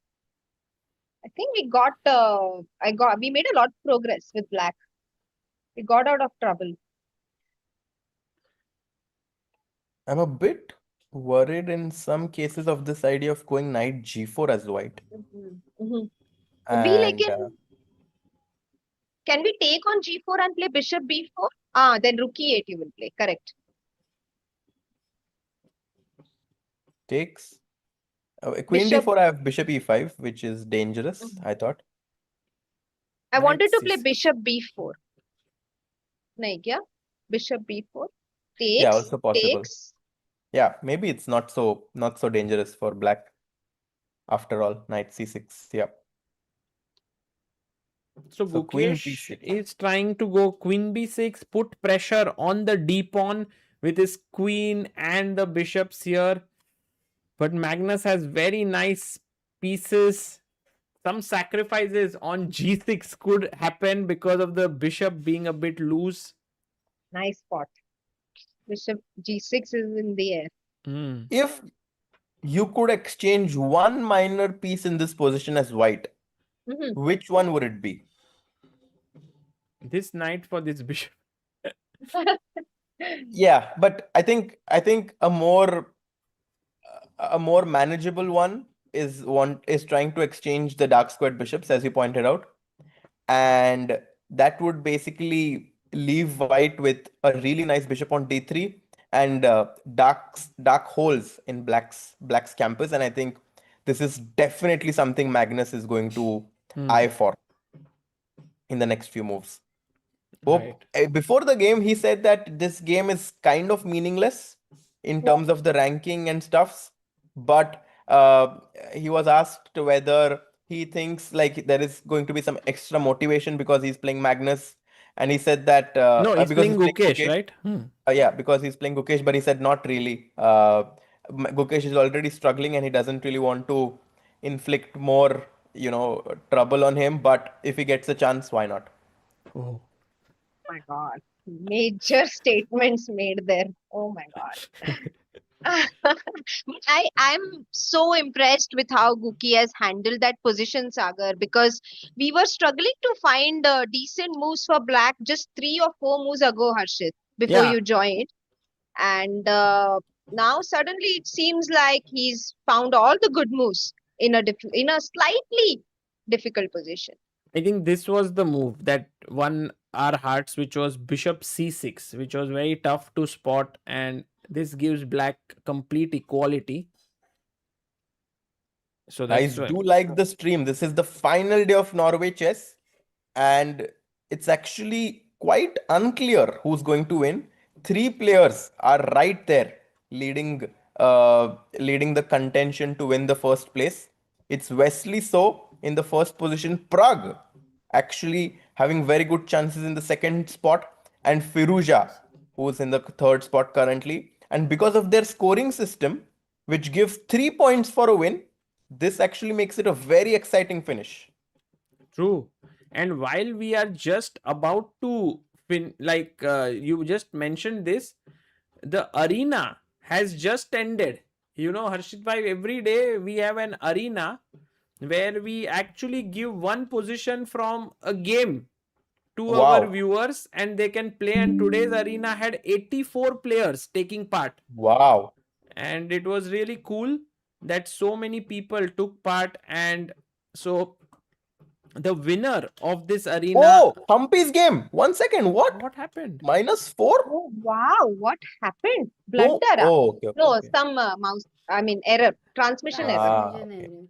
I think we got, we made a lot of progress with black. We got out of trouble. I'm a bit worried in some cases of this idea of going knight G4 as white. We And can we take on G4 and play Bishop B4? Then Rook E8 you will play. Correct. takes Queen Bishop. D4, I have Bishop E5, which is dangerous, I thought. I wanted to Knight play C6. Bishop B4. Nahi kya? Bishop B4. Takes. Yeah, also possible. Takes. Yeah, maybe it's not so dangerous for black after all. Knight C6. Yeah. So So Queen Gukesh B6. is trying to go Queen B6, put pressure on the D pawn with his queen and the bishops here. But Magnus has very nice pieces. Some sacrifices on G6 could happen because of the bishop being a bit loose. Nice spot. Bishop G6 is in the air. If you could exchange one minor piece in this position as white, which one would it be? This knight for this bishop. Yeah, but I think a more manageable one is trying to exchange the dark squared bishops, as you pointed out, and that would basically leave white with a really nice bishop on D3 and dark holes in black's campus, and I think this is definitely something Magnus is going to eye for in the next few moves. Before the game, he said that this game is kind of meaningless in terms of the ranking and stuffs, but he was asked whether he thinks like there is going to be some extra motivation because he's playing Magnus, and he said that No, he's because playing Gukesh, right? yeah, because he's playing Gukesh, but he said not really. Gukesh is already struggling and he doesn't really want to inflict more, trouble on him, but if he gets a chance, why not? Oh. My God. Major statements made there. Oh my God. I'm so impressed with how Guki has handled that position, Sagar, because we were struggling to find decent moves for black just 3 or 4 moves ago, Harshit, before you joined. And now suddenly it seems like he's found all the good moves in a slightly difficult position. I think this was the move that won our hearts, which was Bishop C6, which was very tough to spot, and this gives black complete equality. So Guys, do like the stream. This is the final day of Norway Chess, and it's actually quite unclear who's going to win. 3 players are right there leading the contention to win the first place. It's Wesley So in the first position, Pragg actually having very good chances in the second spot, and Firouzja, who's in the third spot currently. And because of their scoring system, which gives 3 points for a win, this actually makes it a very exciting finish. True. And while we are just about to you just mentioned this, the arena has just ended. You know, Harshit bhai, every day we have an arena where we actually give one position from a game to our Wow. viewers and they can play. And today's arena had 84 players taking part. Wow. And it was really cool that so many people took part. And so the winner of this arena. Oh, Humpy's game. 1 second. What happened? -4? Oh, wow. What happened? No. Blunder. Oh, okay. No, okay. some error. Transmission error. Ah, Transmission okay. error.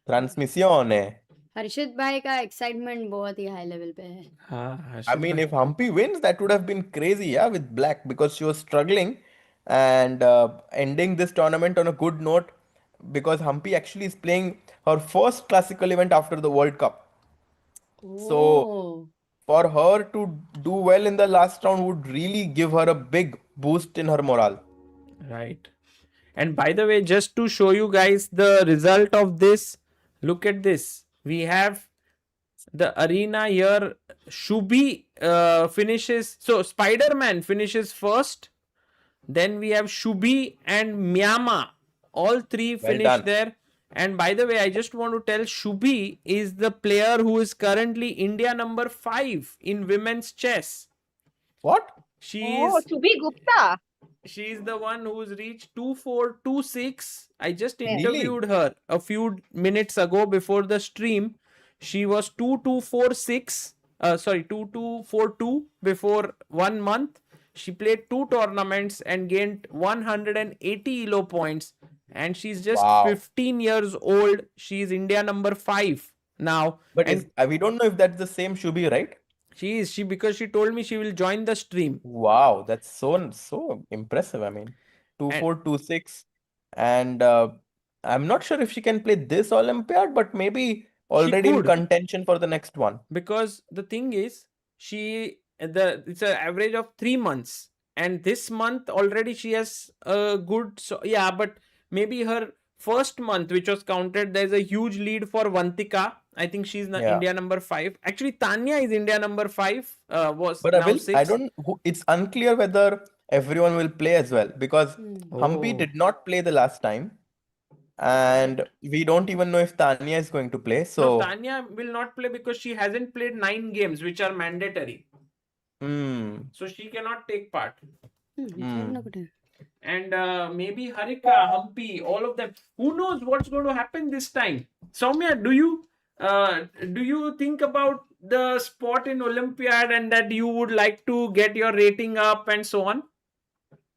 Transmission है. हर्षित भाई का excitement बहुत ही high level पे है. हाँ, I Harshit mean, bhai. if Humpy wins, that would have been crazy, yeah, with Black because she was struggling and ending this tournament on a good note because Humpy actually is playing her first classical event after the World Cup. So Oh. for her to do well in the last round would really give her a big boost in her morale. Right. And by the way, just to show you guys the result of this, look at this. We have the arena here. Shubhi finishes. So Spider-Man finishes first. Then we have Shubhi and Myanmar. All three Well finish done. there. And by the way, I just want to tell Shubhi is the player who is currently India number 5 in women's chess. What? She Oh, is Subhi Gupta. She's the one who's reached 2426. I just Yes. interviewed her a few minutes ago before the stream. She was 2246. 2242 before 1 month. She played 2 tournaments and gained 180 elo points. And she's just Wow. 15 years old. She's India number 5 now. But And we don't know if that's the same Shubhi, right? she because she told me she will join the stream. Wow, that's so impressive. I mean, 2426, and I'm not sure if she can play this Olympiad, but maybe already in could. contention for the next one. Because the thing is it's an average of 3 months, and this month already she has a good, so yeah, but maybe her first month which was counted, there's a huge lead for Vantika. I think she's Yeah. India number 5. Actually, Tanya is India number 5, was But now I 6. don't. It's unclear whether everyone will play as well because Humpy Oh. did not play the last time, and we don't even know if Tanya is going to play. No, So, Tanya will not play because she hasn't played 9 games which are mandatory, so she cannot take part. And maybe Harika, Humpy, all of them. Who knows what's going to happen this time? Soumya, do you think about the spot in Olympiad and that you would like to get your rating up and so on?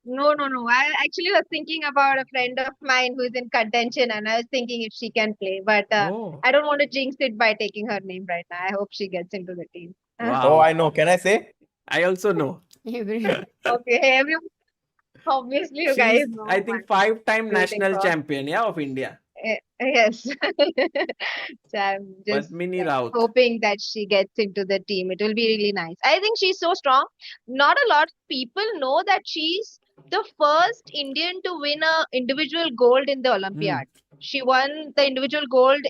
No. I actually was thinking about a friend of mine who is in contention, and I was thinking if she can play, but Oh, I don't want to jinx it by taking her name right now. I hope she gets into the team. oh, wow. I know. Can I say? I also know. Okay, everyone. Obviously, you guys She's, know. I think, but 5-time rooting national for- champion, yeah, of India. Yes. So I'm just Padmini Raut. hoping that she gets into the team. It will be really nice. I think she's so strong. Not a lot of people know that she's the first Indian to win a individual gold in the Olympiad. She won the individual gold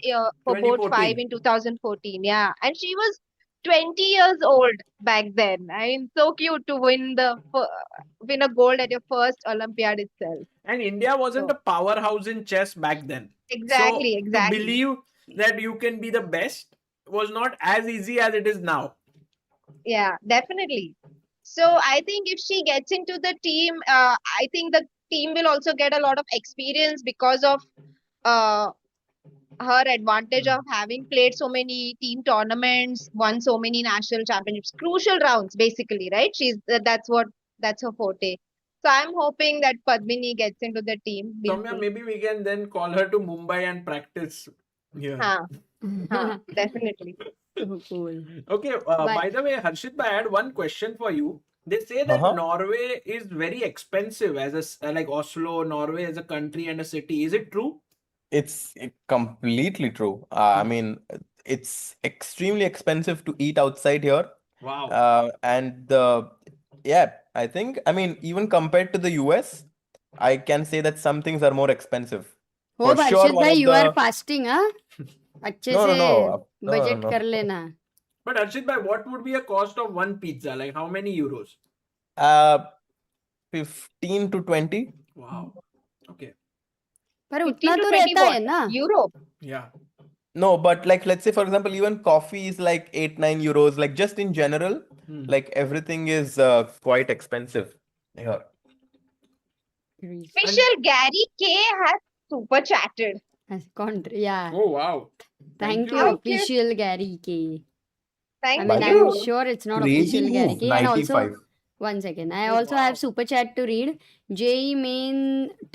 for board 5 in 2014. Yeah, and she was 20 years old back then. I mean, so cute to win a gold at your first Olympiad itself. And India wasn't So- a powerhouse in chess back then. Exactly, So exactly. to believe that you can be the best was not as easy as it is now. Yeah, definitely. So I think if she gets into the team, I think the team will also get a lot of experience because of her advantage of having played so many team tournaments, won so many national championships, crucial rounds, basically, right? That's her forte. So I'm hoping that Padmini gets into the team. We'll Soumya, see. maybe we can then call her to Mumbai and practice here. Definitely. So cool. Okay, by the way, Harshit, I had one question for you. They say that Norway is very expensive as like Oslo, Norway as a country and a city. Is it true? It's completely true. I mean, it's extremely expensive to eat outside here. Wow. And I think, I mean, even compared to the US, I can say that some things are more expensive. Hope For sure, Harshit one bhai, of you are the fasting, huh? अच्छे No, no, से no. No, budget no, कर no. लेना. But Arshit bhai, what would be a cost of one pizza? Like how many euros? 15 to 20. Wow. Okay. पर 15 उतना to तो 20 रहता है what? ना. Euro. Yeah. No, but like let's say for example, even coffee is like 8-9 euros. Like just in general, Hmm. like everything is quite expensive. Yeah. Official Gary K has super chatted. Yeah. Oh wow. Thank you, Thank you. official Gary K. I Thank mean, By I'm the way, sure it's not crazy official Gary move, K. And also, 95. one second. I Oh, also wow. have super chat to read. JE main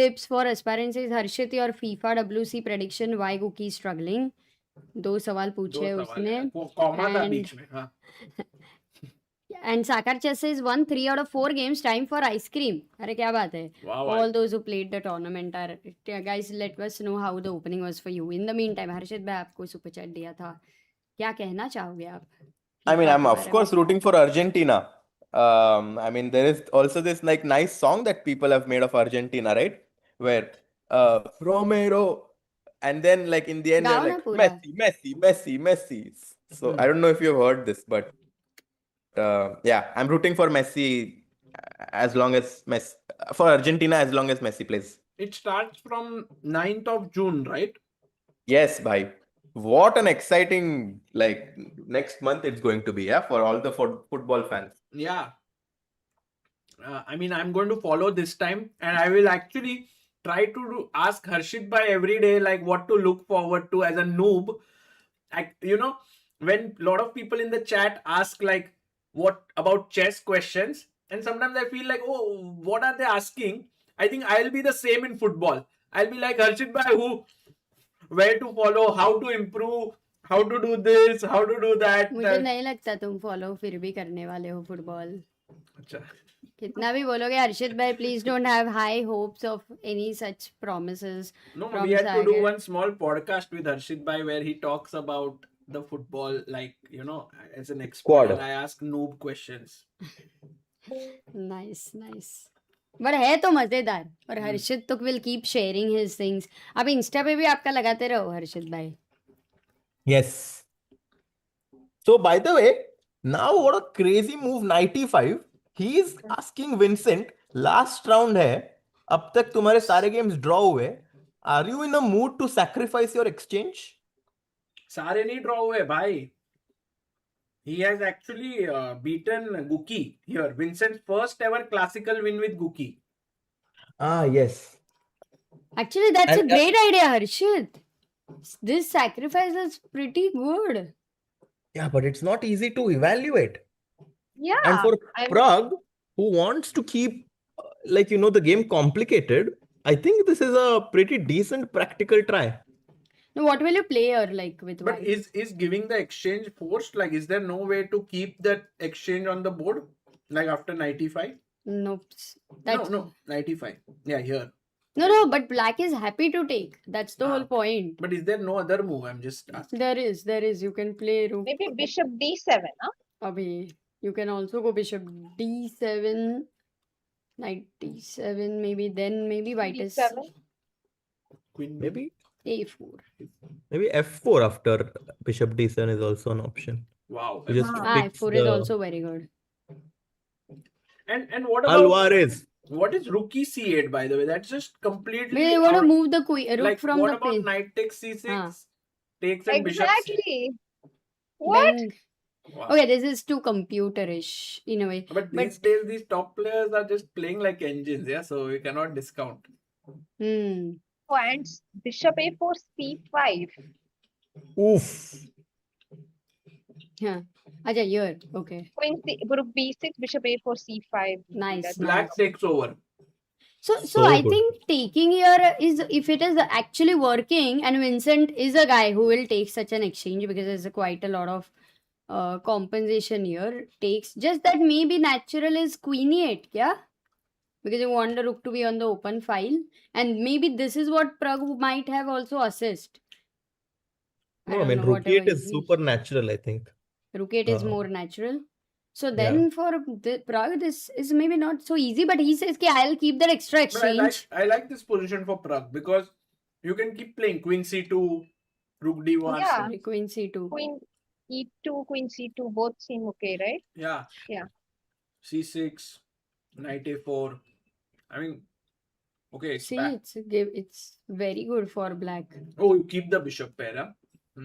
tips for aspirants is Harshit, your FIFA WC prediction, why Guki is struggling. 2 सवाल पूछे दो है सवाल उसने. है. वो comma था And- बीच में. हाँ. And Sakar Chess says won 3 out of 4 games. Time for ice cream. अरे क्या बात है? Wow. All those who played the tournament are guys. Let us know how the opening was for you. In the meantime, हर्षित भाई आपको super chat दिया था. क्या कहना चाहोगे आप? I mean, FIFA I'm के of बारे में? course rooting for Argentina. I mean, there is also this like nice song that people have made of Argentina, right? Where Romero, and then like in the end they're गाओ ना like पूरा. Messi. So I don't know if you've heard this, but yeah, I'm rooting for Messi as long as for Argentina as long as Messi plays. It starts from 9th of June, right? Yes, bhai. What an exciting like next month it's going to be, yeah, for all the football fans. Yeah. I mean, I'm going to follow this time, and I will actually try to ask Harshit bhai every day, like what to look forward to as a noob. When a lot of people in the chat ask like what about chess questions, and sometimes I feel like, oh, what are they asking? I think I'll be the same in football. I'll be like Harshit bhai, where to follow, how to improve, how to do this, how to do that. मुझे नहीं लगता तुम follow फिर भी करने वाले हो football. अच्छा. कितना भी बोलोगे हर्षित भाई, please don't have high hopes of any such promises. No, from we had to do Sagar. one small podcast with Harshit bhai where he talks about the football, like, as an expert. Squad. And I ask noob questions. Nice. But है तो मजेदार. और हर्षित तो will keep sharing his things. अब Insta पे भी आपका लगाते रहो हर्षित भाई. Yes. So by the way, now what a crazy move 95. He is asking Vincent, last round है, अब तक तुम्हारे सारे games draw हुए. Are you in a mood to sacrifice your exchange? सारे नहीं draw हुए भाई. He has actually beaten Guki here. Vincent's first ever classical win with Guki. Ah, yes. Actually, that's And- a great idea, Harshit. This sacrifice is pretty good. Yeah, but it's not easy to evaluate. Yeah. And for I'm- Pragg, who wants to keep the game complicated, I think this is a pretty decent practical try. Now, what will you play or like with But white? is giving the exchange forced? Like, is there no way to keep that exchange on the board? Like after 95? Nope. That's... No, 95. Yeah, here. No, but black is happy to take. That's the whole point. But is there no other move? I'm just asking. There is. You can play rook. Maybe bishop d7, huh? Abhi. You can also go bishop d7, knight d7, maybe white is d7. Queen B. Maybe a4. f4 after bishop d7 is also an option. Wow. You just fix f4 is the- also very good. And what about Alvarez. what is rook c8, by the way? That's just completely But you want to out- move the rook like from what the about pin. knight takes c6? Huh. Takes and bishop c- Exactly. What? Then- Wow. Okay, this is too computerish in a way. But these days these top players are just playing like engines, yeah, so we cannot discount. And bishop a4 c5. Oof. Yeah. Acha, here. Okay. Queen rook b6, bishop a4 c5. Nice. That's Black takes over. So So I good. think taking here is, if it is actually working, and Vincent is a guy who will take such an exchange because there's quite a lot of compensation here. Takes just that maybe natural is queen e8, yeah? Because you want the rook to be on the open file, and maybe this is what Pragg might have also assessed. No, I don't mean, know, rook whatever 8 is he- supernatural, I think. Rook 8 is Uh, more natural. So then for the Pragg, this is maybe not so easy, but he says, I'll keep that extra But exchange. I like this position for Pragg because you can keep playing queen c2, Rook D1. Yeah. Sorry, Queen C2. Queen E2, Queen C2, both seem okay, right? Yeah. Yeah. C6, Knight A4. I mean, okay, it's See, back. it's very good for black. Oh, you keep the bishop pair, huh?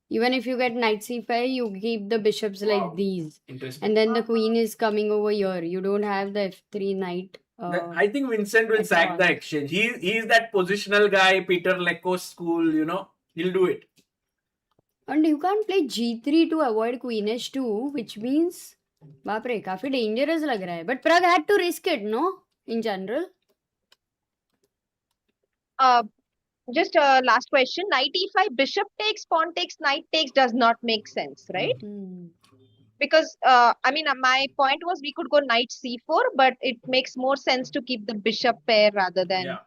Even if you get Knight C5, you keep the bishops like these. Interesting. And then the queen is coming over here. You don't have the F3 knight. I think Vincent will at sack all. the exchange. He's that positional guy, Peter Lecco school, He'll do it. And you can't play G3 to avoid Queen H2, which means, बाप रे, काफी dangerous लग रहा है. But Pragg had to risk it, no? In general. Just last question. Knight E5, bishop takes, pawn takes, knight takes does not make sense, right? Because my point was we could go knight C4, but it makes more sense to keep the bishop pair rather than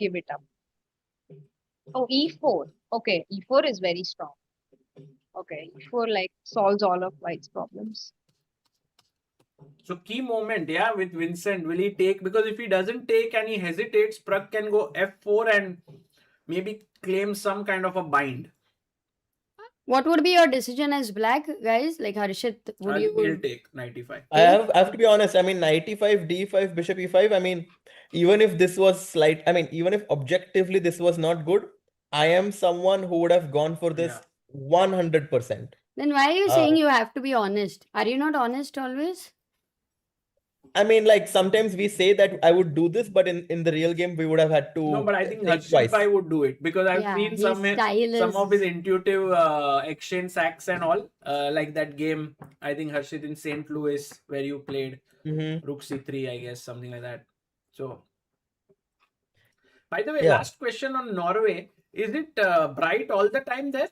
give it up. Oh, E4. Okay, E4 is very strong. Okay, E4 like solves all of White's problems. So key moment, with Vincent. Will he take? Because if he doesn't take and he hesitates, Pragg can go F4 and maybe claim some kind of a bind. What would be your decision as black, guys? Like Harshit, He'll take Knight E5. I have to be honest. I mean, Knight E5, D5, Bishop E5. I mean, even if this was even if objectively this was not good, I am someone who would have gone for this 100%. Then why are you saying you have to be honest? Are you not honest always? I mean, like sometimes we say that I would do this, but in the real game we would have had to. No, but I think think Harshit twice. Bhai would do it because I've seen his some style of his is- intuitive exchange sacks and all. Like that game, I think Harshit in St. Louis where you played Rook C3, I guess, something like that. So, by the way, last question on Norway. Is it bright all the time there?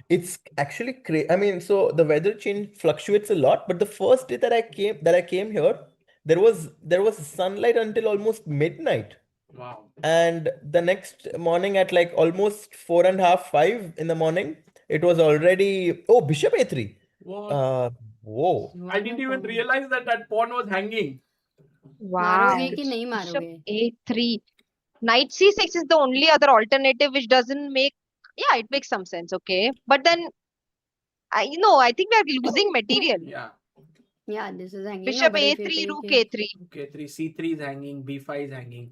It's actually crazy. I mean, so the weather change fluctuates a lot, but the first day that I came here, there was sunlight until almost midnight. Wow. And the next morning at like almost 4:30, 5 in the morning, it was already Bishop A3. What? Whoa. I didn't even realize that pawn was hanging. Wow. मारोगे कि नहीं Bishop मारोगे? A3. Knight C6 is the only other alternative which doesn't make. Yeah, it makes some sense. Okay, but then I think we are losing material. Yeah, this is hanging. Bishop but if you A3, take Rook it- A3. Okay, C3 is hanging, B5 is hanging.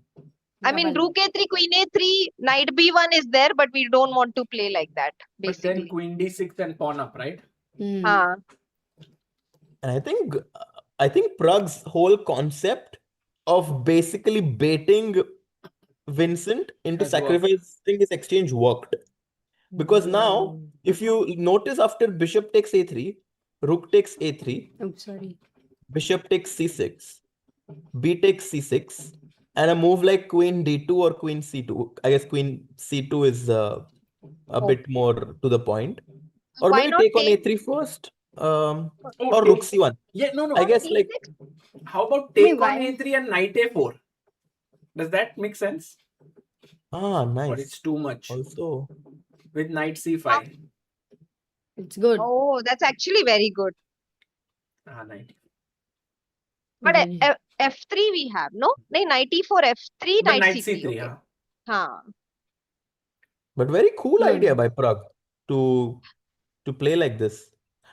I mean, double. Rook A3, Queen A3, Knight B1 is there, but we don't want to play like that, But then basically. Queen D6 and pawn up, right? Ah. And I think Pragg's whole concept of basically baiting Vincent into Has worked. sacrificing his exchange worked. Because now, if you notice after bishop takes a3, rook takes a3, Oh, sorry. bishop takes c6, b takes c6, and a move like queen d2 or queen c2. I guess queen c2 is a bit more to the point. Or Why maybe not take on take- a3 first. Or take- rook c1. Yeah, no. I guess C6? like How about take why? on A3 and Knight A4? Does that make sense? Or nice. it's too much Also, with Knight C5? It's good. Oh, that's actually very good. Knight. But Very- F3 we have, no? No, Knight E4, F3, But Knight Knight C3. C3, Okay. yeah. Huh. but very cool Good. idea by Pragg to play like this.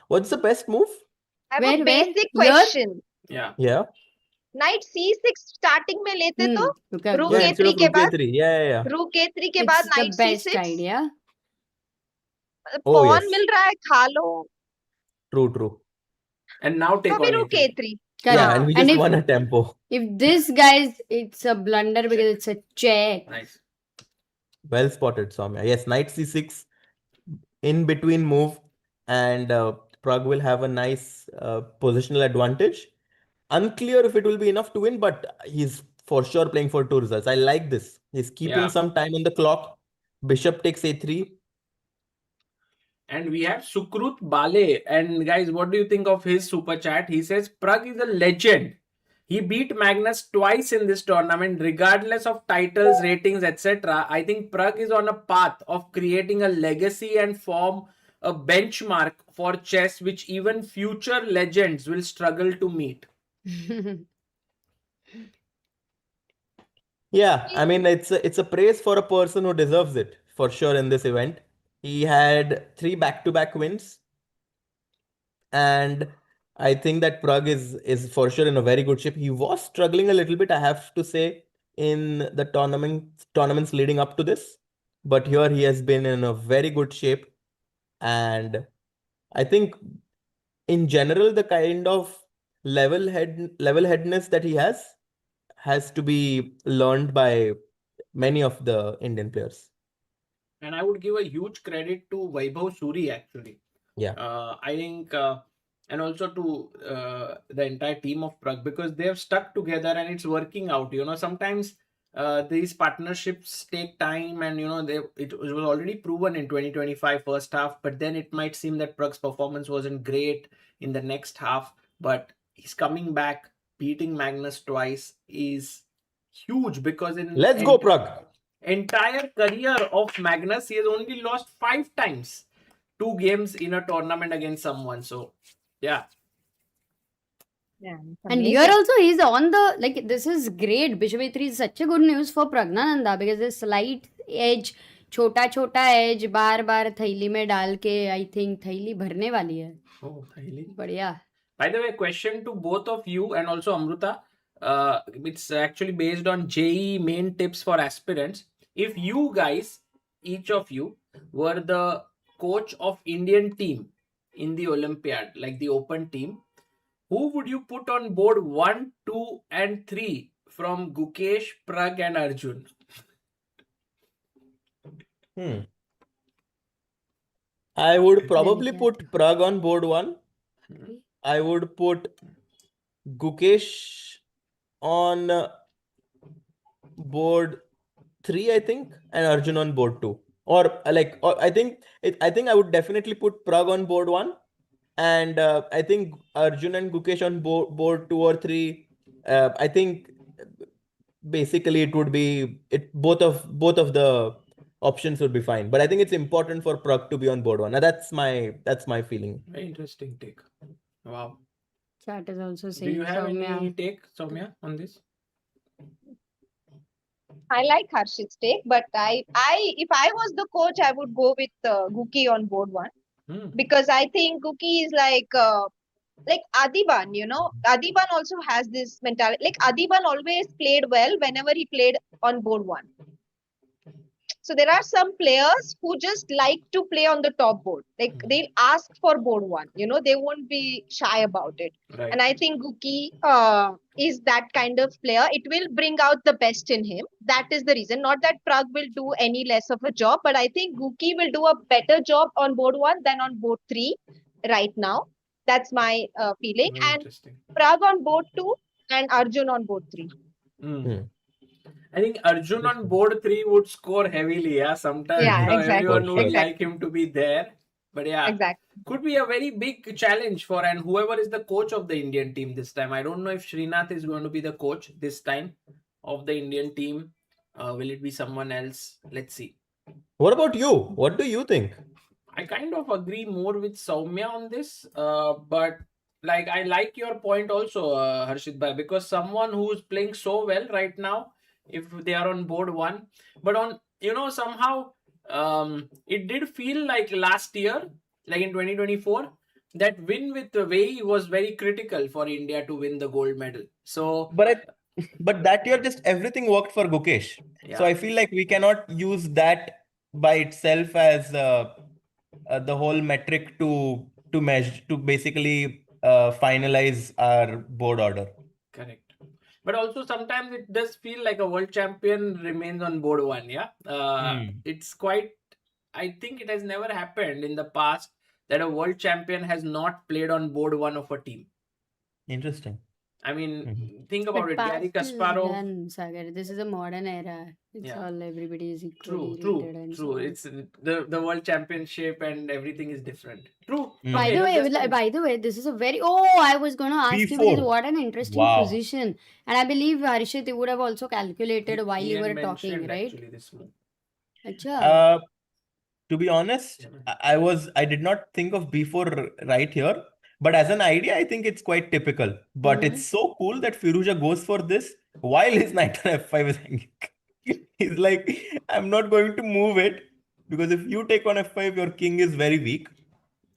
What's the best move? I have Where? a basic Here? question. Yeah. Yeah. Knight C6 starting में लेते तो Look at Rook Yeah, that. instead A3 of के rook बाद a3. Yeah. Rook A3 के It's बाद the Knight best C6 idea. Oh, pawn yes. मिल रहा है खा लो True. And now take तो on अभी Rook A3. A3 Yeah, Correct. and we And just if- won a tempo. If this guys, it's a blunder because it's a check. Nice. Well spotted, Soumya. Yes, knight c6 in between move, and Pragg will have a nice positional advantage. Unclear if it will be enough to win, but he's for sure playing for two results. I like this. He's keeping Yeah. some time on the clock. Bishop takes a3. And we have Sukrut Bale. And guys, what do you think of his super chat? He says Pragg is a legend. He beat Magnus twice in this tournament, regardless of titles, ratings, etc. I think Pragg is on a path of creating a legacy and form a benchmark for chess, which even future legends will struggle to meet. Yeah, I mean it's a praise for a person who deserves it for sure in this event. He had 3 back-to-back wins, and I think that Pragg is for sure in a very good shape. He was struggling a little bit, I have to say, in the tournaments leading up to this, but here he has been in a very good shape, and I think in general the kind of level-headedness that he has to be learned by many of the Indian players. And I would give a huge credit to Vaibhav Suri actually. Yeah. I think, and also to the entire team of Pragg, because they have stuck together and it's working out. Sometimes these partnerships take time, and it was already proven in 2025 first half, but then it might seem that Pragg's performance wasn't great in the next half, but he's coming back, beating Magnus twice is huge, because Let's go, Pragg. Entire career of Magnus, he has only lost 5 times, 2 games in a tournament against someone. So yeah. And here also he's on the, this is great. Bishop a3 is such a good news for Praggnanandhaa, because this slight edge, छोटा edge, बार थैली में डाल के I think थैली भरने वाली है. Oh, थैली. बढ़िया. By the way, question to both of you and also Amruta. It's actually based on JEE main tips for aspirants. If you guys, each of you, were the coach of Indian team in the Olympiad, like the open team, who would you put on board 1, 2, and 3 from Gukesh, Pragg, and Arjun? I would probably put Pragg on board 1. I would put Gukesh on board 3, I think, and Arjun on board 2. I think I would definitely put Pragg on board 1, and I think Arjun and Gukesh on board 2 or 3. I think basically it would be both of the options would be fine, but I think it's important for Pragg to be on board 1. Now that's my feeling. Very interesting take. Wow. Chat is also saying. Do you have Soumya. any take, Soumya, on this? I like Harshit's take, but if I was the coach, I would go with Guki on board 1, because I think Guki is like Adiban. Adiban also has this mentality. Like Adiban always played well whenever he played on board 1. So there are some players who just like to play on the top board. Like they'll ask for board 1. They won't be shy about it. Right. And I think Guki is that kind of player. It will bring out the best in him. That is the reason. Not that Pragg will do any less of a job, but I think Guki will do a better job on board 1 than on board 3 right now. That's my feeling. Very And interesting. Pragg on board 2 and Arjun on board 3. I think Arjun on board 3 would score heavily. Yeah, sometimes everyone would like him to be there. But yeah, Exactly. could be a very big challenge for and whoever is the coach of the Indian team this time. I don't know if Srinath is going to be the coach this time of the Indian team. Will it be someone else? Let's see. What about you? What do you think? I kind of agree more with Soumya on this, but I like your point also, Harshit Bhai, because someone who's playing so well right now, if they are on board 1, but on somehow it did feel like last year, like in 2024, that win with the Wei was very critical for India to win the gold medal. So, but that year just everything worked for Gukesh. yeah. So I feel like we cannot use that by itself as the whole metric to measure, to basically finalize our board order. Correct. But also sometimes it does feel like a world champion remains on board 1. Yeah. It's quite, I think it has never happened in the past that a world champion has not played on board 1 of a team. Interesting. I mean, think about But it. Gary past is Kasparov. done, Sagar. This is a modern era. It's all everybody is equally rated and so True. on. It's the world championship and everything is different. True. By the way, this is a very. I was going to ask you, because B4. what an interesting Wow. position. And I believe Harshit, you would have also calculated while you were talking, mentioned right? actually this move. Acha. To be honest, I did not think of B4 right here, but as an idea, I think it's quite typical. But it's so cool that Firouzja goes for this while his knight on F5 is hanging. He's like, I'm not going to move it, Because if you take on f5, your king is very weak.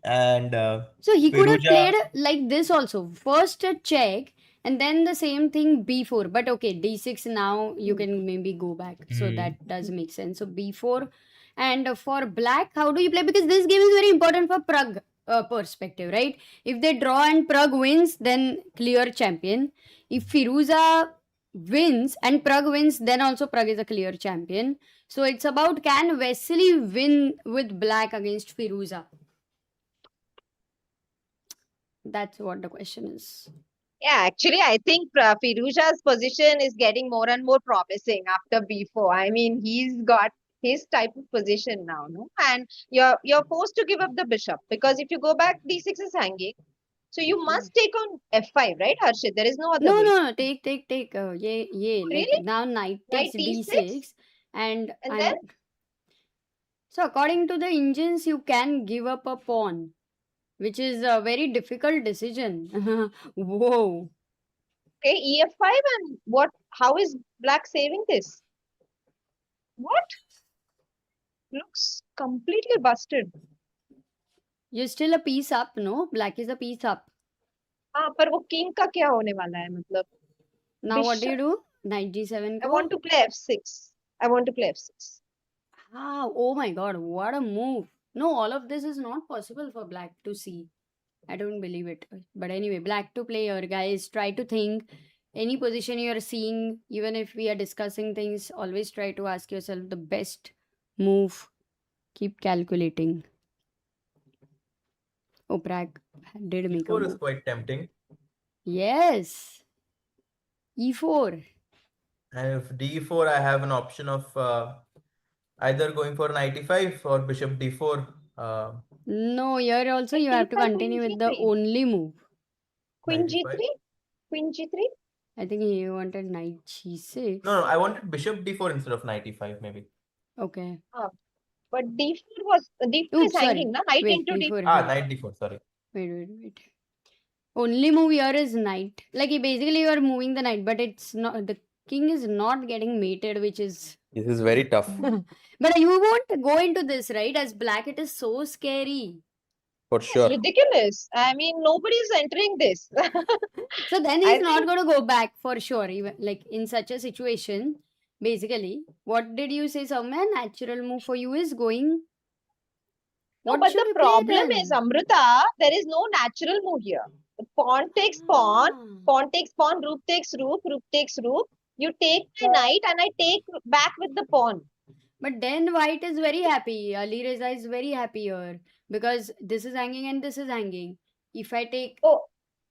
And So he could have Firouzja, played like this also. First a check and then the same thing b4. But okay, d6 now you can maybe go back. So that does make sense. So b4. And for black, how do you play? Because this game is very important for Pragg perspective, right? If they draw and Pragg wins, then clear champion. If Firouzja wins and Pragg wins, then also Pragg is a clear champion. So it's about, can Wesley win with black against Firouzja? That's what the question is. Yeah, actually, I think Firouzja's position is getting more and more promising after b4. I mean, he's got his type of position now, no? And you're forced to give up the bishop, because if you go back, d6 is hanging. So you must take on f5, right, Harshit? There is no other No, way. no, take. Yeah. Like Really? now knight Knight takes d6? d6, and And then? so according to the engines, you can give up a pawn, which is a very difficult decision. Whoa. Okay, ef5, and what? How is black saving this? What? Looks completely busted. You're still a piece up, no? Black is a piece up. हाँ, पर वो king का क्या होने वाला है, मतलब? Now what do you Bishop. do? Knight g7 I को? want to play f6. I want to play f6. Ah, oh my god, what a move. No, all of this is not possible for black to see. I don't believe it. But anyway, black to play here, guys. Try to think any position you are seeing, even if we are discussing things, always try to ask yourself the best move. Keep calculating. Oh, Pragg did make a e4 is move. quite tempting. Yes. E4. And if d4, I have an option of either going for knight e5 or bishop d4. No, here also you Queen have to d5, continue queen with the g3. only move. Queen Knight e5. g3? Queen g3? I think he wanted knight g6. No, I wanted bishop d4 instead of knight e5, maybe. Okay. But d4 Oops, is sorry. hanging, na? Knight Wait, into d4. d4. Knight d4, sorry. Wait. Only move here is knight. Like basically you are moving the knight, but it's not, the king is not getting mated, which is This is very tough. but you won't go into this, right? As black, it is so scary. For It's sure. ridiculous. I mean, nobody's entering this. So then I he's not think- going to go back for sure. Even like in such a situation, basically, what did you say, Soumya? Natural move for you is going. No, What but should the you play problem then? is, Amrita, there is no natural move here. The pawn takes pawn, Ah. pawn takes pawn, rook takes rook, rook takes rook. You take my knight and I take back with the pawn. But then white is very happy. Alireza is very happy here because this is hanging and this is hanging. If I take, Oh,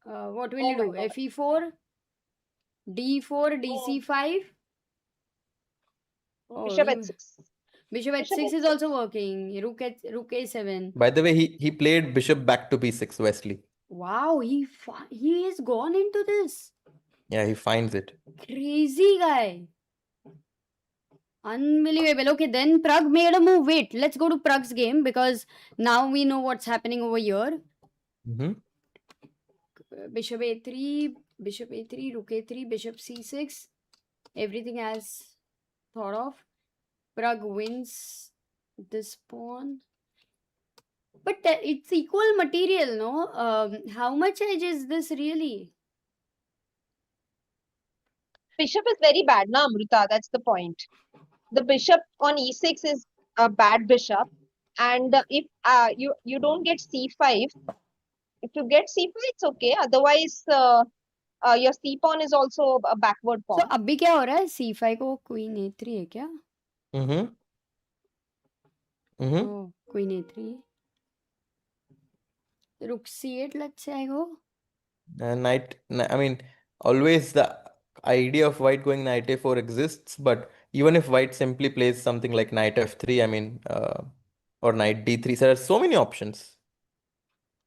what will Oh you do? my God. FE4, D4, DC5. Oh, bishop you- h6. Bishop Bishop h6 is h6. also working. Rook a7. By the way, he played bishop back to b6, Wesley. Wow, he is gone into this. Yeah, he finds it. Crazy guy. Unbelievable. Okay, then Pragg made a move. Wait, let's go to Pragg's game because now we know what's happening over here. Mm-hmm. Bishop a3, rook a3, bishop c6. Everything as thought of. Pragg wins this pawn. But it's equal material, no? How much edge is this really? Bishop is very bad, na, Amrita? That's the point. The bishop on e6 is a bad bishop. And if you don't get c5, if you get c5, it's okay. Otherwise, your c pawn is also a backward pawn. So अभी क्या हो रहा है? C5 को queen a3 है क्या? Mm-hmm. Mm-hmm. Oh, queen a3. Rook c8, let's say I go. I mean, always the idea of white going knight a4 exists, but even if white simply plays something like knight f3, I mean, or knight d3, there are so many options.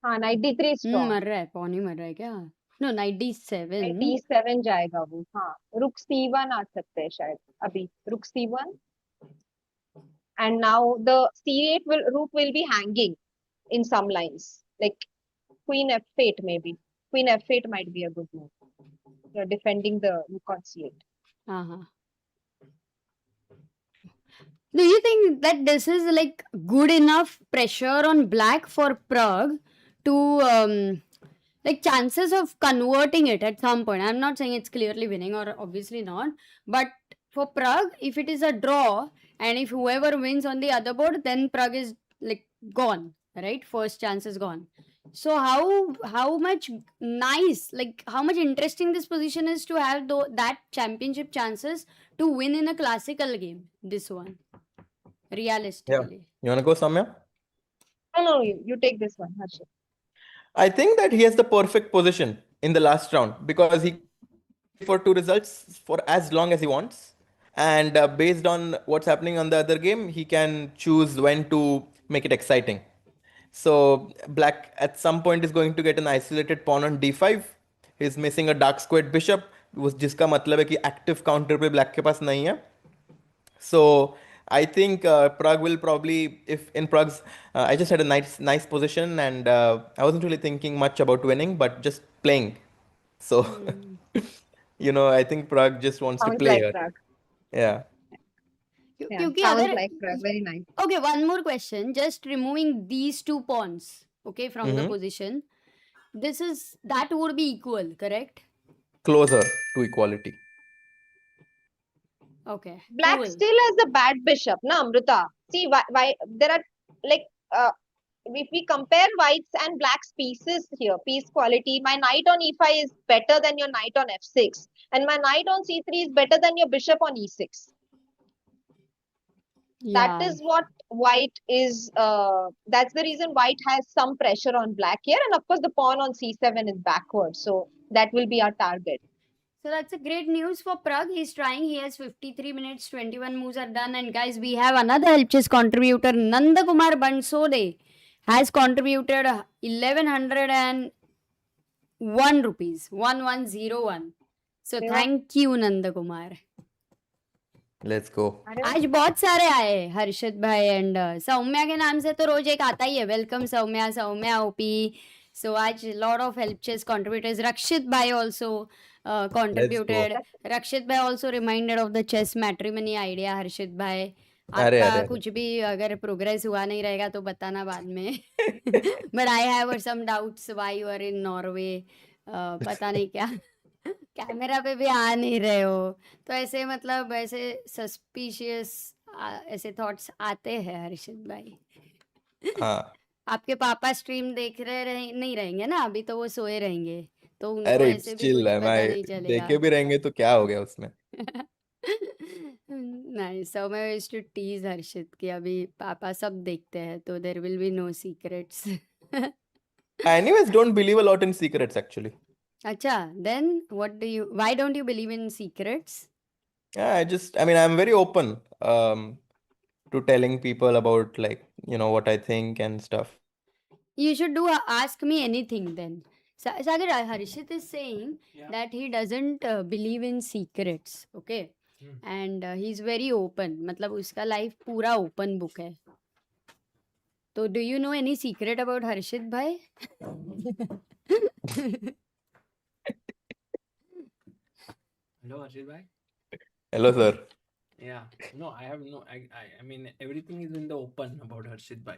हाँ, knight d3 is strong. मर रहा है, pawn ही मर रहा है क्या? No, knight d7. Knight d7 जाएगा वो. हाँ, rook c1 आ सकते हैं शायद अभी. Rook c1. And now the c8 rook will be hanging in some lines. Like queen f8 maybe. Queen f8 might be a good move. You're defending the rook on c8. Uh-huh. Do you think that this is like good enough pressure on black for Pragg to like chances of converting it at some point? I'm not saying it's clearly winning or obviously not, but for Pragg, if it is a draw and if whoever wins on the other board, then Pragg is like gone, right? First chance is gone. So how much nice, like how much interesting this position is to have that championship chances to win in a classical game. This one, Yeah. realistically. You want to go, Samya? No, you take this one, Harshit. I think that he has the perfect position in the last round because he can wait for two results for as long as he wants. And based on what's happening on the other game, he can choose when to make it exciting. So black at some point is going to get an isolated pawn on d5. He's missing a dark squared bishop, जिसका मतलब है कि active counter पे black के पास नहीं है. So I think Pragg will probably, if in Prague's, I just had a nice position and I wasn't really thinking much about winning, but just playing. So, I think Pragg just wants to Sounds play like here. Pragg. Yeah. Yeah, क्योंकि sounds अगर like Pragg. Very nice. okay, one more question. Just removing these two pawns, okay, from the Mhm. position. That would be equal, correct? Closer to equality. Okay, Black cool. still has a bad bishop, na Amrita? See, why there are like if we compare whites and blacks pieces here, piece quality, my knight on e5 is better than your knight on f6, and my knight on c3 is better than your bishop on e6. That Yeah. is what white is. That's the reason white has some pressure on black here, and of course the pawn on c7 is backward, so that will be our target. So that's a great news for Pragg. He's trying. He has 53 minutes, 21 moves are done. And guys, we have another help chess contributor, Nandakumar Bansode, has contributed 1101 rupees, 1101. So Yeah. thank you, Nandakumar. Let's go. आज बहुत सारे आए हर्षित भाई and Saumya के नाम से तो रोज एक आता ही है. Welcome Saumya OP. सो आज lot of help chess contributors. Rakshit भाई ऑल्सो contributed. रक्षित भाई also reminded of the chess matrimony idea. Harshit भाई आपका कुछ भी अगर प्रोग्रेस हुआ नहीं रहेगा तो बताना बाद में. But I have some doubts why you are in Norway. पता नहीं क्या कैमरा पे भी आ नहीं रहे हो तो ऐसे मतलब ऐसे सस्पिशियस ऐसे थॉट्स आते हैं हर्षित भाई. हाँ. आपके पापा स्ट्रीम देख नहीं रहेंगे ना अभी तो वो सोए रहेंगे तो उनको अरे ऐसे भी चिल कुछ है, पता नहीं मैं चलेगा. देखे भी रहेंगे तो क्या हो गया उसमें. नहीं सो मैं यूज्ड टू टीज हर्षित कि अभी पापा सब देखते हैं तो there will be no secrets. Anyways, don't believe a lot in secrets actually. अच्छा then why don't you believe in secrets? Yeah, I'm very open to telling people about what I think and stuff. You should ask me anything then. Sagar, Harshit is saying that he doesn't believe in secrets, okay? And he's very open. मतलब उसका life पूरा open book है. So do you know any secret about Harshit bhai? Hello, Harshit bhai. Hello, sir. Yeah. No, I have no. I mean, everything is in the open about Harshit bhai.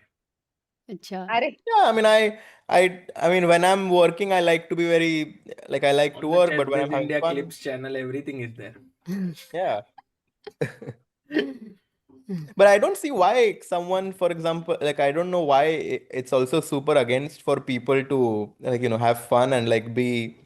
अच्छा. Yeah, I mean, when I'm working, I like to be very, I like On to the work, but when ChessBase I'm having India fun, Clips channel, everything is there. yeah. But I don't see why someone, for example, I don't know why it's also super against for people to have fun and be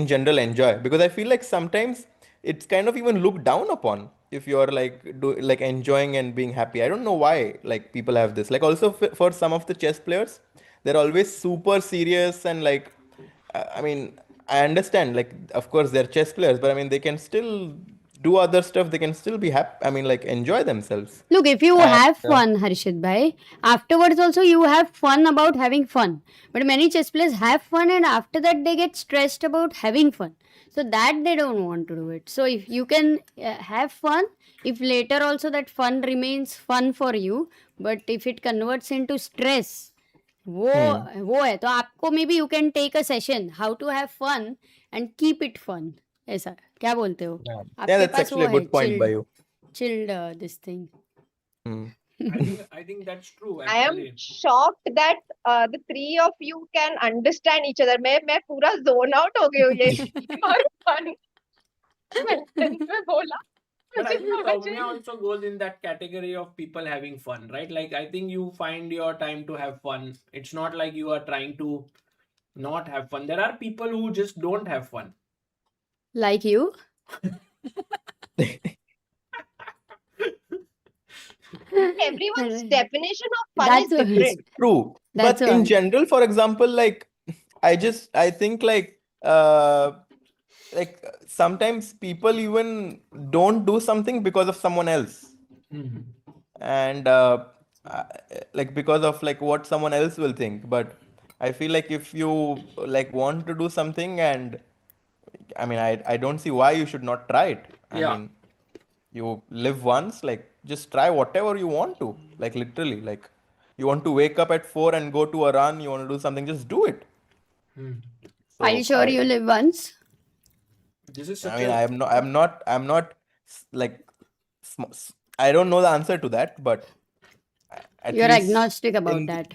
in general enjoy, because I feel like sometimes it's kind of even looked down upon if you're enjoying and being happy. I don't know why people have this. Also for some of the chess players, they're always super serious and I mean, I understand, of course they're chess players, but I mean they can still do other stuff. They can still be happy. I mean, enjoy themselves. Look, if you And have fun, Harshit bhai, afterwards also you have fun about having fun. But many chess players have fun and after that they get stressed about having fun. So that they don't want to do it. So if you can have fun, if later also that fun remains fun for you, but if it converts into stress, वो है तो आपको maybe you can take a session how to have fun and keep it fun. ऐसा क्या बोलते हो? yeah, आपके that's पास वो actually a है good point by you. chilled this thing. Hmm. I think that's true I am actually. shocked that the three of you can understand each other. मैं पूरा zone out हो गई हूँ ये और fun sentence में बोला But I मुझे think समझ ही Soumya also goes in that category of people having fun, right? Like I think you find your time to have fun. It's not like you are trying to not have fun. There are people who just don't have fun. Like you? everyone's definition of fun That's is what- different. True. That's But in what. general, for example, like I think like sometimes people even don't do something because of someone else. Mhm. And uh, like because of like what someone else will think. But I feel like if you like want to do something, and I mean I don't see why you should not try it. I Yeah. mean, you live once, like just try whatever you want to, like literally, like you want to wake up at 4 and go to a run, you want to do something, just do it. Hmm. Are you So sure you live once? This is I such mean, a I'm not like I don't know the answer to that, but at You're least agnostic about in that.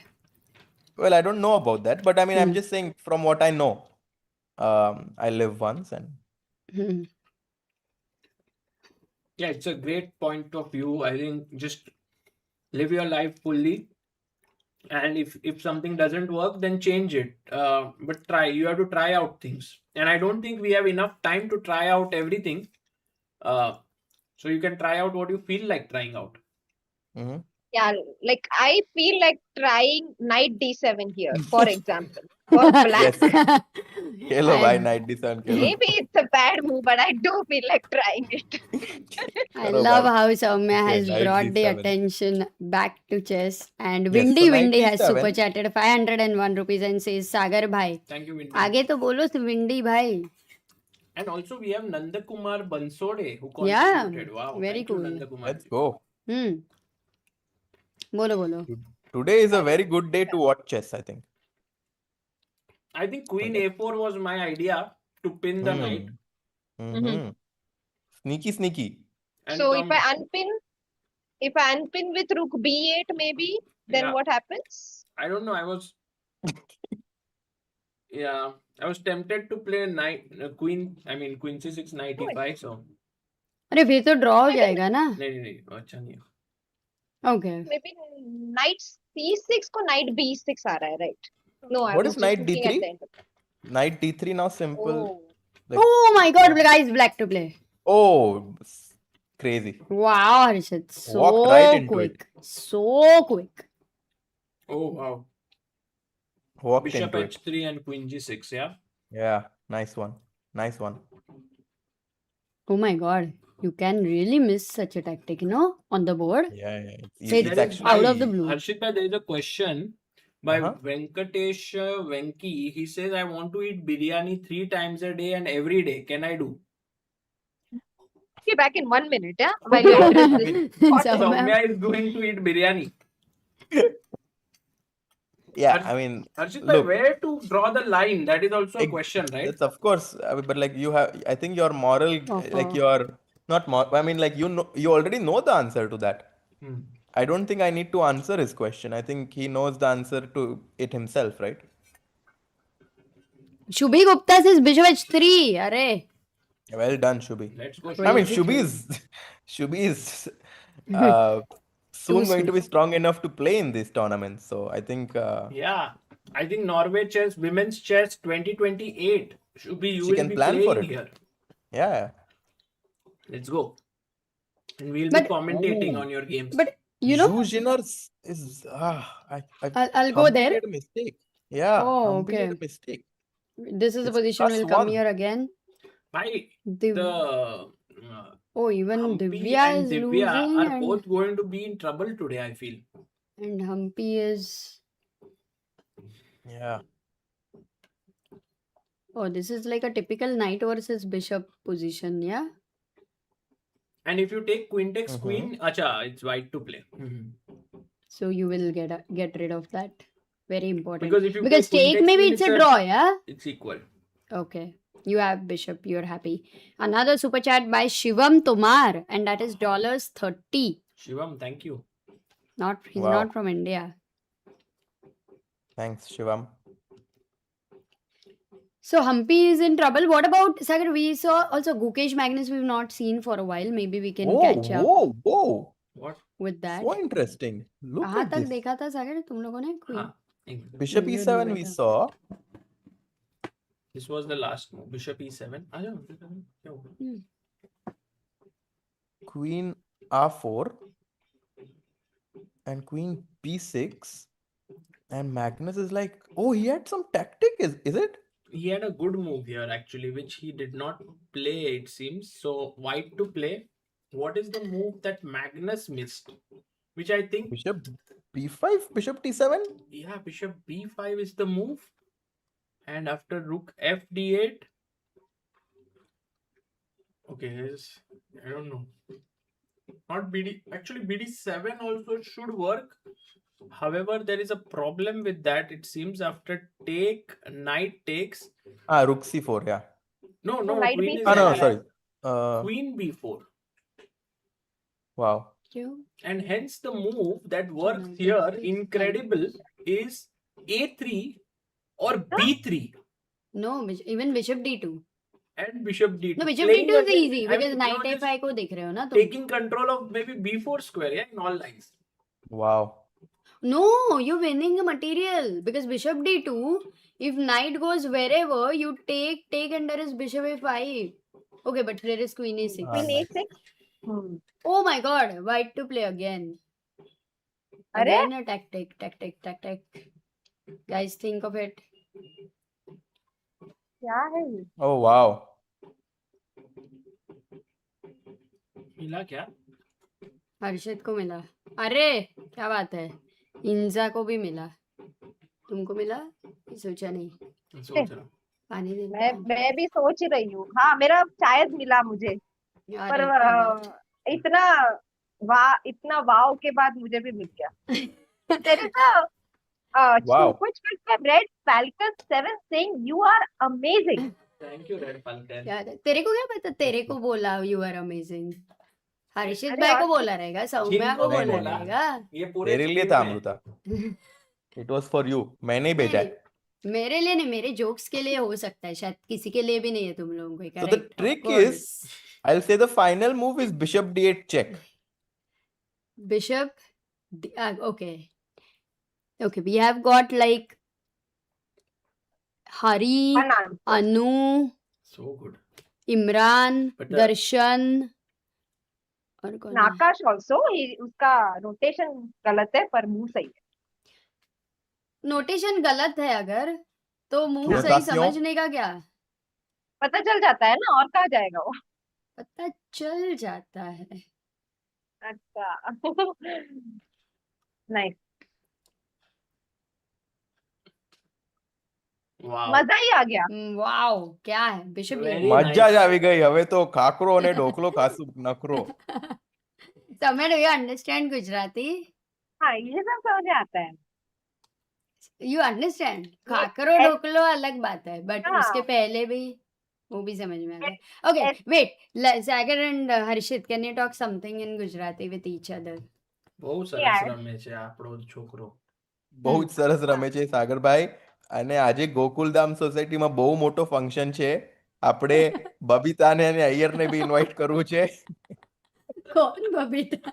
well, I don't know about that, but I mean, I'm Hmm. just saying from what I know. I live once, and Hmm. yeah, it's a great point of view. I think just live your life fully, and if something doesn't work, then change it. But try. You have to try out things, and I don't think we have enough time to try out everything. So you can try out what you feel like trying out. Mhm. Yeah, like I feel like trying knight d7 here, for example, for black. Yes, Kelo by I, night design Kelo. Maybe it's a bad move, but I do feel like trying it. I Chalo love bhai. how Soumya Okay, has knight brought the d7. attention back to chess. And Yes, so Windy knight Windy has super d7. chatted 501 rupees and says, Sagar bhai. Thank you, Windy. आगे तो बोलो Windy bhai. And also we have Nandakumar Bansode who Yeah, contributed. Wow, very thank cool. you, Nandakumar. Let's go. Hmm. बोलो बोलो. Today is a very good day to watch chess, I think. I think Queen Okay. A4 was my idea to pin the knight. Mm-hmm. Sneaky, sneaky. And So come, if I unpin with rook b8, maybe, then yeah, what happens? I don't know. I was tempted to play knight, queen. I mean queen c6 knight e5. So अरे फिर तो draw हो I think जाएगा ना. नहीं अच्छा नहीं. Okay. maybe knight c6 को knight b6 आ रहा है, right? No, I What was is just knight looking at d3? the end of it. Knight d3 now simple. Oh, Like, Oh my god, guys, black to play. oh, crazy. Wow, Harshit. Walked right So into quick. So quick. Oh wow. Walked Bishop into it. h3 and queen g6. Yeah. Yeah, nice one. Nice one. Oh my god. You can really miss such a tactic, no? On the board. Yeah, It's There is actually out of the blue. Harshit bhai, there is a question by Uh-huh. Venkatesh Venki. He says, I want to eat biryani 3 times a day and every day. Can I do? be back in 1 minute, yeah? While you address this. Soumya is going to eat biryani. Yeah, I mean, Harshit bhai, look, where to draw the line? That is also a question, right? that's of course, but like you have, I think your moral, like your not more. I mean, like you know, you already know the answer to that. I don't think I need to answer his question. I think he knows the answer to it himself, right? Shubhi Gupta says bishop h3. Arey. Well done, Shubhi. Let's go. I mean, Crazy, Shubhi is soon going to be strong enough to play in these tournaments. So I think Yeah, I think Norway Chess, Women's Chess 2028 should be. You she will can be plan for playing it. here. Yeah. Let's go. And we'll But- be commentating Ooh. on your games. But you know, Zhujiner's is I'll go Humpy there. made a mistake. Yeah, Oh, Humpy made okay. a mistake. This is the It's position will come +1. here again. Bhai, Div- the oh, even Humpy Divya and is Divya losing are both going to be in trouble today, I feel. and Humpy is... Yeah. Oh, this is like a typical knight versus bishop position, yeah? And if you take queen takes queen, acha, it's white to play. So you will get rid of that. Very important. Because if you Because take queen take takes maybe queen, it's a draw, yeah? It's equal. Okay. You have bishop, you're happy. Another super chat by Shivam Tomar, and that is $30. Shivam, thank you. He's Wow. not from India. Thanks, Shivam. So Humpy is in trouble. What about Sagar? We saw also Gukesh Magnus. We've not seen for a while. Maybe we can catch up Whoa. What? with that. So interesting. Look कहाँ at तक this. देखा था सागर तुम लोगों ने? Queen. हाँ, एक minute. Bishop You e7 know we better. saw. This was the last move. Bishop e7. आ जाओ, क्या होगा? Queen r4 and queen b6, and Magnus is like, oh, he had some tactic, is it? He had a good move here actually, which he did not play, it seems. So white to play. What is the move that Magnus missed? Which I think, Bishop b5, bishop t7. yeah, bishop b5 is the move. And after rook f d8. Okay, I don't know. Not bd. Actually, bd7 also should work. However, there is a problem with that. It seems after take, knight takes. Rook c4, yeah. No, Knight queen is b4. No, alive. sorry. Queen b4. Wow. क्यों? And hence the move that works Knight here, f6, incredible, is a3 or b3 No, even Bishop D2. and bishop d2. No, Bishop Playing D2 is again- easy I mean, because Knight you're just F5 को देख रहे हो ना तुम. taking control of maybe b4 square, yeah, in all lines. Wow. No, you're winning the material because Bishop D2, if Knight goes wherever, you take and there is Bishop A5. Okay, but there is Queen A6. Ah, Queen nice. a6. Hmm. Oh my god, white to play again. Arre? Again a tactic. Guys, think of it. क्या है ये? Oh, wow. मिला क्या? हर्षित को मिला. अरे क्या बात है. इंजा को भी मिला. तुमको मिला? सोचा नहीं. सोच रहा हूँ. पानी दे. मैं भी सोच रही हूँ. हाँ, मेरा शायद मिला मुझे. पर इतना वाव के बाद मुझे भी मिल गया. There is a Wow. which Red Falcon 7 saying you are amazing. Thank you, Red Falcon. तेरे को क्या पता? तेरे को बोला you are amazing. हर्षित अरे भाई को और- बोला रहेगा. सौम्या को जिनको बोला बोला? रहेगा. ये पूरे तेरे लिए stream था में. Amrita. It was for you. मैंने ही भेजा है. मेरे लिए नहीं, मेरे जोक्स के लिए हो सकता है, शायद किसी के लिए भी नहीं है तुम लोगों को. So the correct? Of trick course. is, I'll say the final move is bishop d8 check. Bishop okay, we have got like Hari, Anand. Anu, So good. Imran, But, दर्शन और कौन है? नाकाश also उसका रोटेशन गलत है पर मुंह सही है. नोटेशन गलत है अगर तो मुंह तो सही दासियों? समझने का क्या? पता चल जाता है ना, और कहाँ जाएगा वो. पता चल जाता है. अच्छा. नाइस. Wow. मजा ही आ गया. वाओ, क्या है? बिशप Very ये. મજા nice. જ આવી ગઈ. હવે તો ખાકરો અને ઢોકલો ખાસું નખરો. समय do you understand गुजराती? हाँ, ये सब समझ में आता है. You understand? खाकरो ए- ढोकलो अलग बात है, बट हाँ. उसके पहले भी वो भी समझ में आ गया. Okay, wait. Sagar and Harshit, can you talk something in Gujarati with each other? બહુ Yeah. સરસ રમે છે આપણો છોકરો. બહુ જ સરસ રમે છે સાગરભાઈ. અને આજે ગોકુલધામ સોસાયટીમાં બહુ મોટો ફંક્શન છે. આપણે બબીતાને અને અય્યરને બી ઇન્વાઇટ કરવું છે. कौन बबीता?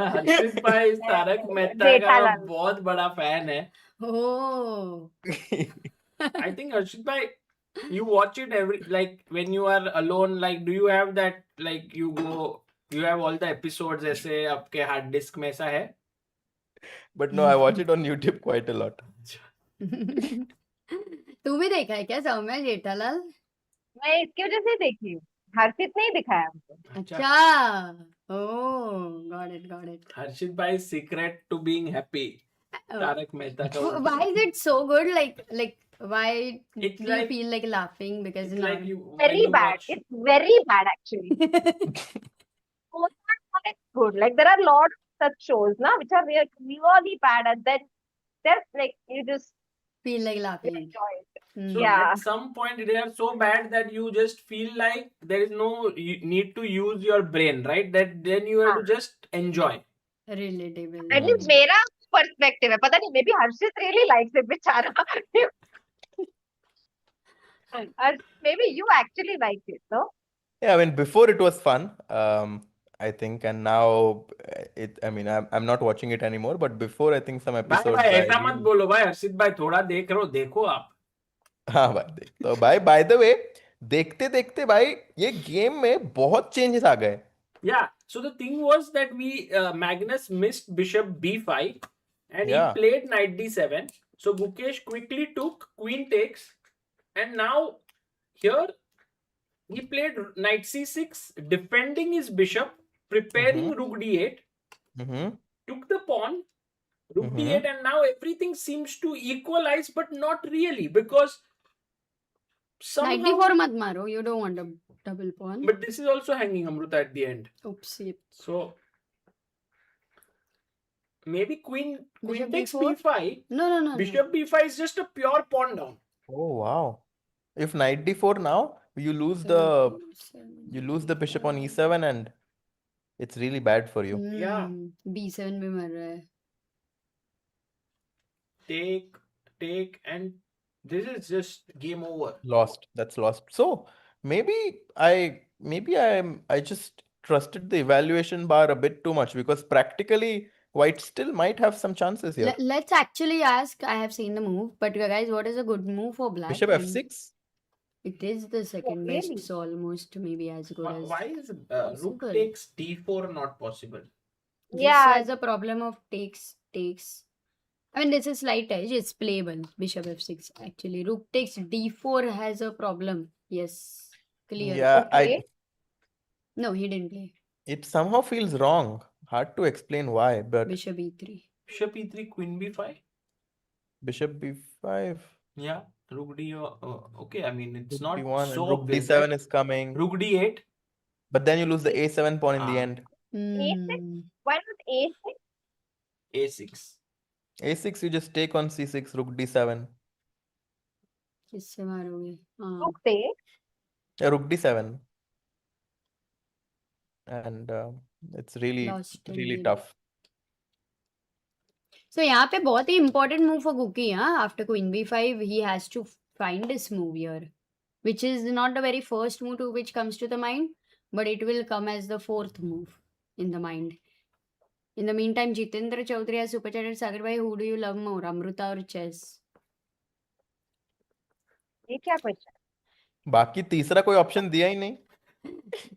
हर्षित भाई तारक मेहता का जेठालाल. बहुत बड़ा फैन है. Oh. I think Harshit bhai, you watch it like when you are alone, like do you have that, like you have all the episodes ऐसे आपके hard disk में ऐसा है? But no, I watch it on YouTube quite a lot. तू भी देखा है क्या सौम्या जेठालाल? मैं इसकी वजह से देखी हूँ. हर्षित नहीं दिखाया हमको. अच्छा. Oh, got it. Harshit bhai's secret to being happy. Tarak Mehta का वो- Why is it so good? Like why It's do you like- feel like laughing? Because It's now like you when Very you bad. watch- It's very bad actually. Most are not good. Like there are a lot of such shows now which are really bad, and then there's like you just feel like laughing. enjoy it. Hmm. So Yeah. at some point they are so bad that you just feel like there is no need to use your brain, right? That then you have to just enjoy. Relatable. At least मेरा perspective है. पता नहीं, maybe Harshit really likes it, बेचारा. Maybe you actually like it, no? Yeah, I mean, before it was fun, I think, and now I'm not watching it anymore, but before, I think some भाई episodes भाई I ऐसा मत really, बोलो भाई, हर्षित भाई थोड़ा देख लो, देखो आप. हाँ भाई देख तो भाई, बाय द वे, देखते देखते भाई ये गेम में बहुत चेंजेस आ गए. Yeah, so the thing was that Magnus missed bishop b5 and he Yeah. played knight d7. So Gukesh quickly took queen takes, and now here he played knight c6, defending his bishop, preparing rook d8, Mm-hmm. took the pawn, rook Mhm. d8, and now everything seems to equalize, but not really, because Knight somehow. d4 mat maro. You don't want a double pawn. But this is also hanging Amruta at the end. Oopsie. So maybe queen Bishop takes b4? b5. No. Bishop b5 is just a pure pawn down. Oh wow. If knight d4 now, you lose the bishop on e7 and it's really bad for you. Yeah. b7 भी मर रहा है. Take, and this is just game over. Lost. That's lost. So maybe I just trusted the evaluation bar a bit too much, because practically white still might have some chances here. Let's actually ask. I have seen the move, but guys, what is a good move for black? Bishop f6. It is the second best, really? so almost maybe as good as. Why is rook possible. takes d4 not possible? This Yeah. has a problem of takes. I mean, this is slight edge. It's playable. Bishop f6. Actually, rook takes d4 has a problem. Yes, clear. Yeah, Okay. No, he didn't play. it somehow feels wrong. Hard to explain why, but Bishop e3. Bishop e3, queen b5. bishop b5. Yeah, rook d. Okay, I mean it's Rook not d1 and so rook obvious, d7 right? is coming. Rook d8. But then you lose the a7 pawn in the Ah. end. Why not a6? a6. a6 you just take on c6, rook d7. किससे मारोगे? हाँ. Rook takes. Yeah, rook d7. And it's really Lost in really game. tough. So यहाँ पे बहुत ही important move for Guki, हाँ? After queen b5, he has to find this move here, which is not the very first move to which comes to the mind, but it will come as the fourth move in the mind. In the meantime, Jitendra Chaudhary has superchatted. Sagar bhai, who do you love more, Amruta or chess? ये क्या question? बाकी तीसरा कोई option दिया ही नहीं.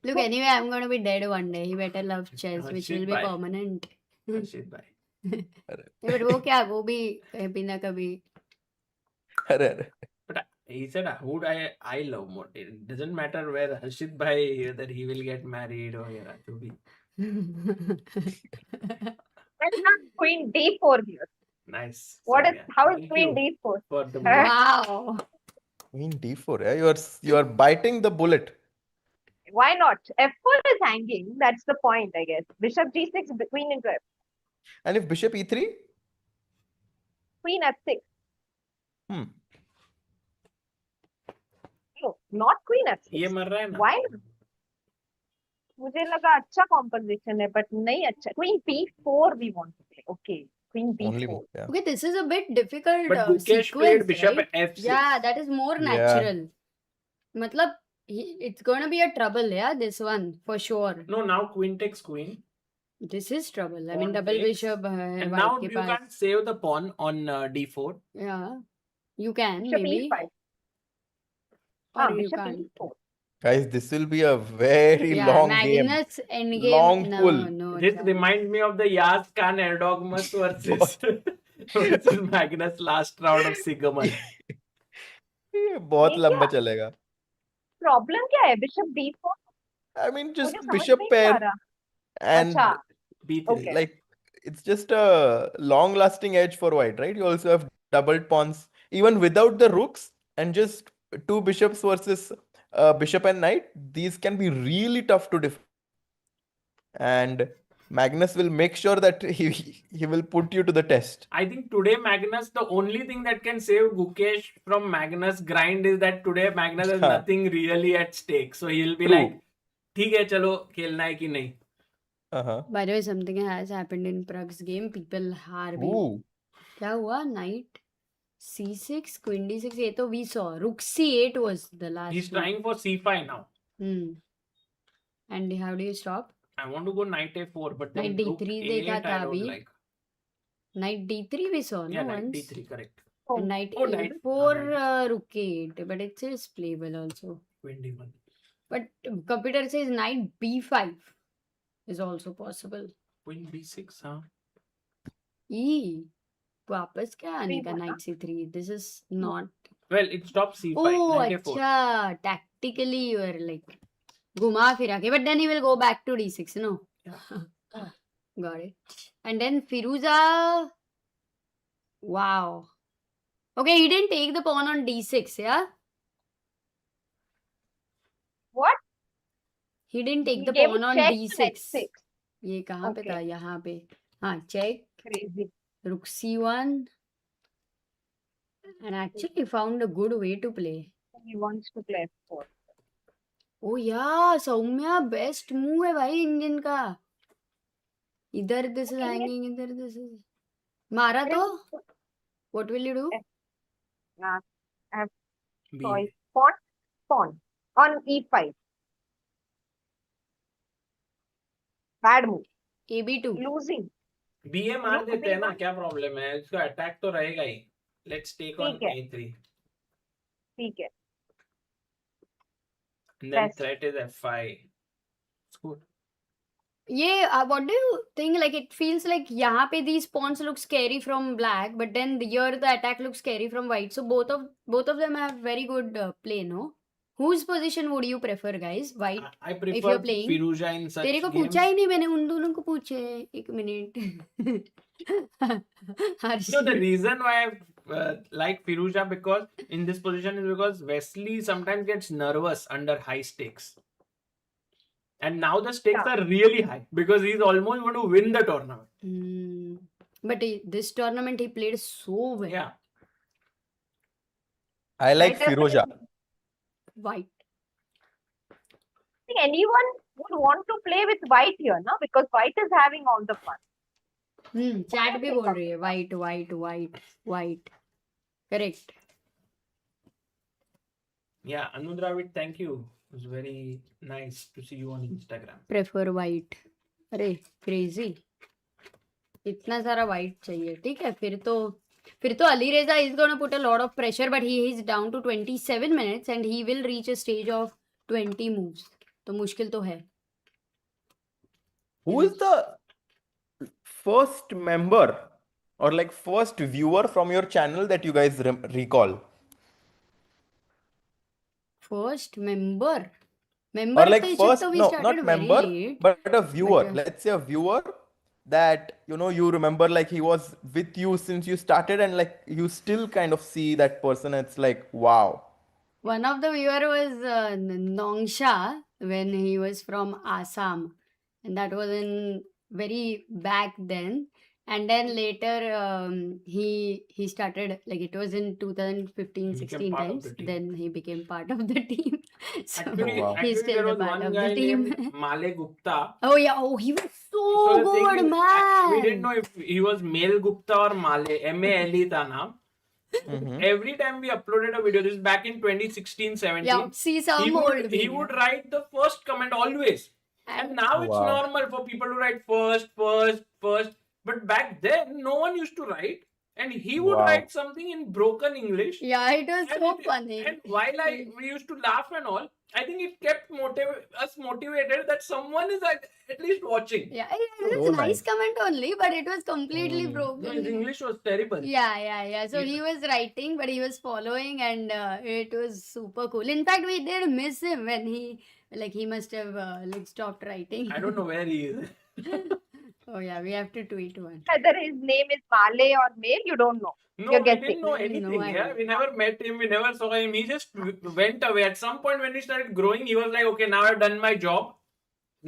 Look, anyway, I'm going to be dead one day. He better love chess, which will be Harshit bhai. permanent. Harshit bhai. But वो क्या, वो भी कभी ना कभी. अरे But he said, who do I love more? It doesn't matter where Harshit bhai, whether he will get married or to be. Let's have queen d4 here. Nice. What is? Soumya. How is Thank queen you d4? for the Wow. queen d4. Yeah, you are biting the bullet. Why not? f4 is hanging. That's the point, I guess. Bishop g6, queen into f. And if bishop e3? Queen f6. Hmm. No, not queen f6. ये मर रहा है ना? Why not? मुझे लगा अच्छा composition है, but नहीं अच्छा. Queen p4 we want to play. Okay, queen b4. Only move. Yeah. Okay, this is a bit difficult But Gukesh sequence, played bishop right? f6. Yeah, that is more Yeah. natural. Matlab, it's gonna be a trouble, yeah, this one, for sure. No, now queen takes queen. This is trouble. I Pawn mean, double takes. bishop है And white now के you pass. can't save the pawn on d4. Yeah, you can, Bishop maybe. e5. Or you Bishop can't. e4. Guys, this will be a very Yeah, long game. Magnus endgame. Long no, pull. no. This chance. reminds me of the Yaz Khan Erdogmus versus Magnus last round of Sigamon. ये बहुत ये लंबा क्या? चलेगा. Problem क्या है? Bishop d4? I mean, just मुझे समझ bishop नहीं आ pair रहा. and अच्छा. B3. Okay. like it's just a long-lasting edge for white, right? You also have doubled pawns, even without the rooks, and just two bishops versus bishop and knight. These can be really tough to defend. And Magnus will make sure that he will put you to the test. I think today Magnus, the only thing that can save Gukesh from Magnus' grind is that today Magnus has हाँ. nothing really at stake. So he'll be True. like, ठीक है चलो खेलना है कि नहीं. Uh-huh. By the way, something has happened in Pragg's game. People हार भी. Ooh. क्या हुआ? Knight C6, Queen D6. ये तो we saw. Rook C8 was the last He's move. trying for C5 now. And how do you stop? I want to go Knight A4, but then Knight Rook D3 A8 देखा I था don't अभी. like. Knight D3 we saw, Yeah, no, Knight once. D3, correct. And Knight Oh, Knight- A4, Rook A8, but it says playable also. Queen D1. But computer says Knight B5 is also possible. Queen B6, huh? E. वापस क्या आने का B1, Knight C3? This is not. Well, it stops C5. Oh, Knight A4. अच्छा. Tactically you are like घुमा फिरा के, but then he will go back to D6, no? Yeah. Got it. And then Firouzja. Wow. Okay, he didn't take the pawn on D6, yeah? What? He didn't take He the gave pawn on check D6. H6. ये कहाँ पे Okay. था? यहाँ पे. हाँ, check. Crazy. Rook C1. And actually he found a good way to play. He wants to play F4. Oh yeah, Saumya best move है भाई Indian का. इधर this is hanging, इधर this is. मारा तो? What will you do? B. Choice. Pawn. On E5. Bad move. AB2. Losing. BA मार Rook देते हैं ना, B1. क्या प्रॉब्लम है? इसका अटैक तो रहेगा ही. Let's take on ठीक है. A3. ठीक है. And then Best. threat is F5. It's good. Yeah, what do you think? Like it feels like यहाँ पे these pawns look scary from black, but then here the attack looks scary from white. So both of them have very good play, no? Whose position would you prefer, guys? White. I If prefer you're playing. Firouzja in such तेरे को games. पूछा ही नहीं मैंने उन दोनों को पूछे. एक minute. No, the reason why I like Firouzja because in this position is because Wesley sometimes gets nervous under high stakes. And now the stakes Yeah. are really high because he's almost going to win the tournament. But this tournament he played so well. Yeah. I like Better Firouzja. White. I think anyone would want to play with white here, no? Because white is having all the fun. Chat भी बोल रही है white. Correct. Yeah, Anu Dravid, thank you. It was very nice to see you on Instagram. Prefer white. अरे crazy. इतना सारा white चाहिए. ठीक है फिर तो Alireza is gonna put a lot of pressure, but he is down to 27 minutes and he will reach a stage of 20 moves. तो मुश्किल तो है. Who is the first member or like first viewer from your channel that you guys recall? First member. Or like तो first, तो we no, started not very member, late. but a viewer. But, Let's say a viewer that you remember like he was with you since you started and like you still kind of see that person. It's like wow. One of the viewer was Nongsha when he was from Assam, and that was in very back then. And then later he started like it was in 2015 He became 16 part of times. the team. Then he became part of the team. So Actually, wow. he's actually still there the was part one of guy the team. named Male Gupta. Oh yeah, oh he was so So the thing good, is, man. we didn't know if he was Male Gupta or Male. M-A-L-E tha naam. Every time we uploaded a video, this is back in 2016, 17. Yeah, see some he old would video. write the first comment always. And now it's Wow. normal for people to write first. But back then, no one used to write. And he would Wow. write something in broken English. Yeah, it was And so it- funny. And while we used to laugh and all, I think it kept us motivated that someone is at least watching. Yeah, it was So a nice nice. comment only, but it was completely No, his broken. English was terrible. Yeah. So he was writing, but he was following, and it was super cool. In fact, we did miss him when he must have stopped writing. I don't know where he is. Oh yeah, we have to tweet one. Whether his name is Male or Male, you don't know. No, You're we guessing. didn't know No, anything. I Yeah, don't. we never met him. We never saw him. He just went away. At some point, when we started growing, he was like, "Okay, now I've done my job.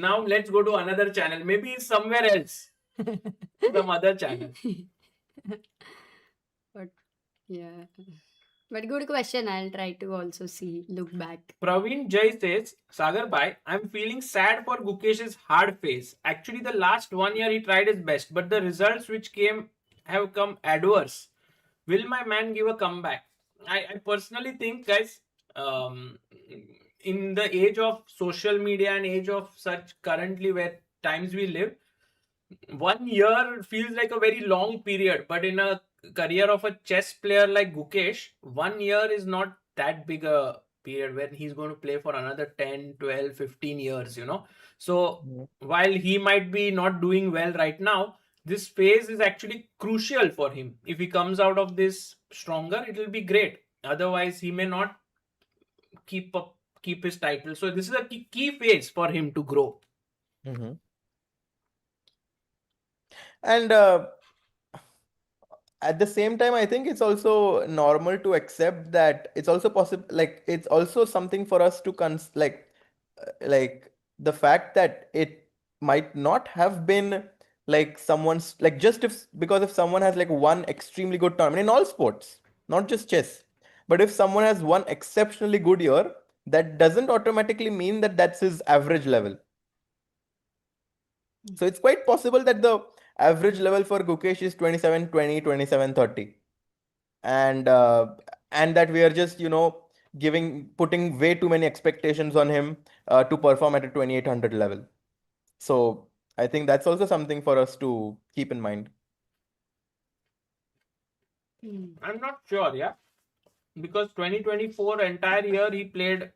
Now let's go to another channel. Maybe he's somewhere else, some other channel." But yeah. But good question. I'll try to also look back. Praveen Jai says, Sagar Bhai, I'm feeling sad for Gukesh's hard phase. Actually, the last 1 year he tried his best, but the results which came have come adverse. Will my man give a comeback? I personally think, guys, um, in the age of social media and age of such currently where times we live, 1 year feels like a very long period, but in a career of a chess player like Gukesh, 1 year is not that big a period when he's going to play for another 10, 12, 15 years, you know. So Mhm. while he might be not doing well right now, this phase is actually crucial for him. If he comes out of this stronger, it will be great. Otherwise, he may not keep his title. So this is a key phase for him to grow. Mhm. And at the same time, I think it's also normal to accept that it's also possible, like it's also something for us to like the fact that it might not have been like someone's like just if because if someone has like one extremely good tournament in all sports, not just chess, but if someone has one exceptionally good year, that doesn't automatically mean that that's his average level. So it's quite possible that the average level for Gukesh is 27-20, 27-30. And and that we are just, putting way too many expectations on him to perform at a 2800 level. So I think that's also something for us to keep in mind. I'm not sure, yeah, because 2024 entire year he played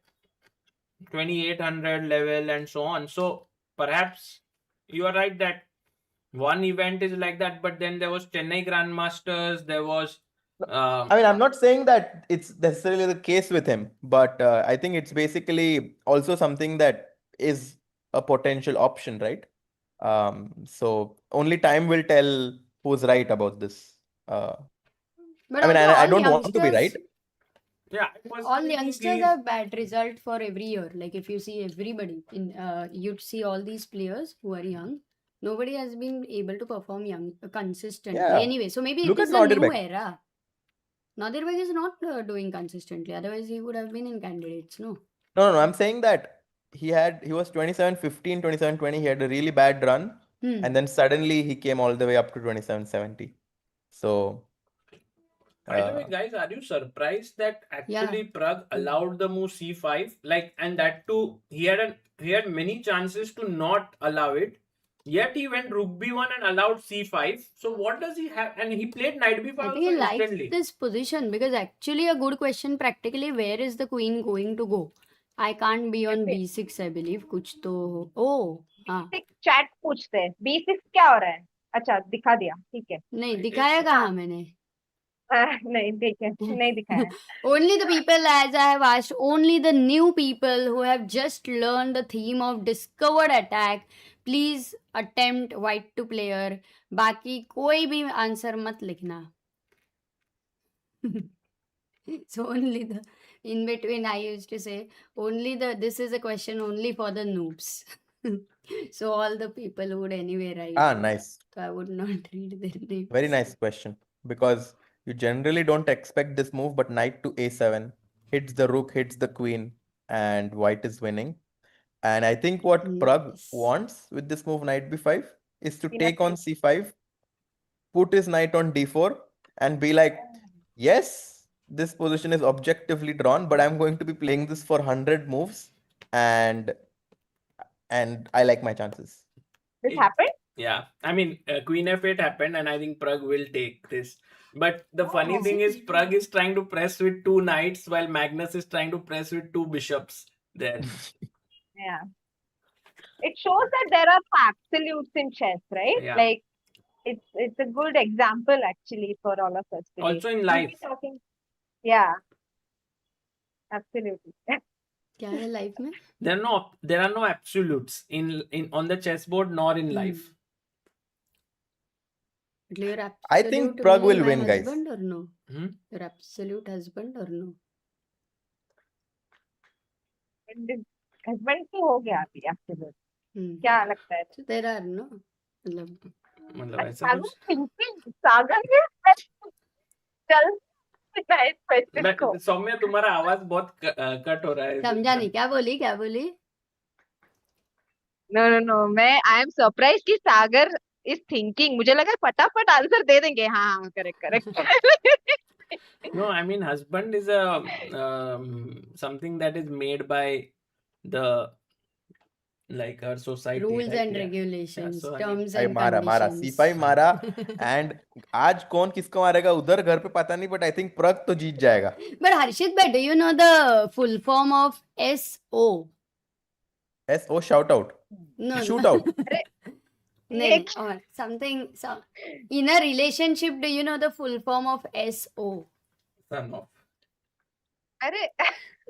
2800 level and so on. So perhaps you are right that one event is like that, but then there was Chennai Grandmasters, there was I mean, I'm not saying that it's necessarily the case with him, but I think it's basically also something that is a potential option, right? So only time will tell who's right about this. Uh, But I mean, also, I all don't want to be youngsters, right. yeah, I all personally think youngsters have bad result for every year. Like if you see everybody in, you'd see all these players who are young. Nobody has been able to perform consistently. Yeah. Anyway, so maybe it Look at is a new Nordirbek. era. Nadirberg is not doing consistently. Otherwise, he would have been in candidates. No. No, I'm saying that he was 27-15, 27-20. He had a really bad run, and then suddenly he came all the way up to 27-70. So, by the way, uh, guys, are you surprised that Yeah. actually Pragg allowed the move c5? Like, and that too, he had many chances to not allow it. Yet he went rook b1 and allowed c5. So what does he have? And he played knight b5 I think also he likes instantly. this position because actually a good question practically where is the queen going to go? I can't be on b6 I believe कुछ तो oh हाँ chat पूछते हैं B6 क्या हो रहा है. अच्छा दिखा दिया, ठीक है. नहीं दिखाया कहाँ मैंने नहीं देखे, नहीं दिखाया. Only the people, as I have asked, only the new people who have just learned the theme of discovered attack, please attempt white to player. बाकी कोई भी आंसर मत लिखना. So only the in between I used to say only this is a question only for the noobs. So all the people who would anyway write. nice. So I would not read their names. Very nice question. Because you generally don't expect this move, but knight to a7 hits the rook, hits the queen, and white is winning. And I think what Pragg Nice. wants with this move, knight b5, is to Yeah. take on c5, put his knight on d4, and be like, yes, this position is objectively drawn, but I'm going to be playing this for 100 moves, and I like my chances. This happened? Yeah, I mean, Queen F8 happened, and I think Pragg will take this. But the funny Oh. thing is, Pragg is trying to press with two knights, while Magnus is trying to press with two bishops there. Yeah. It shows that there are absolutes in chess, right? Yeah. Like it's a good example actually for all of us today. Also in We'll life. be talking. Yeah. Absolutely. क्या है life में? There are no absolutes in on the chessboard nor in life. Your I think absolute Pragg will meaning win, my guys. husband or no? Hmm? Your absolute husband or no? Husband तो हो गया अभी absolute. क्या लगता है? So there are no मतलब मतलब ऐसा सागर कुछ thinking, सागर ने चल 49 question को. सौम्य तुम्हारा आवाज बहुत कट हो रहा है. समझा नहीं क्या बोली. No. I am surprised कि सागर is thinking. मुझे लगा फटाफट आंसर दे देंगे. हाँ, correct. No, I mean husband is a something that is made by the like our society. Rules right? and Yeah. regulations, so I mean, terms भाई and मारा conditions. C5 मारा and आज कौन किसको मारेगा उधर घर पे पता नहीं बट आई थिंक प्रग तो जीत जाएगा. But Harshit bhai, do you know the full form of SO? SO shout out. No. Shoot out. No, or something. So, in a relationship, do you know the full form of SO? son of. अरे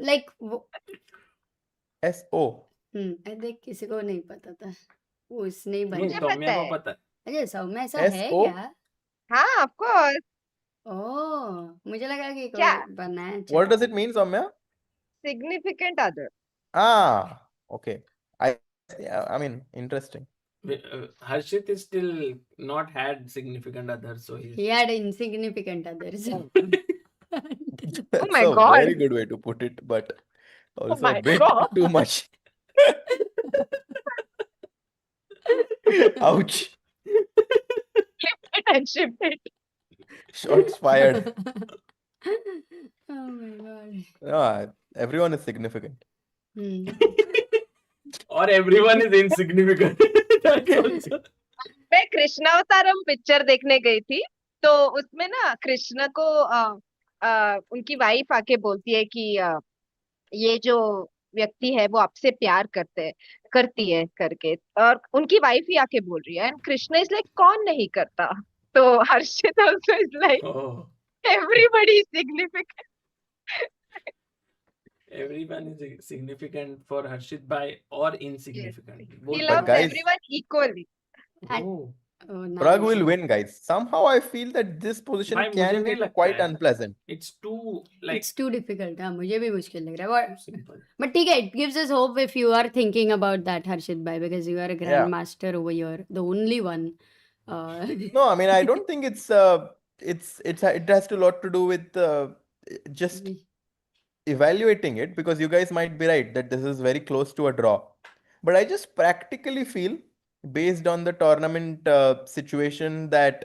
Like, SO. देख किसी को नहीं पता था. वो उसने ही नहीं, बनाया. सौम्या को है. पता है. अरे सौम्य ऐसा है SO? क्या? हाँ, of course. ओह, मुझे लगा कि क्या? कोई बनाया. What does it mean, Soumya? Significant other. Ah, okay. I mean, interesting. Harshit is still not had significant others, so he's He had insignificant others. That's my a God. very good way to put it, but also my a bit God. too much. Ouch. And ship it. Shots fired. Oh my god. Ah, everyone is significant. or everyone is insignificant. That's also. मैं कृष्णावतारम picture देखने गई थी तो उसमें ना कृष्ण को उनकी wife आके बोलती है कि ये जो व्यक्ति है वो आपसे प्यार करती है करके और उनकी वाइफ ही आके बोल रही है एंड कृष्ण इज लाइक कौन नहीं करता तो Harshit also is like Oh, everybody is significant everyone is significant for Harshit Bhai or insignificant. he Both loves guys- everyone equally. Oh. Oh, Pragg nice. will win, guys. Somehow I feel that this position भाई, मुझे can नहीं get लगता quite है. unpleasant. It's too like It's too difficult. हाँ, मुझे भी मुश्किल लग रहा है. simple. But ठीक है, it gives us hope if you are thinking about that, Harshit bhai, because you are a grandmaster over here, the only one. No, I mean I don't think it has a lot to do with just evaluating it because you guys might be right that this is very close to a draw. But I just practically feel, based on the tournament situation, that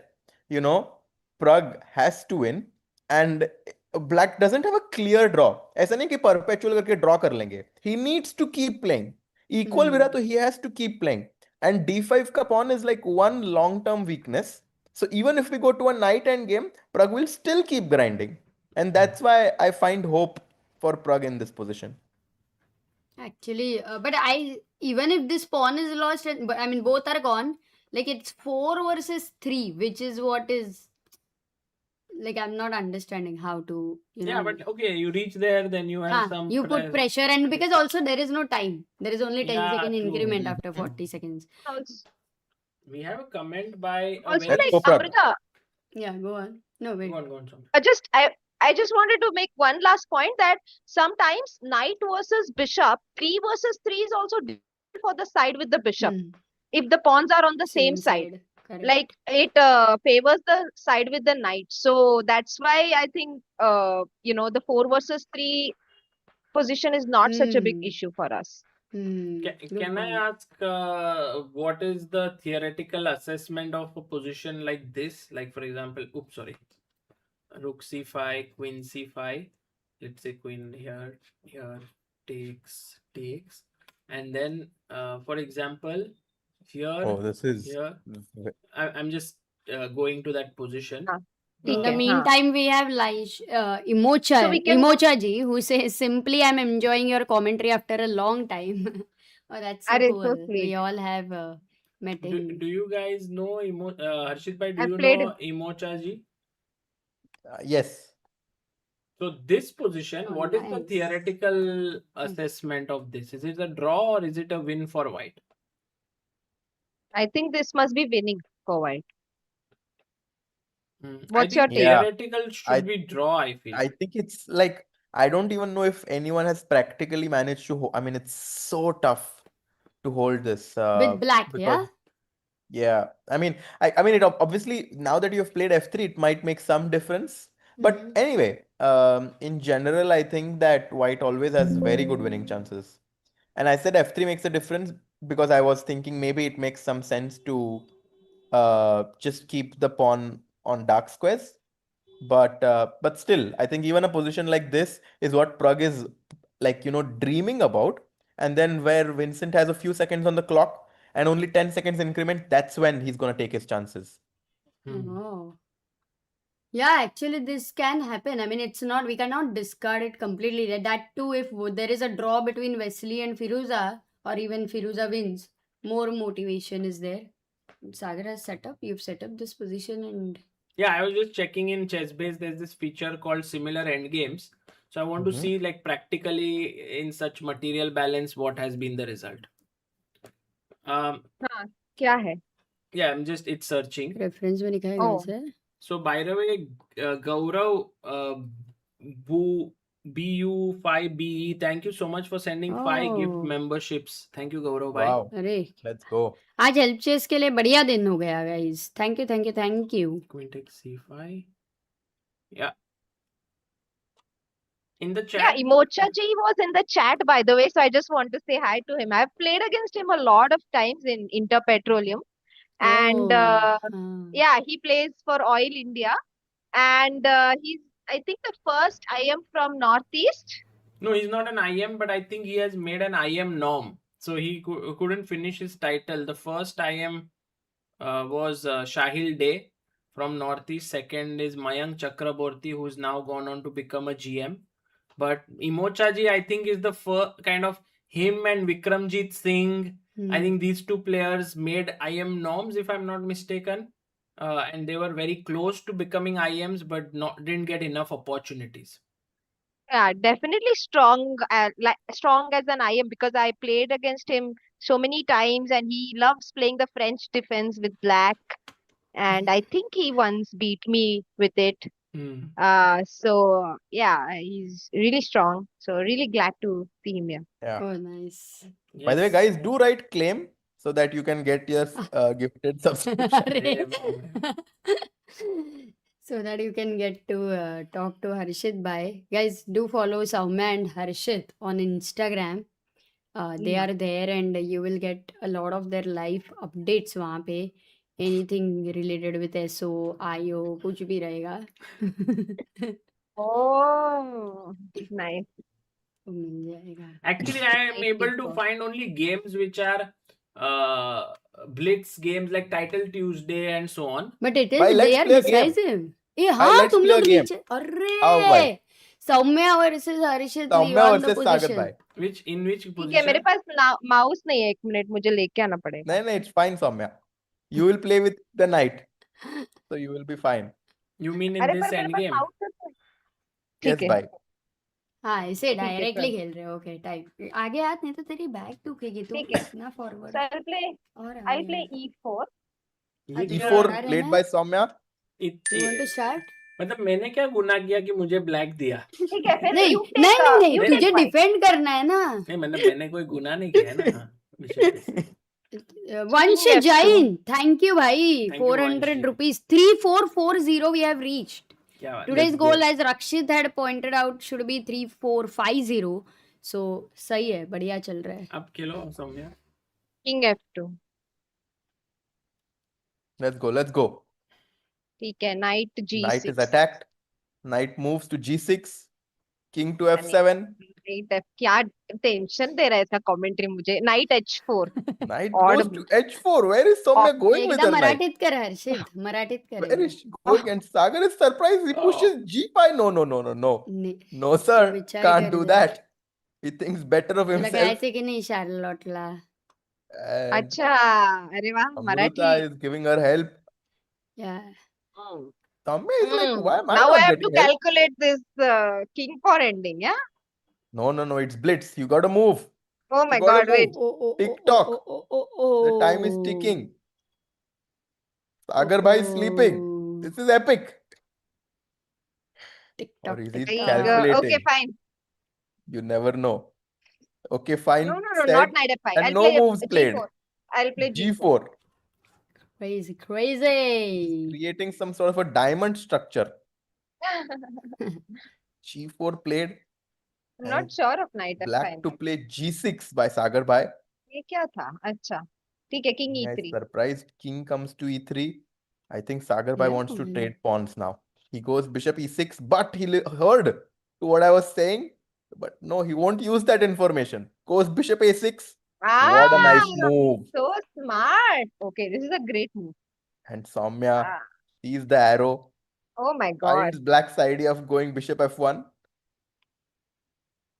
Pragg has to win and Black doesn't have a clear draw. ऐसा नहीं कि perpetual करके draw कर लेंगे. He needs to keep playing. Equal भी रहा तो he has to keep playing. And d5 का pawn is like one long-term weakness. So even if we go to a night end game, Pragg will still keep grinding. And that's why I find hope for Pragg in this position. Actually, but even if this pawn is lost, but I mean both are gone. Like it's 4 versus 3, which is what is like I'm not understanding how to. Yeah, but okay, you reach there, then you have some. You put pressure, and because also there is no time. There is only 10-second true. increment after 40 seconds. We have a comment by. Also, very- like Amrita, Yeah, go on. No, wait. Go on, Soumya. I just wanted to make one last point that sometimes knight versus bishop, 3 versus 3 is also difficult for the side with the bishop. If the pawns are on the same side. Correct. Like it favors the side with the knight. So that's why I think the 4 versus 3 position is not such a big issue for us. Can I ask what is the theoretical assessment of a position like this? Like for example, rook c5, queen c5. Let's say queen here takes, and then for example here. Oh, this is here. I'm just going to that position. In the Okay, meantime, we have Imocha, So we can- Imocha ji, who says simply, I'm enjoying your commentary after a long time. Oh, that's so Arey, cool. so We sweet. all have met him. Do you guys know Harshit Bhai? Do I've you played know Imocha ji? yes. So this position, Oh, what is the nice. theoretical assessment of this? Is it a draw or is it a win for white? I think this must be winning for white. What's I your think take? Yeah. theoretical should I- be draw, I feel. I think it's like I don't even know if anyone has practically managed to. I mean, it's so tough to hold this. With black, because- Yeah, I mean, it obviously now that you have played f3, it might make some difference. But anyway, in general, I think that white always has very good winning chances. And I said f3 makes a difference because I was thinking maybe it makes some sense to just keep the pawn on dark squares. But still, I think even a position like this is what Pragg is dreaming about. And then where Vincent has a few seconds on the clock and only 10 seconds increment, that's when he's gonna take his chances. Oh. Yeah, actually, this can happen. I mean, it's not, we cannot discard it completely. That too, if there is a draw between Wesley and Firouzja, or even Firouzja wins, more motivation is there. Sagar has set up, you've set up this position, and Yeah, I was just checking in ChessBase. There's this feature called similar endgames. So I want to Mhm. see like practically in such material balance what has been the result. हाँ, क्या है? Yeah, it's searching. reference में लिखा है Oh. कहाँ से? So by the way, Gaurav BU5BE, thank you so much for sending 5 gift Oh. memberships. Thank you, Gaurav bhai. Wow, अरे let's go. आज हेल्प चेस के लिए बढ़िया दिन हो गया guys. Thank you thank you thank you. Queen takes c5. Yeah. In the Yeah, chat. Imocha ji was in the chat, by the way, so I just want to say hi to him. I've played against him a lot of times in Inter Petroleum, and Oh, yeah, he plays for Oil India, and he's, I think, the first IM from Northeast. No, he's not an IM, but I think he has made an IM norm. So he couldn't finish his title. The first IM was Shahil Day from Northeast. Second is Mayank Chakraborty, who's now gone on to become a GM. But Imochaji, I think, is the first kind of him and Vikramjit Singh. I think these two players made IM norms, if I'm not mistaken. And they were very close to becoming IMs, but didn't get enough opportunities. Yeah, definitely strong, strong as an IM, because I played against him so many times, and he loves playing the French defense with black, and I think he once beat me with it. So yeah, he's really strong. So really glad to see him here. Yeah. oh nice. By the way, Yes. guys, do write claim so that you can get your gifted subscription. अरे. So that you can get to talk to Harshit bhai. Guys, do follow Soumya and Harshit on Instagram. They are there and you will get a lot of their life updates वहाँ पे. Anything related with SO, IO, कुछ भी रहेगा. Oh, nice. तो मिल जाएगा. Actually, I am able to find only games which are blitz games like Title Tuesday and so on. But it is Bhai, let's they are play a game. decisive. A Bhai, हाँ let's तुम play a लोग game. नीचे. How, bhai? अरे Saumya versus Harshit Soumya Leon the versus Sagar position. bhai. In which ठीक है, मेरे position? पास mouse नहीं है. 1 मिनट मुझे लेके आना पड़ेगा. No, it's fine, Soumya. You will play with the knight, so you will be fine. You mean in अरे this पर मेरे पास endgame? माउस है. Yes, ठीक है. bhai. हाँ ऐसे ठीक है, डायरेक्टली चल. खेल रहे हो. ओके टाइप आगे हाथ नहीं तो तेरी बैक टूकेगी. तू ठीक है. इतना So फॉरवर्ड I'll play और I'll आगे. play E4. ये अच्छा, क्या? E4 E4 played by Soumya. You want to start? मतलब मैंने क्या गुनाह किया कि मुझे ब्लैक दिया? ठीक है, फिर नहीं you take, नहीं नहीं नहीं you तुझे take white. डिफेंड करना है ना. नहीं मतलब मैंने कोई गुनाह नहीं किया ना. हाँ, विषय पे. Vansh F2. Jain, thank you bhai. Thank you, 400 Vansh. rupees. 3440 we have reached. क्या बात है? Today's Let's goal, go. as Rakshit had pointed out, should be 3450. So सही है, बढ़िया चल रहा है. अब खेलो Saumya. King F2. Let's go. Let's go. ठीक है, Knight Knight is G6. attacked. Knight moves to G6. King to यानी F7. Knight F. क्या टेंशन दे रहा है इसका कमेंट्री मुझे. Knight H4. Knight Odd goes to move. H4. Where is Soumya going with एकदम her knight? मराठीत कर हर्षित, मराठीत Where करेगा. is she going? And Sagar is surprised. He pushes G5. No, no, no, no, no. नहीं, No, sir. विचार Can't कर do रहा है. that. He thinks better of लगा himself. ऐसे कि नहीं शार्लोटला. And अच्छा, अरे वाह, Amruta Marathi. is giving her help. Yeah. Soumya is like, why am I Now not I have to getting help? calculate this king for ending, yeah? No, no, no. It's blitz. You gotta move. Oh my You gotta God, wait. move. Tick-tock. The time is ticking. Sagar bhai is sleeping. This is epic. Or is he TikTok. calculating? Okay, fine. You never know. Okay, fine. No, Said, not Knight F5. and I'll no play moves played. G4. I'll play G4. G4. Crazy, He's crazy. creating some sort of a diamond structure. G4 played. I'm not And sure of knight Black f5 to में. play G6 by Sagar Bhai. ये क्या था? अच्छा. ठीक है, king Yeah, e3. surprised king comes to e3. I think Sagar Bhai Yeah, wants to man. trade pawns now. He goes bishop e6, but he heard to what I was saying. But no, he won't use that information. Goes bishop a6. What a nice move. So smart. Okay, this is a great move. And Soumya Ah. sees the arrow. Oh my god. Finds Black's idea of going bishop f1.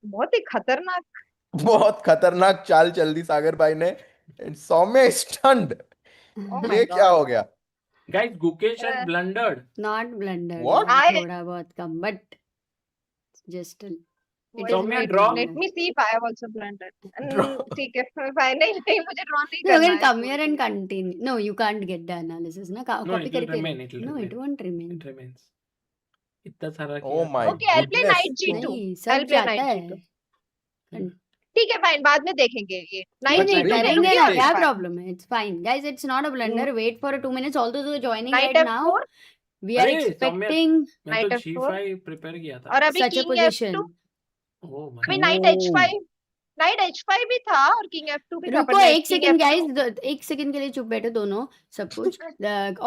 बहुत ही खतरनाक. बहुत खतरनाक चाल चल दी सागर भाई ने. And Soumya is stunned. Oh my ये क्या god. हो गया? Guys, Gukesh has Uh, blundered. Not blundered. What? थोड़ा बहुत कम, but just a, it is Soumya, very draw. Let blunder. me see if I have also blundered. Draw. ठीक है, fine. नहीं मुझे draw नहीं No, you करना can है. come here and continue. No, you can't get the analysis. ना No, copy it will करके remain. रख. It will No, remain. it won't remain. It remains. इतना सारा Oh किया my था. Okay, I'll play goodness. knight g2. नहीं, I'll सब play जाता knight है. g2. And- ठीक है, fine. बाद में देखेंगे ये. नहीं Knight नहीं Really? g2 करेंगे करूँगी ना, और क्या f5. प्रॉब्लम है? It's fine, guys. It's not a blunder. Wait for 2 minutes. All those who are joining Knight right now, f4 we are अरे, सौम्य, expecting मैं तो knight f4 G5 प्रिपेयर किया था. और अभी such a king position. f2. Oh my. अभी knight h5. Knight h5 भी था और king f2 भी था. रुको पर एक king सेकंड f2. गाइस, एक सेकंड के लिए चुप बैठो दोनों, सब कुछ.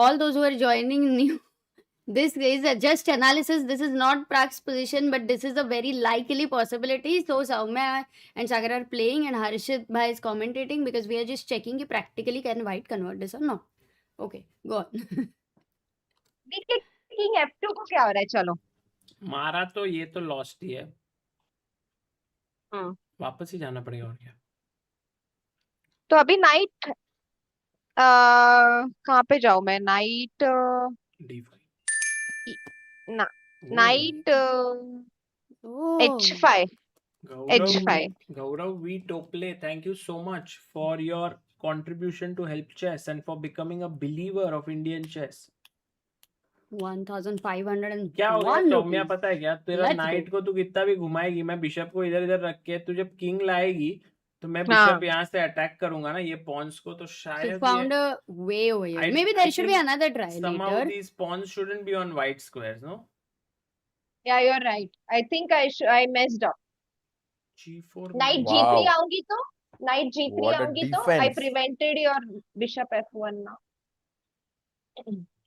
All those who are joining new, this is a just analysis. This is not Pragg's position, but this is a very likely possibility. So Soumya and Sagar are playing, and Harshit bhai is commentating because we are just checking कि practically can white convert this or not. Okay, go on. king f2 को क्या हो रहा है? चलो. मारा तो ये तो लॉस्ट ही है. हम्म. वापस ही जाना पड़ेगा और क्या. तो अभी नाइट कहाँ पे जाऊं मैं? Night D5. ना Oh. Night Oh, h5 Gaurav, h5 Gaurav V. Tople, thank you so much for your contribution to help chess and for becoming a believer of Indian chess. 1501 क्या हो गया सौम्या, rupees. पता है क्या? तेरा Let's नाइट go. को तू कितना भी घुमाएगी, मैं बिशप को इधर इधर रख के तू जब किंग लाएगी तो मैं हाँ. बिशप यहाँ से अटैक करूंगा ना ये पॉन्स को, तो He शायद found a way over here. Maybe there should be another try somehow later. these pawns shouldn't be on white squares, no? Yeah, you're right. I think I messed up. G4 Knight में- g3 Wow. आऊंगी तो knight g3 What a आऊंगी तो I defense. prevented your bishop f1 now.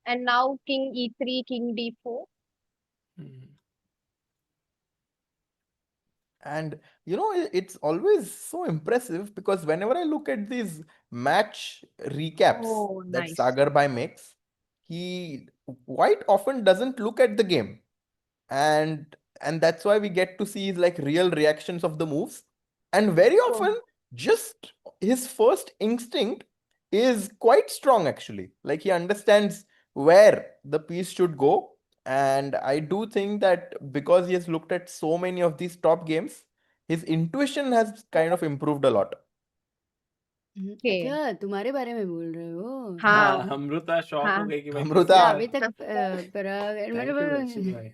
And now king e3, king d4. Hmm. And you know, it's always so impressive because whenever I look at these match recaps Oh, that nice. Sagar Bhai makes, he quite often doesn't look at the game. And that's why we get to see like real reactions of the moves. And very Oh. often, just his first instinct is quite strong actually. Like he understands where the piece should go. And I do think that because he has looked at so many of these top games, his intuition has kind of improved a lot. Okay. अच्छा तुम्हारे बारे में बोल रहे हो? हाँ. Amrita shock हाँ. हो गई कि भाई अमृता। किसने- अभी तक Pragg Thank you, Harshit भाई.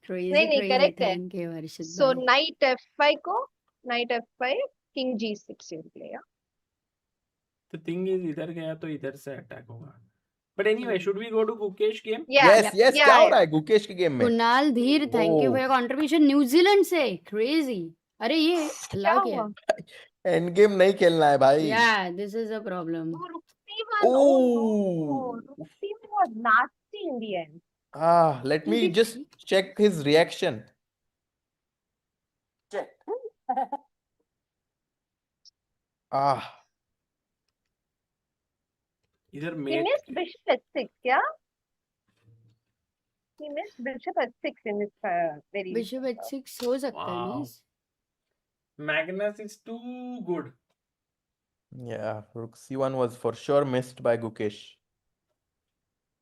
crazy नहीं, crazy. correct है. Thank you Harshit So bhai. knight f5 को knight f5 king g6 you'll play. Yeah? तो थिंग इज इधर गया तो इधर से अटैक होगा. But anyway, should we go to Gukesh game? Yeah. Yes, yes, Yeah, क्या हो yeah. रहा है गुकेश के गेम में? कुणाल धीर, thank you for Oh. your contribution. New Zealand से crazy. अरे ये क्या अल्लाह क्या? हुआ? एंड गेम नहीं खेलना है भाई. Yeah, this is a problem. Oh, rook c1. Oh no. Oh. Rook c1 was nasty in the end. Let me Maybe just check his reaction. इधर He mate missed bishop h6, yeah? He missed bishop h6 in his very... Bishop h6 हो सकता है Wow. नहीं? Magnus is too good. Yeah, rook c1 was for sure missed by Gukesh.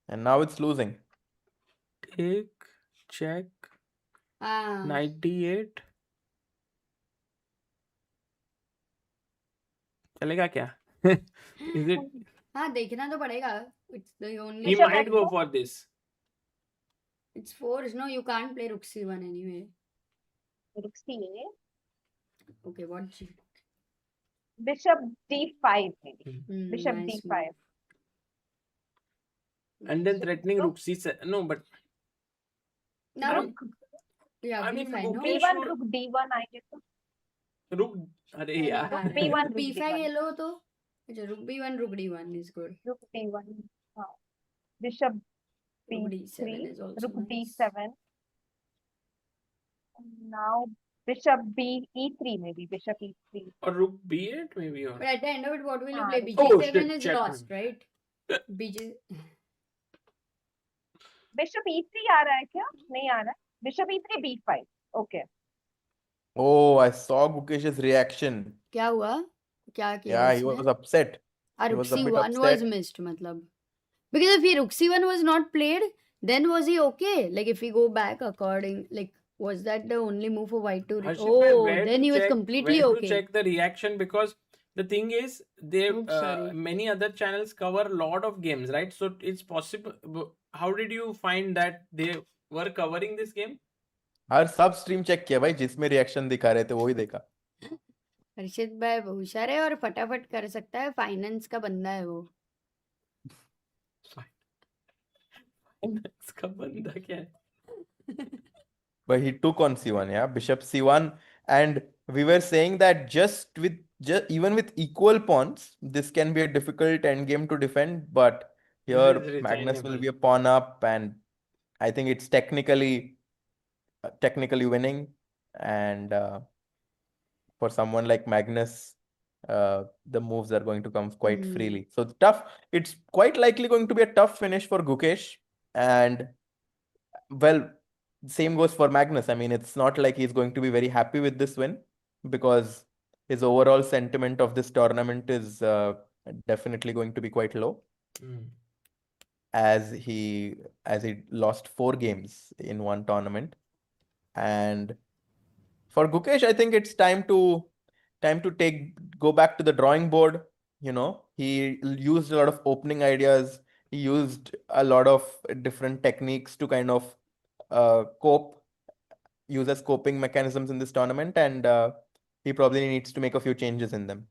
And now it's losing. Take, check, हाँ. knight d8. चलेगा क्या? Is it? हाँ देखना तो पड़ेगा. It's the only. He Bishop might go f4? for this. It's fours. No, you can't play rook c1 anyway. Rook c8. Okay, what? G? Bishop d5 maybe. Bishop Nice d5. move. And then threatening rook c7. No, but Now, I'm- Yeah, I mean, B5, no? Gukesh B1, should rook D1 आएंगे तो rook. अरे यार. हाँ, B1, rook rook B5 D1. खेलो तो अच्छा rook B1 rook D1 is good. Rook D1. हाँ. Bishop Rook D7 B3. is also Rook nice. D7. Now Bishop B E3 maybe. Bishop E3. Or rook b8 maybe, or But at the end of it, what will you हाँ, play? rook oh BG7 shit, is checkmate. lost, right? BG. Bishop E3 आ रहा है क्या? नहीं आ रहा है. Bishop E3 B5. Okay. Oh, I saw Gukesh's reaction. क्या हुआ? क्या किया Yeah, he इसने? was upset. Our He rook was a bit C1 was upset. missed, matlab. Because if rook C1 was not played, then was he okay? Like if we go back according, like was that the only move for white to? Harshit, Oh, where then to he was check, completely where okay. to check the reaction, because the thing is they Oops, sorry. many other channels cover a lot of games, right? So it's possible. How did you find that they were covering this game? हर सब stream check किया भाई, जिसमें reaction दिखा रहे थे वही देखा. हर्षित भाई होशियार है और फटाफट कर सकता है. फाइनेंस का बंदा है वो. इसका बंदा क्या है? But he took on C1, yeah, Bishop C1, and we were saying that even with equal pawns, this can be a difficult endgame to defend. But This here is Magnus will retainable. be a pawn up, and I think it's technically winning. And for someone like Magnus, the moves are going to come quite freely. So tough. It's quite likely going to be a tough finish for Gukesh. And well, same goes for Magnus. I mean, it's not like he's going to be very happy with this win, because his overall sentiment of this tournament is definitely going to be quite low, as he lost 4 games in one tournament. And for Gukesh, I think it's time to go back to the drawing board. You know, he used a lot of opening ideas. He used a lot of different techniques to kind of use as coping mechanisms in this tournament, and he probably needs to make a few changes in them.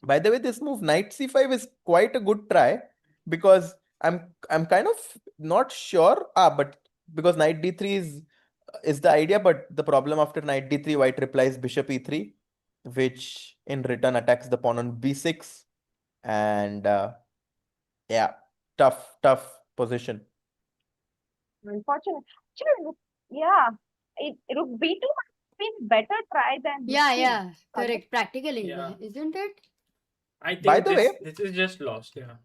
By the way, this move knight c5 is quite a good try, because I'm kind of not sure. But because knight d3 is the idea, but the problem after knight d3, white replies bishop e3, which in return attacks the pawn on b6, and yeah, tough position. Unfortunate. Actually, yeah. Rook B2 must be better try than rook C. Yeah, correct. Practically, Yeah. isn't it? I think By the way, this is just lost. Yeah.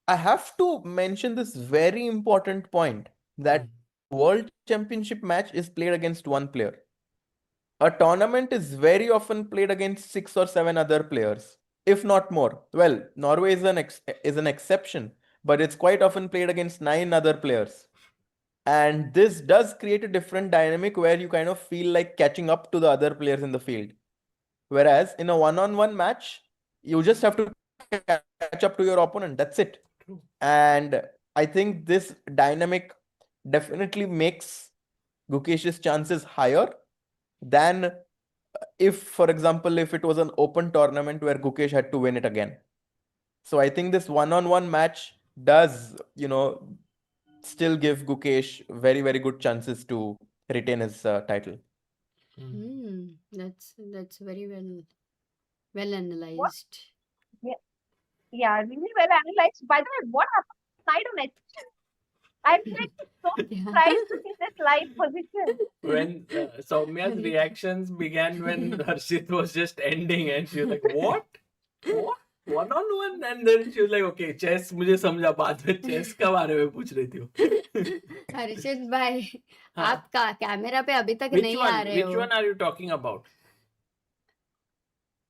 I have to mention this very important point, that World Championship match is played against one player. A tournament is very often played against 6 or 7 other players, if not more. Well, Norway is an exception, but it's quite often played against 9 other players. And this does create a different dynamic where you kind of feel like catching up to the other players in the field. Whereas in a one-on-one match, you just have to catch up to your opponent. That's it. And I think this dynamic definitely makes Gukesh's chances higher than if, for example, if it was an open tournament where Gukesh had to win it again. So I think this one-on-one match does, still give Gukesh very, very good chances to retain his title. That's very well analyzed. Yeah, really well analyzed. By the way, what happened knight on h6? I'm like so surprised to see this live position. When Soumya's reactions began when Harshit was just ending, and she was like, "What? What? One on one?" And then she was like, "Okay, chess मुझे समझा, बाद में chess का बारे में पूछ रही थी वो." हर्षित भाई, हाँ. आप कैमरा पे अभी तक नहीं आ रहे हो. Which one are you talking about?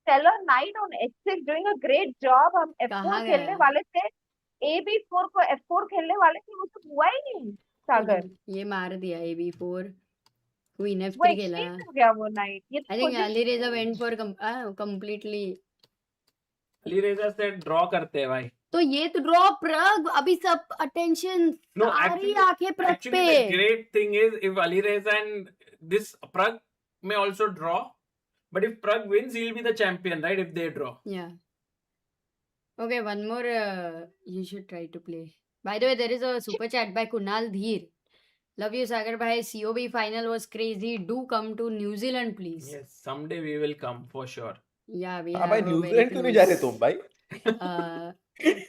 Stellar knight on h6 doing a great job. हम f4 कहाँ खेलने गया? वाले थे. ab4 को f4 खेलने वाले थे, वो तो हुआ ही नहीं. सागर ये मार दिया ab4, queen वो f3 खेला. एक्सट्रीम हो गया वो नाइट. ये I think Alireza went for completely. Alireza said draw करते हैं भाई. तो ये तो ड्रॉ प्रग, अभी सब अटेंशन सारी आंखें प्रग Actually, पे. the great thing is if Alireza and this Pragg may also draw, but if Pragg wins, he'll be the champion, right? If they draw. Yeah. Okay, one more you should try to play. By the way, there is a super chat by Kunal Dheer. Love you, Sagar bhai. COB final was crazy. Do come to New Zealand, please. Yes, someday we will come for sure. Yeah, we हाँ भाई have a very New Zealand क्यों नहीं जा रहे तुम close भाई?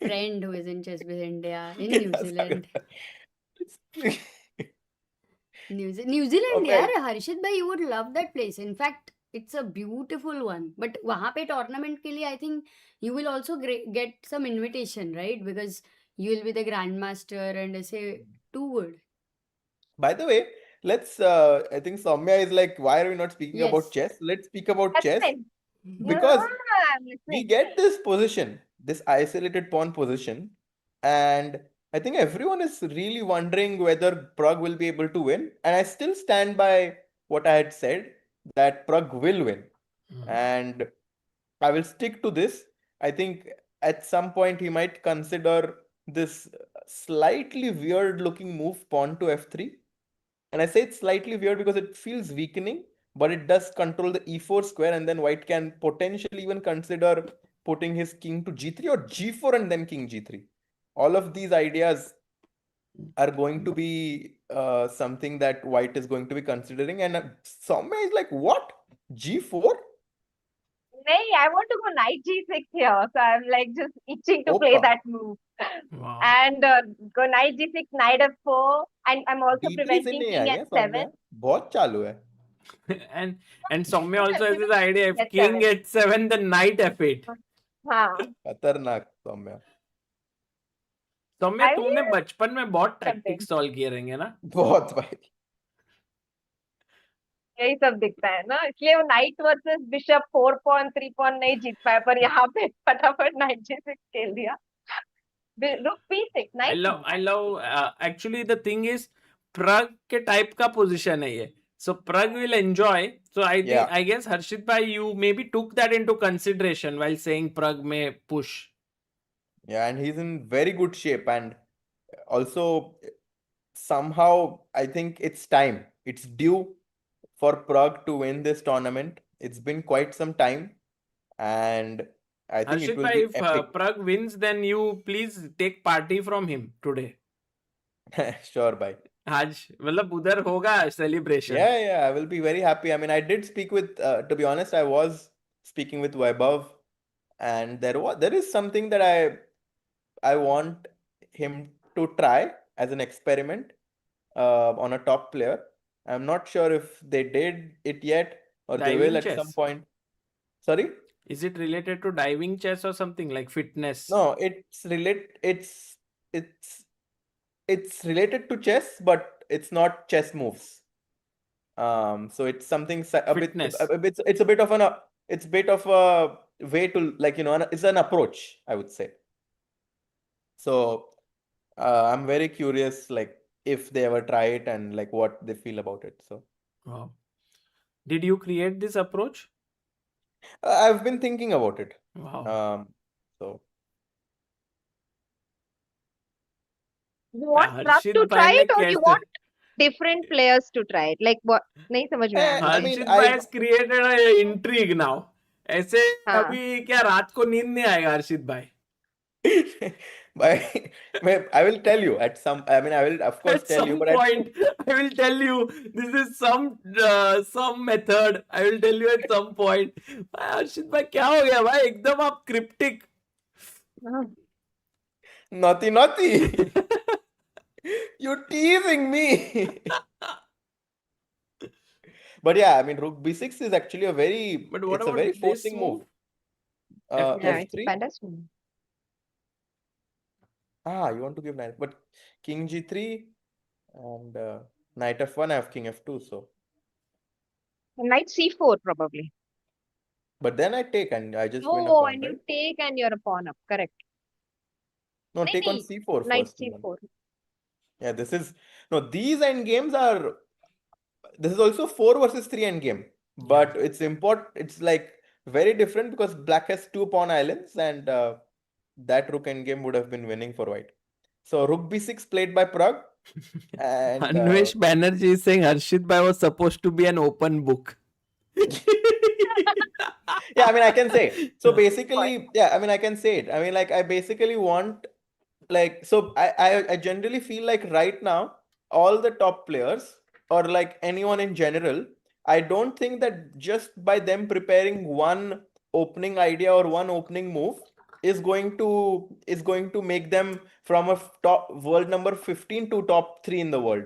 friend who is in ChessBase India in New Zealand. New Zealand, Okay. यार हर्षित भाई, you would love that place. In fact, it's a beautiful one. But वहाँ पे tournament के लिए I think you will also get some invitation, right? Because you will be the grandmaster and ऐसे too good. By the way, let's. I think Soumya is like, why are we not speaking about Yes. chess? Let's speak about That's chess fine. because I'm we listening. get this position, this isolated pawn position, and I think everyone is really wondering whether Pragg will be able to win. And I still stand by what I had said that Pragg will win, and I will stick to this. I think at some point he might consider this slightly weird looking move pawn to f3. And I say it's slightly weird because it feels weakening, but it does control the e4 square, and then white can potentially even consider putting his king to g3 or g4 and then king g3. All of these ideas are going to be something that white is going to be considering. And Soumya is like, what? G4? Nay, I want to go knight g6 here. So I'm like just itching to play Opa. that move. Wow. And go knight g6, knight f4. And I'm also D3 से preventing नहीं king आई है h7. Saumya, बहुत चालू है. and Soumya also has this idea: if H7. king h7, then knight f8. हाँ. खतरनाक Saumya. Saumya, I तुमने will बचपन में बहुत something. टैक्टिक्स सॉल्व किए रहेंगे ना? बहुत भाई. यही सब दिखता है ना, इसलिए वो knight versus bishop 4 pawn 3 pawn नहीं जीत पाया, पर यहाँ पे फटाफट नाइट g6 खेल दिया. Rook p6, I nice love, move. I love. Actually, the thing is, Pragg के टाइप का पोजीशन है ये. So Pragg will enjoy. So I think, Yeah. I guess Harshit bhai, you maybe took that into consideration while saying Pragg may push. Yeah, and he's in very good shape, and also somehow I think it's time. It's due for Prague to win this tournament. It's been quite some time, and I think it Harshit will bhai, be if epic. Pragg wins, then you please take party from him today. Sure, bye. आज मतलब उधर होगा celebration. Yeah, I will be very happy. I mean, I did speak with, to be honest, I was speaking with Vaibhav, and there is something that I want him to try as an experiment on a top player. I'm not sure if they did it yet or they will Diving at some chess. point. Sorry? Is it related to diving chess or something like fitness? No, it's related to chess, but it's not chess moves. So it's something Fitness. it's a bit of a way to, like, it's an approach, I would say. So I'm very curious, like, if they ever try it and like what they feel about it. So Wow. Did you create this approach? I've been thinking about it. Wow. So You want Pragg Harshit to भाई try ने it, or you कैसे want different players to try it? Like what? नहीं समझ में आया. I mean, हर्षित भाई has created an intrigue now. ऐसे हाँ. अभी क्या रात को नींद नहीं आएगा हर्षित भाई? I will tell you at some. I mean, I will of course At tell you, some but point, I will tell you this is some method. I will tell you at some point. भाई हर्षित भाई क्या हो गया भाई? एकदम आप cryptic. naughty. You're teasing me. But yeah, I mean, Rook B6 is actually a very, But what it's a about very this forcing move. F3? Yeah, it's F3. fantastic. You want to give knight, but King G3 and Knight F1. I have King F2. So, Knight c4 probably. but then I take and I just win a Oh, pawn, and right? you take and you're a pawn up. Correct. No, नहीं take on नहीं. C4 Knight first. even. c4. Yeah, these end games are. This is also 4 versus 3 end game, but it's important. It's like very different because black has 2 pawn islands, and that rook end game would have been winning for white. So Rook B6 played by Pragg, and Anvesh Banerjee is saying Harshit Bhai was supposed to be an open book. yeah, I mean, I can say it. So basically, yeah, I mean, I can say it. I mean, like, I basically want, like, so I generally feel like right now all the top players or like anyone in general, I don't think that just by them preparing one opening idea or one opening move is going to make them from a top world number 15 to top 3 in the world.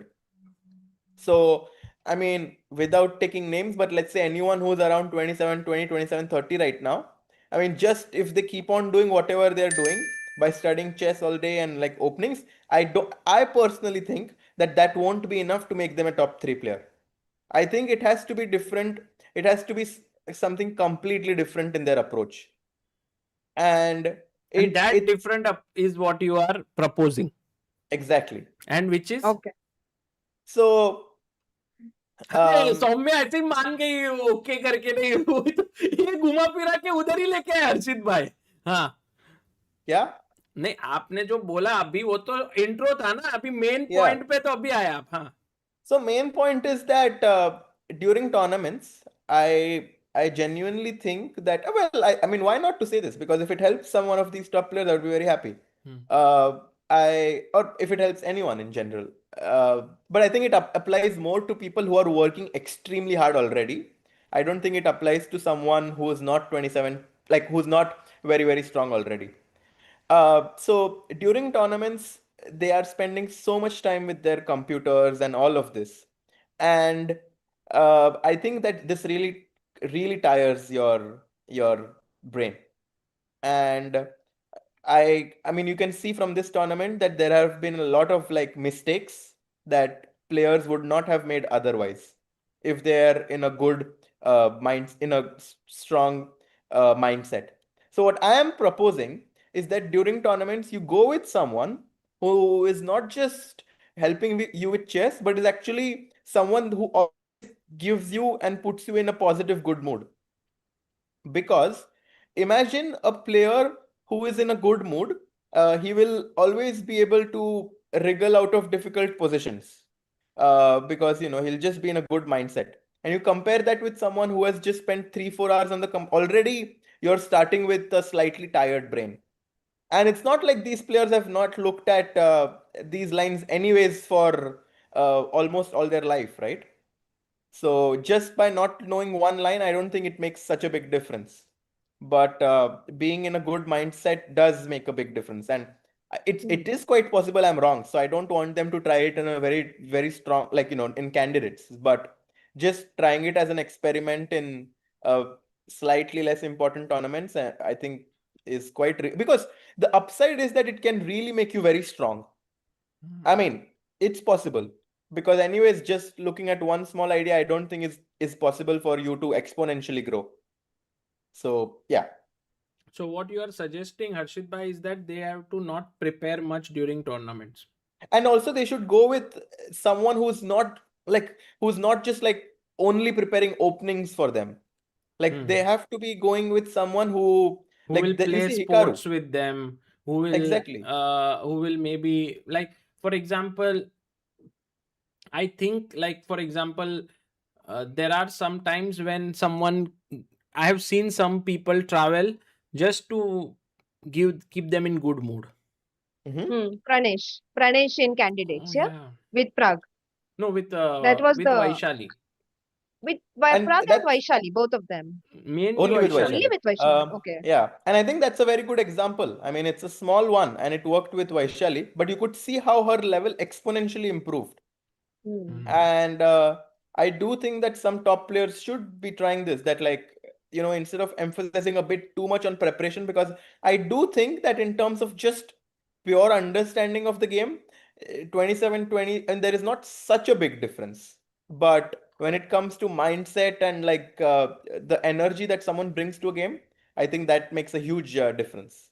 So, I mean, without taking names, but let's say anyone who's around 27, 20, 27, 30 right now, I mean, just if they keep on doing whatever they're doing by studying chess all day and like openings, I personally think that that won't be enough to make them a top 3 player. I think it has to be different. It has to be something completely different in their approach. And And that it different is what you are proposing. exactly. And which is? Okay. So अरे सौम्या ऐसे ही मान गई okay करके नहीं ये घुमा फिरा के उधर ही लेके आए हर्षित भाई. हाँ क्या नहीं आपने जो बोला अभी वो तो इंट्रो था ना, अभी मेन Yeah. पॉइंट पे तो अभी आए आप. हाँ So main point is that during tournaments, I genuinely think that I mean why not to say this, because if it helps some one of these top players, I would be very happy. Or if it helps anyone in general. But I think it applies more to people who are working extremely hard already. I don't think it applies to someone who is not 27, like who's not very, very strong already. So during tournaments, they are spending so much time with their computers and all of this. And I think that this really, really tires your brain. And I mean, you can see from this tournament that there have been a lot of like mistakes that players would not have made otherwise if they're in a good in a strong mindset. So what I am proposing is that during tournaments you go with someone who is not just helping you with chess, but is actually someone who always gives you and puts you in a positive, good mood. Because imagine a player who is in a good mood, he will always be able to wriggle out of difficult positions because he'll just be in a good mindset. And you compare that with someone who has just spent 3-4 hours on the already you're starting with a slightly tired brain. And it's not like these players have not looked at these lines anyways for almost all their life, right? So just by not knowing one line, I don't think it makes such a big difference. But being in a good mindset does make a big difference. And it is quite possible I'm wrong. So I don't want them to try it in a very, very strong, like, in candidates. But just trying it as an experiment in slightly less important tournaments, I think is quite, because the upside is that it can really make you very strong. I mean, it's possible. Because anyways, just looking at one small idea, I don't think is possible for you to exponentially grow. So yeah. So what you are suggesting, Harshit bhai, is that they have to not prepare much during tournaments. And also they should go with someone who's not just like only preparing openings for them. Like they have to be going with someone who like will you play see sports Hikaru. with them, who will Exactly. who will maybe, like, for example, I think, like, for example, there are some times when I have seen some people travel just to keep them in good mood. Pranesh in candidates, yeah, with Pragg. No, with That was with the Vaishali. with And Pragg and that's Vaishali, both of them. Mainly only with Vaishali. Only with Vaishali. Okay. Yeah, and I think that's a very good example. I mean, it's a small one and it worked with Vaishali, but you could see how her level exponentially improved. And I do think that some top players should be trying this, that like, instead of emphasizing a bit too much on preparation, because I do think that in terms of just pure understanding of the game, 27-20, and there is not such a big difference. But when it comes to mindset and like the energy that someone brings to a game, I think that makes a huge difference.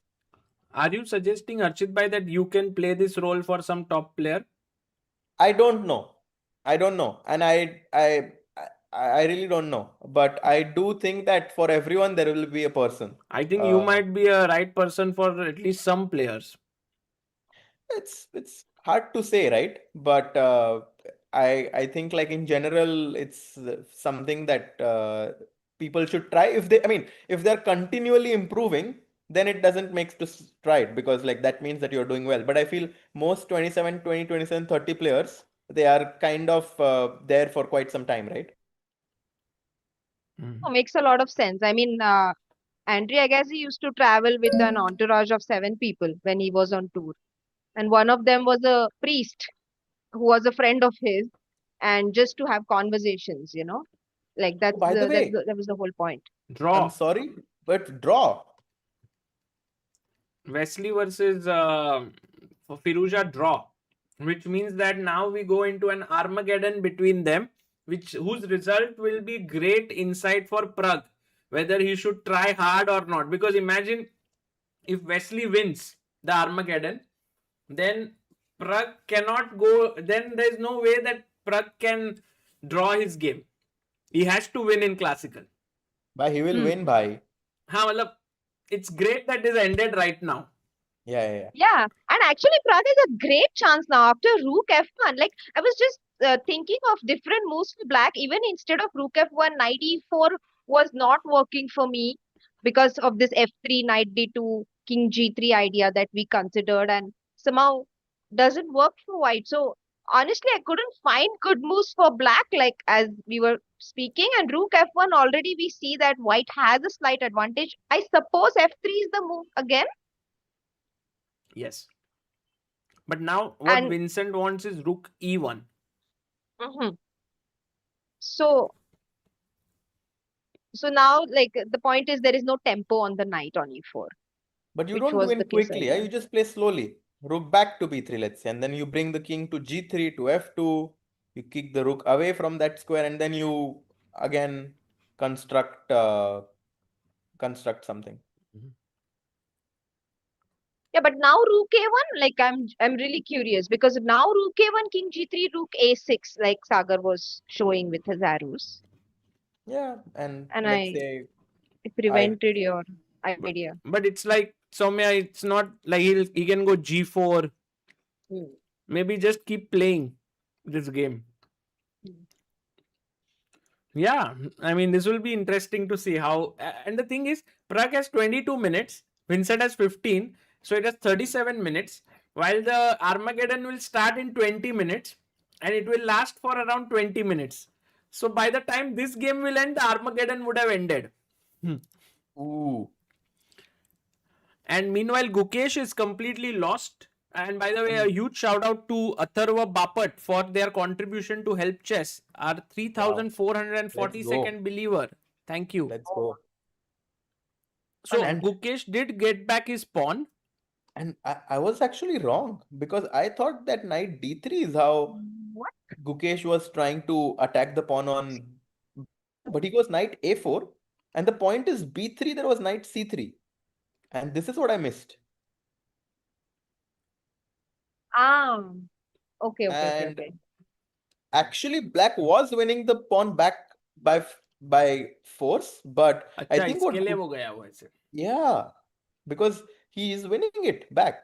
Are you suggesting, Harshit bhai, that you can play this role for some top player? I don't know. And I really don't know. But I do think that for everyone there will be a person. I think you might be a right person for at least some players. It's hard to say, right? But I think like in general it's something that people should try if they're continually improving, then it doesn't make to try it, because like that means that you're doing well. But I feel most 27, 20, 27, 30 players, they are kind of there for quite some time, right? Makes a lot of sense. I mean, Andre Agassi used to travel with an entourage of 7 people when he was on tour. And one of them was a priest who was a friend of his, and just to have conversations, like Oh, by the way, that was the whole point. I'm Draw. sorry, but draw. Wesley versus Firouzja draw, which means that now we go into an Armageddon between them, whose result will be great insight for Pragg, whether he should try hard or not. Because imagine if Wesley wins the Armageddon, then Pragg cannot go. Then there is no way that Pragg can draw his game. He has to win in classical. But he will win by. It's great that it ended right now. Yeah. Yeah, and actually Pragg has a great chance now after Rook F1. Like, I was just thinking of different moves for black. Even instead of Rook F1, Knight E4 was not working for me because of this F3, Knight D2, King G3 idea that we considered, and somehow doesn't work for white. So honestly, I couldn't find good moves for black, like as we were speaking. And Rook F1, already we see that white has a slight advantage. I suppose F3 is the move again. Yes. But now what And Vincent wants is Rook E1. So now, like, the point is there is no tempo on the knight on E4, But you which don't was win the case quickly. Yeah? earlier. You just play slowly. Rook back to B3, let's say, and then you bring the king to G3 to F2. You kick the rook away from that square, and then you again construct something. Yeah, but now Rook A1, like, I'm really curious, because now Rook A1, King G3, Rook A6, like Sagar was showing with his arrows, Yeah, and and let's it say prevented your idea. But it's like Soumya, it's not like he can go G4. Maybe just keep playing this game. Yeah, I mean, this will be interesting to see how. And the thing is, Pragg has 22 minutes, Vincent has 15, so it has 37 minutes, while the Armageddon will start in 20 minutes and it will last for around 20 minutes. So by the time this game will end, the Armageddon would have ended. ooh. And meanwhile, Gukesh is completely lost. And by the way, a huge shout out to Atharva Bapat for their contribution to Help Chess, our 3442nd believer. Thank you. Let's go. So And Gukesh did get back his pawn. And I was actually wrong, because I thought that knight D3 is how What? Gukesh was trying to attack the pawn on, but he goes knight A4, and the point is B3, there was knight C3. And this is what I missed. Okay. And actually, black was winning the pawn back by force, but I अच्छा, think इसके लिए वो गया वो ऐसे. yeah, because he is winning it back.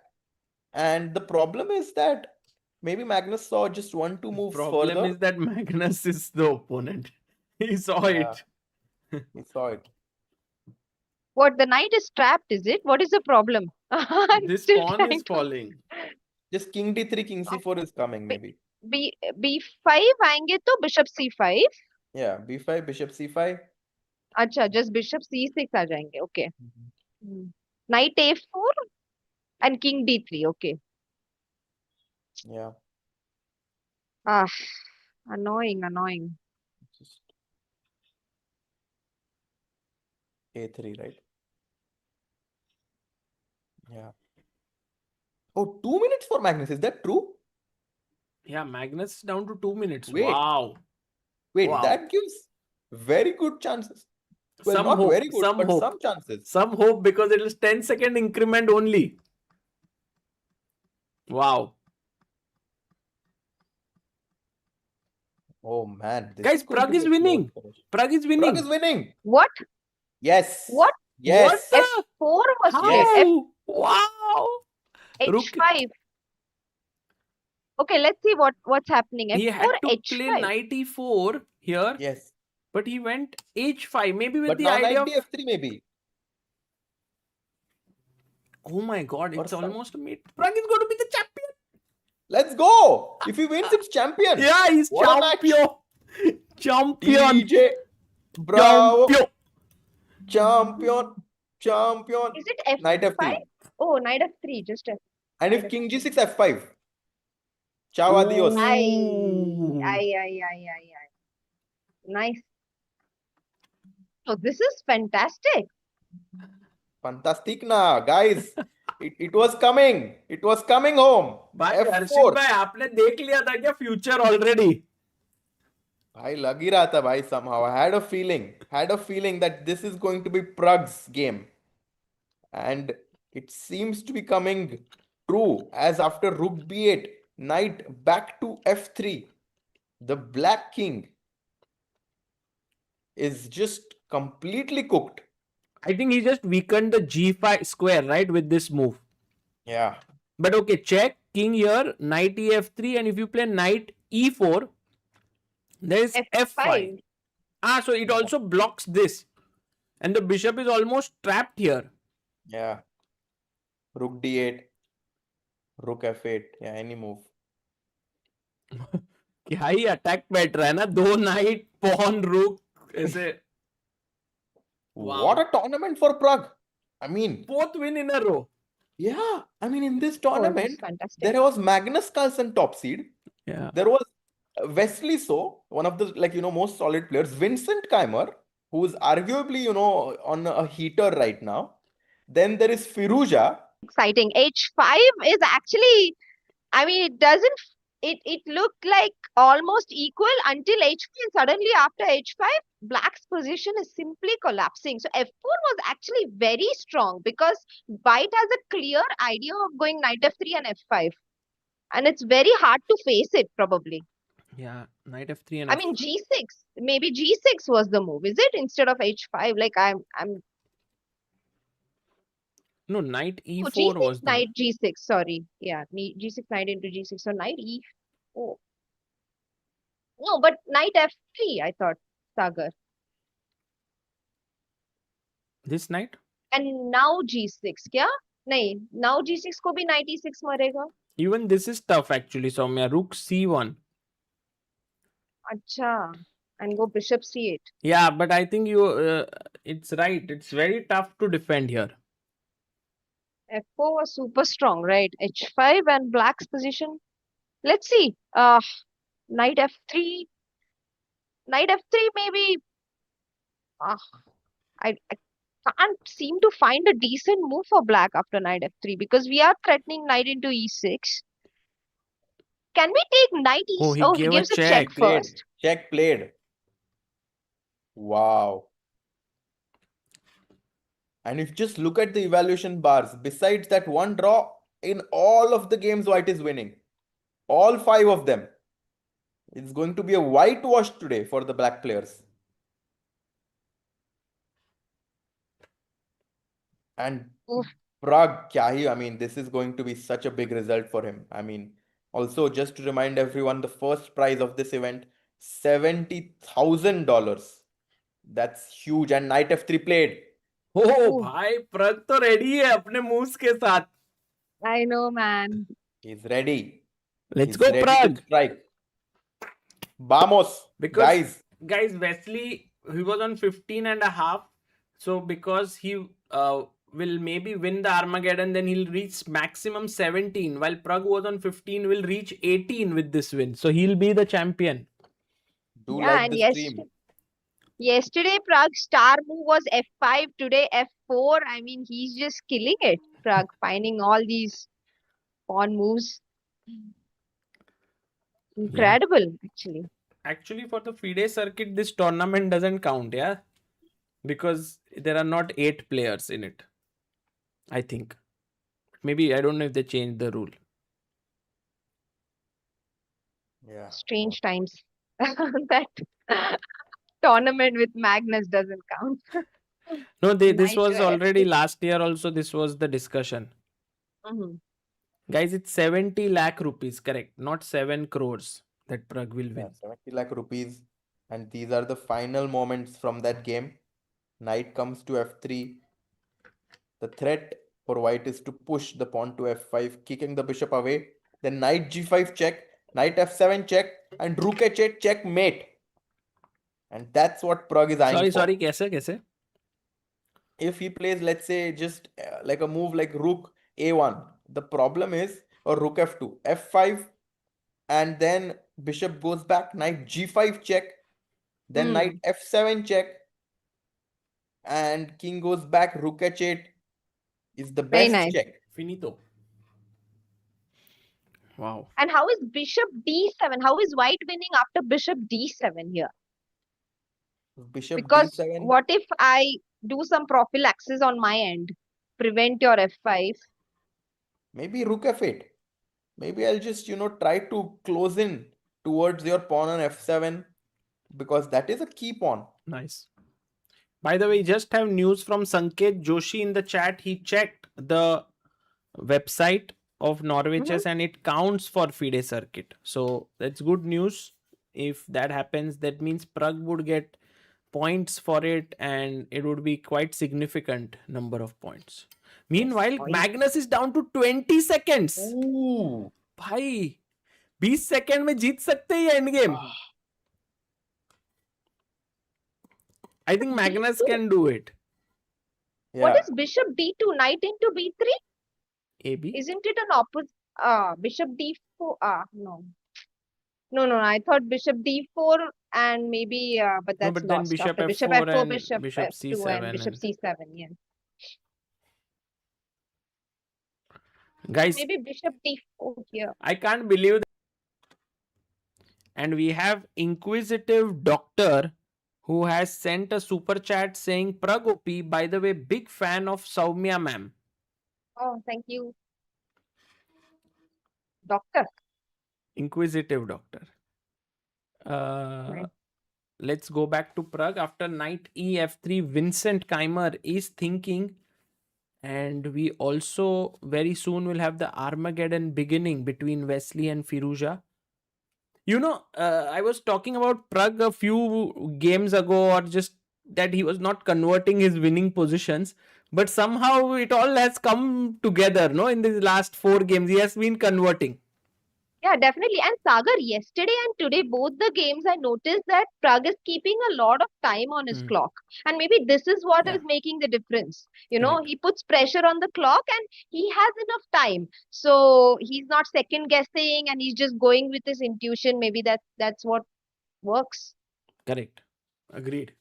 And the problem is that maybe Magnus saw just 1-2 moves Problem further. is that Magnus is the opponent. He saw Yeah. it. He saw it. What, the knight is trapped, is it? What is the problem? I'm This still pawn trying is to- falling. Just king D3, king C4 is coming, maybe. B5 आएंगे तो bishop C5. Yeah, B5, bishop C5. अच्छा, just bishop C6 आ जाएंगे. Okay. Knight A4 and king D3. Okay. Yeah. Annoying. Just A3, right? Yeah. Oh, 2 minutes for Magnus. Is that true? Yeah, Magnus is down to 2 minutes. Wait. Wow. Wait, Wow. that gives very good chances. Well, Some not hope, very good, some but hope. some chances. Some hope, because it is 10-second increment only. Wow. Oh man, this Guys, is going Pragg to is be a close winning. finish. Pragg is winning. Pragg is winning. What? Yes. What? Yes. What F4 was How? played. Wow. H5. Okay, let's see what's happening. He F4, had to play H5. knight e4 here, Yes. but he went h5, maybe with But the now idea knight of... D F3 maybe. Oh my god, Or it's some- almost a mate. Pragg is going to be the champion. Let's go. If he wins, it's champion. Yeah, he's What a match. champion. DJ. Bravo. Champion. Champion. Is it F5? Knight F3. Oh, Knight F3, just F. And if Knight King G6 F5. Ciao, adios. Ooh. Ay. Nice. Oh, this is fantastic. Fantastic na, guys. It was coming. It was coming home. भाई हर्षित F4. भाई आपने देख लिया था क्या future already? भाई लग ही रहा था भाई somehow. I had a feeling that this is going to be Pragg's game. And it seems to be coming true as after Rook B8, Knight back to F3, the Black King is just completely cooked. I think he just weakened the G5 square, right, with this move. Yeah. But okay, check King here, Knight EF3, and if you play Knight E4, there is F5. Ah, so it also blocks this. And the bishop is almost trapped here. Yeah. Rook D8, Rook F8. Yeah, any move. क्या ही attack बैठ रहा है ना, दो night pawn रुक ऐसे. Wow. What a tournament for Pragg. I mean, Both win in a row. yeah. I mean, in this Oh, this is tournament, fantastic. there was Magnus Carlsen top seed. Yeah. There was Wesley So, one of the most solid players. Vincent Keymer, who is arguably on a heater right now. Then there is Firouzja. Exciting. H5 is actually, I mean, it looked like almost equal until H5, and suddenly after H5, Black's position is simply collapsing. So F4 was actually very strong because White has a clear idea of going Knight F3 and F5. And it's very hard to face it, probably. Yeah, Knight F3 and I mean, G6, maybe G6 was the move, is it? Instead of H5, like no, Knight E4 G6, was the Knight G6, sorry. Yeah, G6, Knight into G6. So Knight E4. No, but Knight F3, I thought, Sagar. this knight. And now G6, क्या? नहीं, now G6 को भी Knight E6 मरेगा. Even this is tough actually, Soumya. Rook C1. अच्छा, and go Bishop C8. Yeah, but I think it's right. It's very tough to defend here. F4 was super strong, right? H5 and Black's position. Let's see. Knight F3. Knight F3 maybe. I can't seem to find a decent move for Black after Knight F3 because we are threatening Knight into E6. Can we take Knight E6? Oh, he he gave a gives a check check. first. Check played. Wow. And if you just look at the evaluation bars, besides that one draw, in all of the games White is winning. All 5 of them. It's going to be a whitewash today for the Black players. And Oof. Pragg, I mean, this is going to be such a big result for him. I mean, also just to remind everyone, the first prize of this event, $70,000. That's huge. And Knight F3 played. Oh, भाई प्रग तो ready है अपने moves के साथ. I know, man. He's ready. Let's He's go, ready to Pragg. strike. Vamos, Because guys. Wesley, he was on 15.5. So because he will maybe win the Armageddon, then he'll reach maximum 17. While Pragg was on 15, will reach 18 with this win. So he'll be the champion. Do Yeah, like and the stream. yesterday Pragg's star move was F5, today F4. I mean, he's just killing it. Pragg finding all these pawn moves. Incredible, actually. Actually, for the FIDE circuit, this tournament doesn't count, yeah? Because there are not 8 players in it. I think. Maybe, I don't know if they changed the rule. Yeah. Strange times. That tournament with Magnus doesn't count. No, this Knight was to already F6. last year also, this was the discussion. Mhm. Guys, it's 70 lakh rupees, correct? Not 7 crores that Pragg will Yeah, win. 70 lakh rupees. And these are the final moments from that game. Knight comes to F3. The threat for White is to push the pawn to F5, kicking the bishop away. then knight g5 check, knight f7 check, and rook h8 checkmate. And that's what Pragg is eyeing for. Sorry, कैसे? If he plays, let's say, just like a move like rook a1, the problem is, or rook f2, f5, and then bishop goes back, knight g5 check, then knight f7 check, and king goes back, rook h8 is the Very best nice. check. Finito. Wow. And how is bishop d7? How is white winning after bishop d7 here? Bishop Because d7. what if I do some prophylaxis on my end? Prevent your f5. Maybe rook f8. Maybe I'll just, try to close in towards your pawn on f7, because that is a key pawn. Nice. By the way, just have news from Sanket Joshi in the chat. He checked the website of Norway Chess and it counts for FIDE circuit. So that's good news. If that happens, that means Pragg would get points for it and it would be quite significant number of points. Meanwhile, Magnus is down to 20 seconds. Ooh. भाई 20 second में जीत सकते हैं end game. I think Magnus can do it. Yeah. What is bishop d2? Knight into b3? AB. Isn't it an opposite? Bishop d4. No. No. I thought bishop d4 and maybe, but that's but then lost. bishop After bishop f4 f4, and bishop bishop f2 c7 and bishop and- c7. Yeah. Guys, Maybe bishop d4 here. I can't believe that. And we have Inquisitive Doctor who has sent a super chat saying, Pragg OP, by the way, big fan of Soumya ma'am. Oh, thank you. Doctor. Inquisitive Doctor. Nice. Let's go back to Pragg. After knight ef3, Vincent Keymer is thinking, and we also very soon will have the Armageddon beginning between Wesley and Firouzja. I was talking about Pragg a few games ago, or just that he was not converting his winning positions, but somehow it all has come together, no? In these last 4 games, he has been converting. Yeah, definitely. And Sagar, yesterday and today, both the games, I noticed that Pragg is keeping a lot of time on his clock. And maybe this is what is making the difference. Right. He puts pressure on the clock and he has enough time. So he's not second guessing and he's just going with his intuition. Maybe that's what works. Correct. Agreed.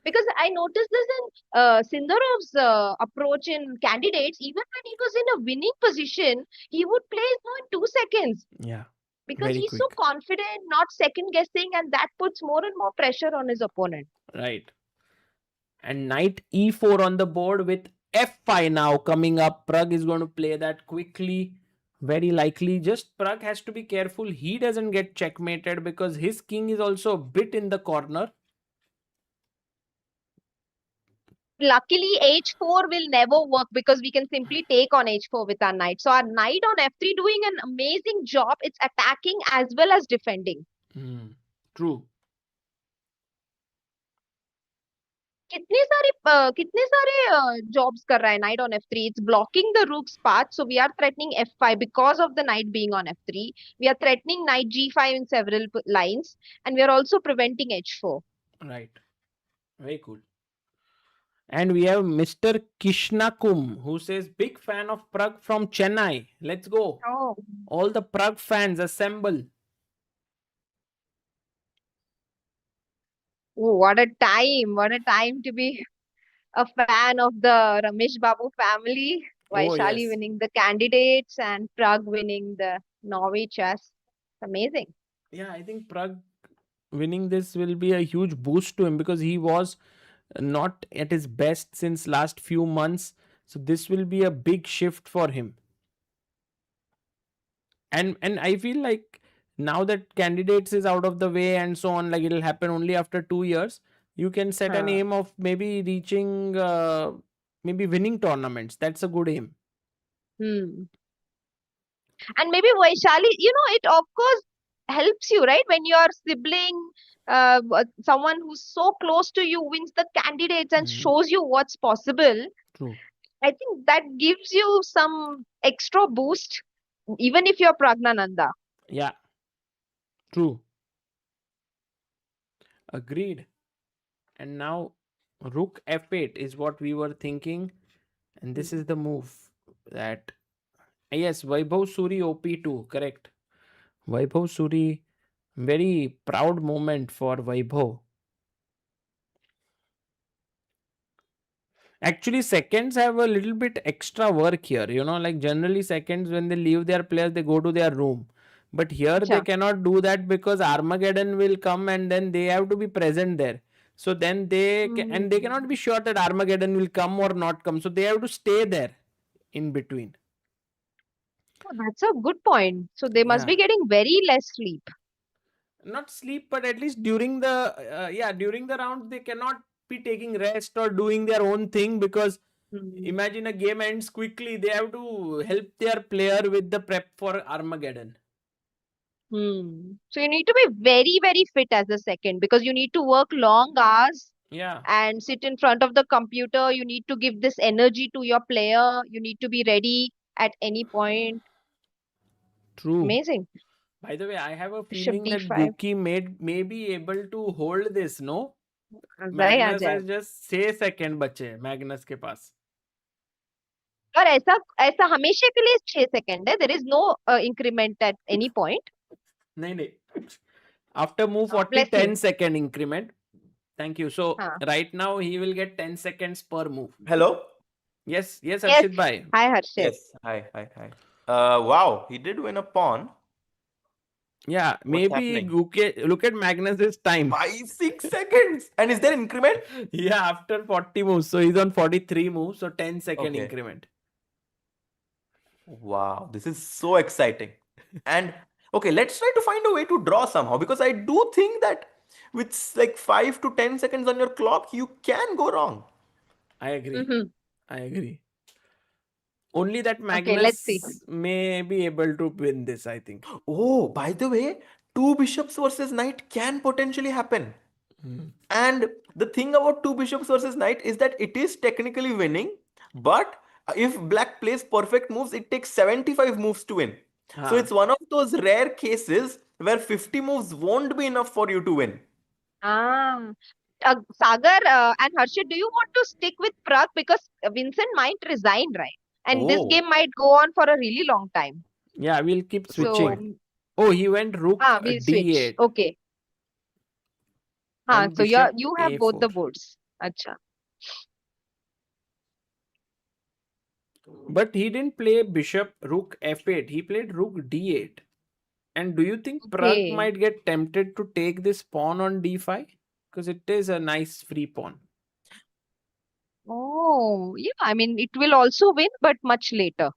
Because I noticed this in Sindarov's approach in candidates. Even when he was in a winning position, he would play in 2 seconds. Yeah. Because Very he's quick. so confident, not second guessing, and that puts more and more pressure on his opponent. Right. And knight e4 on the board with f5 now coming up. Pragg is going to play that quickly. Very likely. Just Pragg has to be careful he doesn't get checkmated because his king is also a bit in the corner. Luckily, h4 will never work because we can simply take on h4 with our knight. So our knight on f3 doing an amazing job. It's attacking as well as defending. True. कितने सारे jobs कर रहा है knight on f3. It's blocking the rook's path. So we are threatening f5 because of the knight being on f3. We are threatening knight g5 in several lines. And we are also preventing h4. Right. Very cool. And we have Mr. Kishnakum who says, big fan of Pragg from Chennai. Let's go. Oh. All the Pragg fans assemble. Oh, what a time. What a time to be a fan of the Ramesh Babu family. Vaishali yes. winning the candidates and Pragg winning the Norway Chess. Amazing. Yeah, I think Pragg winning this will be a huge boost to him because he was not at his best since last few months. So this will be a big shift for him. And I feel like now that candidates is out of the way and so on, like it'll happen only after 2 years, you can set an aim of maybe reaching, maybe winning tournaments. That's a good aim. And maybe Vaishali, it of course helps you, right? When your sibling, someone who's so close to you wins the candidates and shows you what's possible. True. I think that gives you some extra boost even if you're Praggnanandhaa. Yeah. True. Agreed. And now rook f8 is what we were thinking. And this is the move that, yes, Vaibhav Suri OP2, correct. Vaibhav Suri, very proud moment for Vaibhav. Actually, seconds have a little bit extra work here. Like generally seconds, when they leave their players, they go to their room. But here they Acha. cannot do that because Armageddon will come and then they have to be present there. So then and they cannot be sure that Armageddon will come or not come. So they have to stay there in between. Oh, that's a good point. So they must be getting very less sleep. Not sleep, but at least during the round they cannot be taking rest or doing their own thing, because imagine a game ends quickly, they have to help their player with the prep for Armageddon. So you need to be very, very fit as a second, because you need to work long hours Yeah, and sit in front of the computer. You need to give this energy to your player. You need to be ready at any point. true. Amazing. By the way, I have a Bishop feeling that d5. Guki may be able to hold this, no? मजा ही आ Magnus जाए. has just 6 seconds बचे Magnus के पास. और ऐसा ऐसा हमेशा के लिए 6 सेकंड है. There is no increment at any point. नहीं. After move 40, Bless you. 10 second increment. Thank you. So हाँ. right now he will get 10 seconds per move. Hello? Yes, Yes. Harshit bhai. Hi, Harshit. Yes. Hi. Wow, he did win a pawn. Yeah, What's maybe happening? look at Magnus's time. 6 seconds. And is there increment? Yeah, after 40 moves. So he's on 43 moves, so 10-second Okay. increment. Wow, this is so exciting. And okay, let's try to find a way to draw somehow, because I do think that with like 5 to 10 seconds on your clock, you can go wrong. I agree. Mhm. I agree. Only that Okay, let's see. Magnus may be able to win this, I think. Oh, by the way, 2 bishops versus knight can potentially happen. And the thing about 2 bishops versus knight is that it is technically winning, but if black plays perfect moves, it takes 75 moves to win. So it's one of those rare cases where 50 moves won't be enough for you to win. Sagar and Harshit, do you want to stick with Pragg, because Vincent might resign, right? And this Oh. game might go on for a really long time. Yeah, we'll keep So, switching. Oh, he went rook we'll switch. d8. Okay. And So bishop you have both the a4. boards. Acha. But he didn't play bishop rook f8. He played rook d8. And do you think Pragg Okay. might get tempted to take this pawn on d5? Because it is a nice free pawn. Oh, yeah. I mean, it will also win, but much later.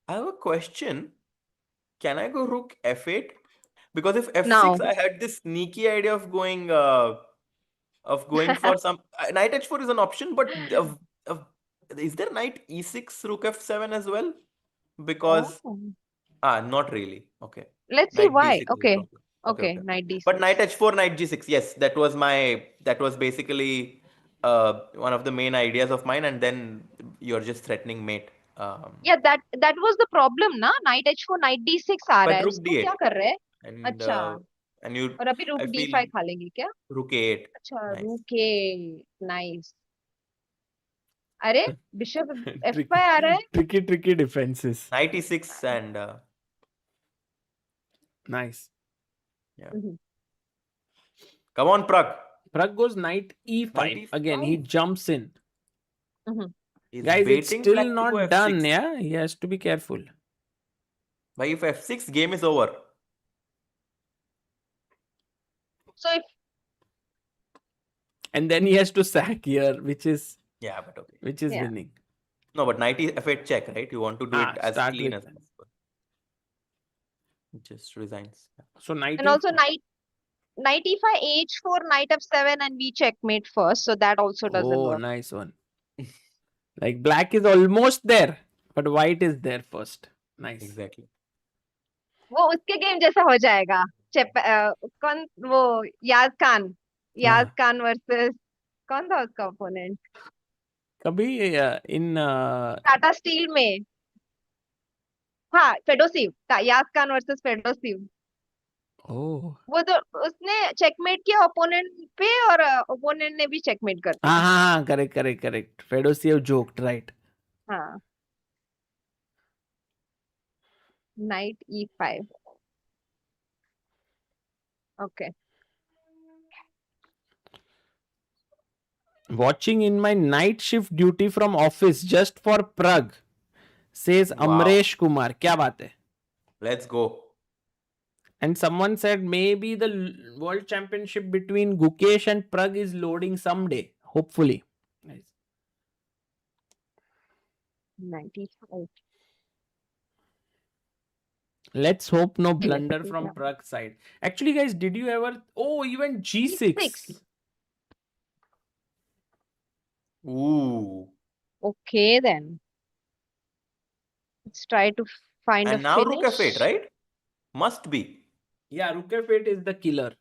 I have a question. Can I go rook f8? Because if f6, Now. I had this sneaky idea of going for some knight h4 is an option, but is there knight e6 rook f7 as well? Because Oh. not really. Okay. Let's see Knight why. d6 is Okay. okay. Okay. Knight d6. But knight h4, knight g6. Yes, that was basically one of the main ideas of mine, and then you're just threatening mate. Yeah, that was the problem, na? Knight h4, knight d6 आ रहा है. rook उसको क्या d8. कर रहे हैं? And अच्छा. and you और अभी rook I d5 feel खा लेंगे क्या? rook a8. अच्छा, Nice. rook a. Nice. अरे bishop f5 आ रहा है. Tricky defenses. Knight e6 and Nice. yeah. Mhm. Come on, Pragg. Pragg goes knight e5. Knight Again, he e5. jumps in. He's Guys, it's waiting still black to go not done. f6. Yeah, he has to be careful. But if f6, game is over. So if And then he has to sack here, which is Yeah, but okay. Yeah. winning. No, but knight f8 check, right? You want to do it as start clean with as possible. It just resigns. So knight and also knight e5, h4, knight f7, and we checkmate first. So that also doesn't Oh, work. nice one. Like black is almost there, but white is there first. Nice. Exactly. वो उसके game जैसा हो जाएगा. कौन वो याज Khan versus कौन था उसका ओपोनेंट? कभी in टाटा स्टील में हाँ फेडोसिव, यास खान वर्सेस फेडोसिव। ओह वो तो उसने चेकमेट किया ओपोनेंट पे, और ओपोनेंट ने भी चेकमेट कर हाँ दिया। हाँ हाँ correct correct correct Fedoseev joked right हाँ, knight E5। Okay, watching in my night shift duty from office just for Pragg says Wow. Amresh Kumar क्या बात है Let's go. and someone said maybe the world championship between Gukesh and Pragg is loading someday hopefully nice. 95। Let's hope no blunder see from now. Pragg side. Actually, guys, did you ever? Oh, even G6. G6. Ooh. Okay then. Let's try to find a And now Rook F8, finish. right? Must be. Yeah, Rook F8 is the killer.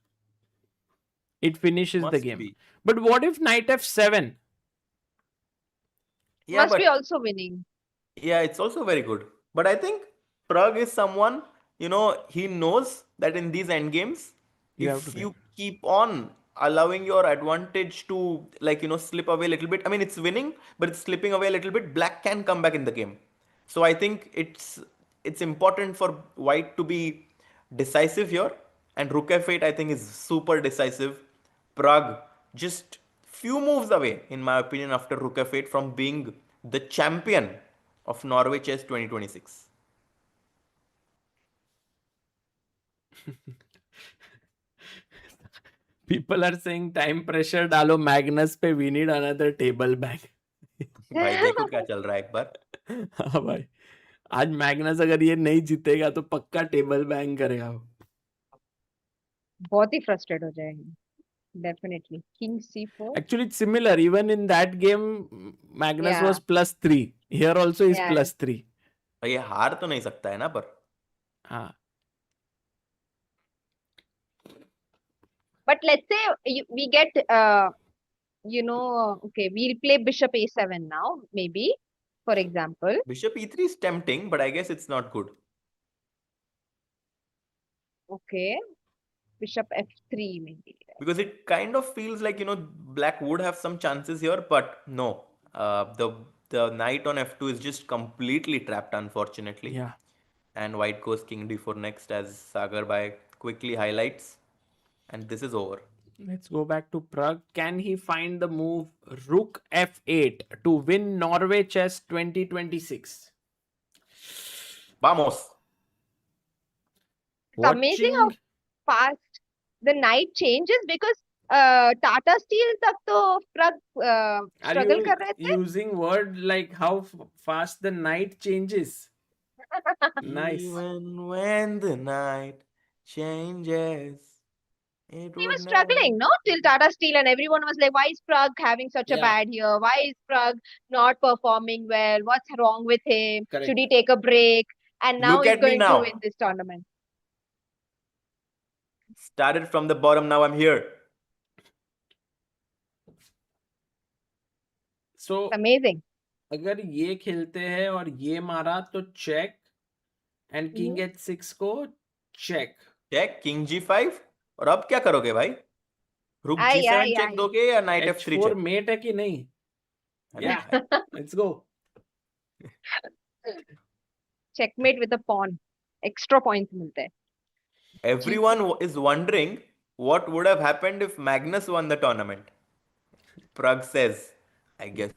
It finishes the Must game. be. But what if Knight F7? Yeah, Must be but also winning. yeah, it's also very good. But I think Pragg is someone, he knows that in these endgames, You have to if win. you keep on allowing your advantage to, slip away a little bit, I mean, it's winning, but it's slipping away a little bit, black can come back in the game. So I think it's important for white to be decisive here. And Rook F8, I think, is super decisive. Pragg just few moves away, in my opinion, after Rook F8 from being the champion of Norway Chess 2026. People are saying time pressure डालो Magnus पे we need another table bag. भाई देखो क्या चल रहा है एक बार. हाँ भाई आज मैग्नस अगर ये नहीं जीतेगा तो पक्का टेबल बैंग करेगा वो. बहुत ही फ्रस्ट्रेट हो जाएंगे. Definitely. King C4. Actually, it's similar. Even in that game, Magnus Yeah. was +3. Here also is Yeah. +3. ये हार तो नहीं सकता है ना पर. हाँ. But let's say we get, okay, we'll play Bishop A7 now, maybe, for example. Bishop E3 is tempting, but I guess it's not good. Okay. Bishop F3 maybe. Because it kind of feels like, black would have some chances here, but no. The knight on F2 is just completely trapped, unfortunately. Yeah. And white goes King D4 next, as Sagar Bhai quickly highlights. And this is over. Let's go back to Pragg. Can he find the move Rook F8 to win Norway Chess 2026? Vamos. It's amazing how fast the knight changes, because Tata Steel तक तो Pragg struggle कर रहे थे. Are you using word like how fast the knight changes? Nice. Even when the night changes. He was struggling, no? Till Tata Steel, and everyone was like, why is Pragg having such a Yeah. bad year? Why is Pragg not performing well? What's wrong with him? Correct. Should he take a break? And now Look he's at me going now. to win this tournament. Started from the bottom, now I'm here. So It's amazing. अगर ये खेलते हैं और ये मारा तो check and king H6 को check. Check King G5. और अब क्या करोगे भाई? Rook Aye, G7 aye, check aye. दोगे या Knight F3 H4 check? Met है कि नहीं? अरे Yeah. भाई. Let's go. Checkmate with a pawn. Extra points मिलते हैं. Everyone is wondering what would have happened if Magnus won the tournament. Pragg says, I guess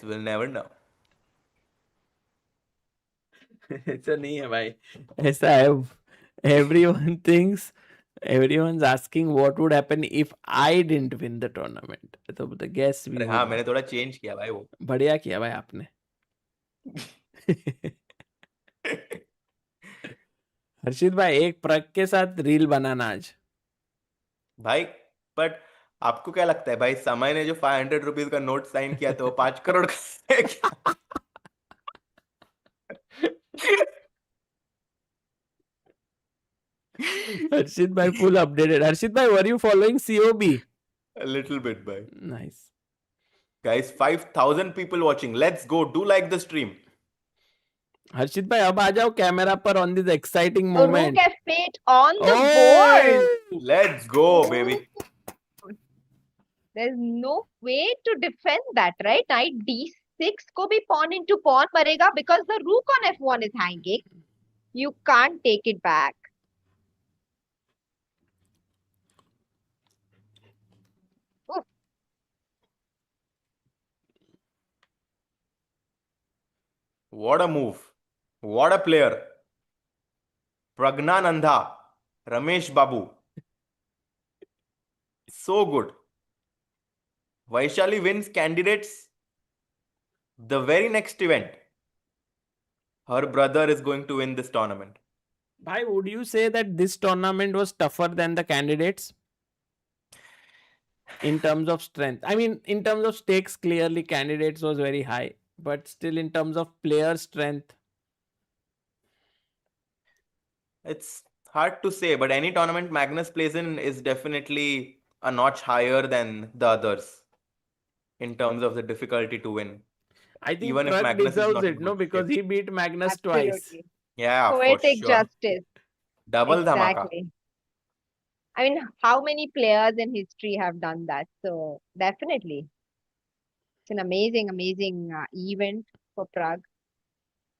we'll never know. ऐसा नहीं है भाई. ऐसा है. Everyone's asking what would happen if I didn't win the tournament. So the guess we अरे would हाँ know. मैंने थोड़ा चेंज किया भाई वो. बढ़िया किया भाई आपने. हर्षित भाई एक प्रग के साथ रील बनाना आज. भाई बट आपको क्या लगता है भाई, समय ने जो 500 रुपीज का नोट साइन किया था वो 5 करोड़ का है क्या? Harshit bhai full updated. Harshit bhai, were you following COB? A little bit, bhai. Nice. Guys, 5,000 people watching. Let's go. Do like the stream. हर्षित भाई अब आ जाओ कैमरा पर on this exciting So rook moment. f8 on the board. Oh! Let's go, baby. There's no way to defend that, right? Knight d6 को भी pawn into pawn मरेगा because the rook on f1 is hanging. You can't take it back. Oof. What a move. What a player. Praggnanandhaa, Ramesh Babu. So good. Vaishali wins candidates the very next event. Her brother is going to win this tournament. Bhai, would you say that this tournament was tougher than the candidates? In terms of strength. I mean, in terms of stakes, clearly candidates was very high. But still in terms of player strength. It's hard to say, but any tournament Magnus plays in is definitely a notch higher than the others in terms of the difficulty to win. I think Even if Pragg Magnus is deserves not in it, no? good Because shape. he beat Magnus twice. Absolutely. Yeah, for Poetic sure. justice. Double dhamaka. Exactly. I mean, how many players in history have done that? So definitely, it's an amazing, amazing event for Pragg.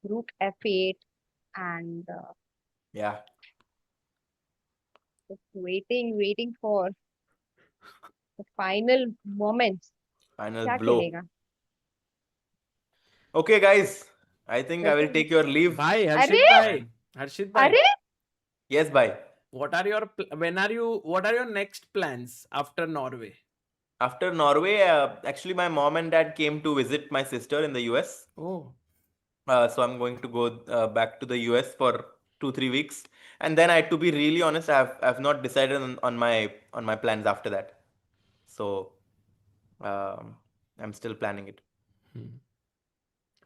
Rook f8 and Yeah. just waiting for the final moments. Final क्या blow. खेलेगा? Okay, guys. I think I will take your leave. Bhai, Harshit अरे bhai. Harshit bhai. अरे Yes, bye. What are your next plans after Norway? After Norway, actually, my mom and dad came to visit my sister in the US. Oh, So I'm going to go back to the US for 2-3 weeks, and then to be really honest, I've not decided on my plans after that. So I'm still planning it.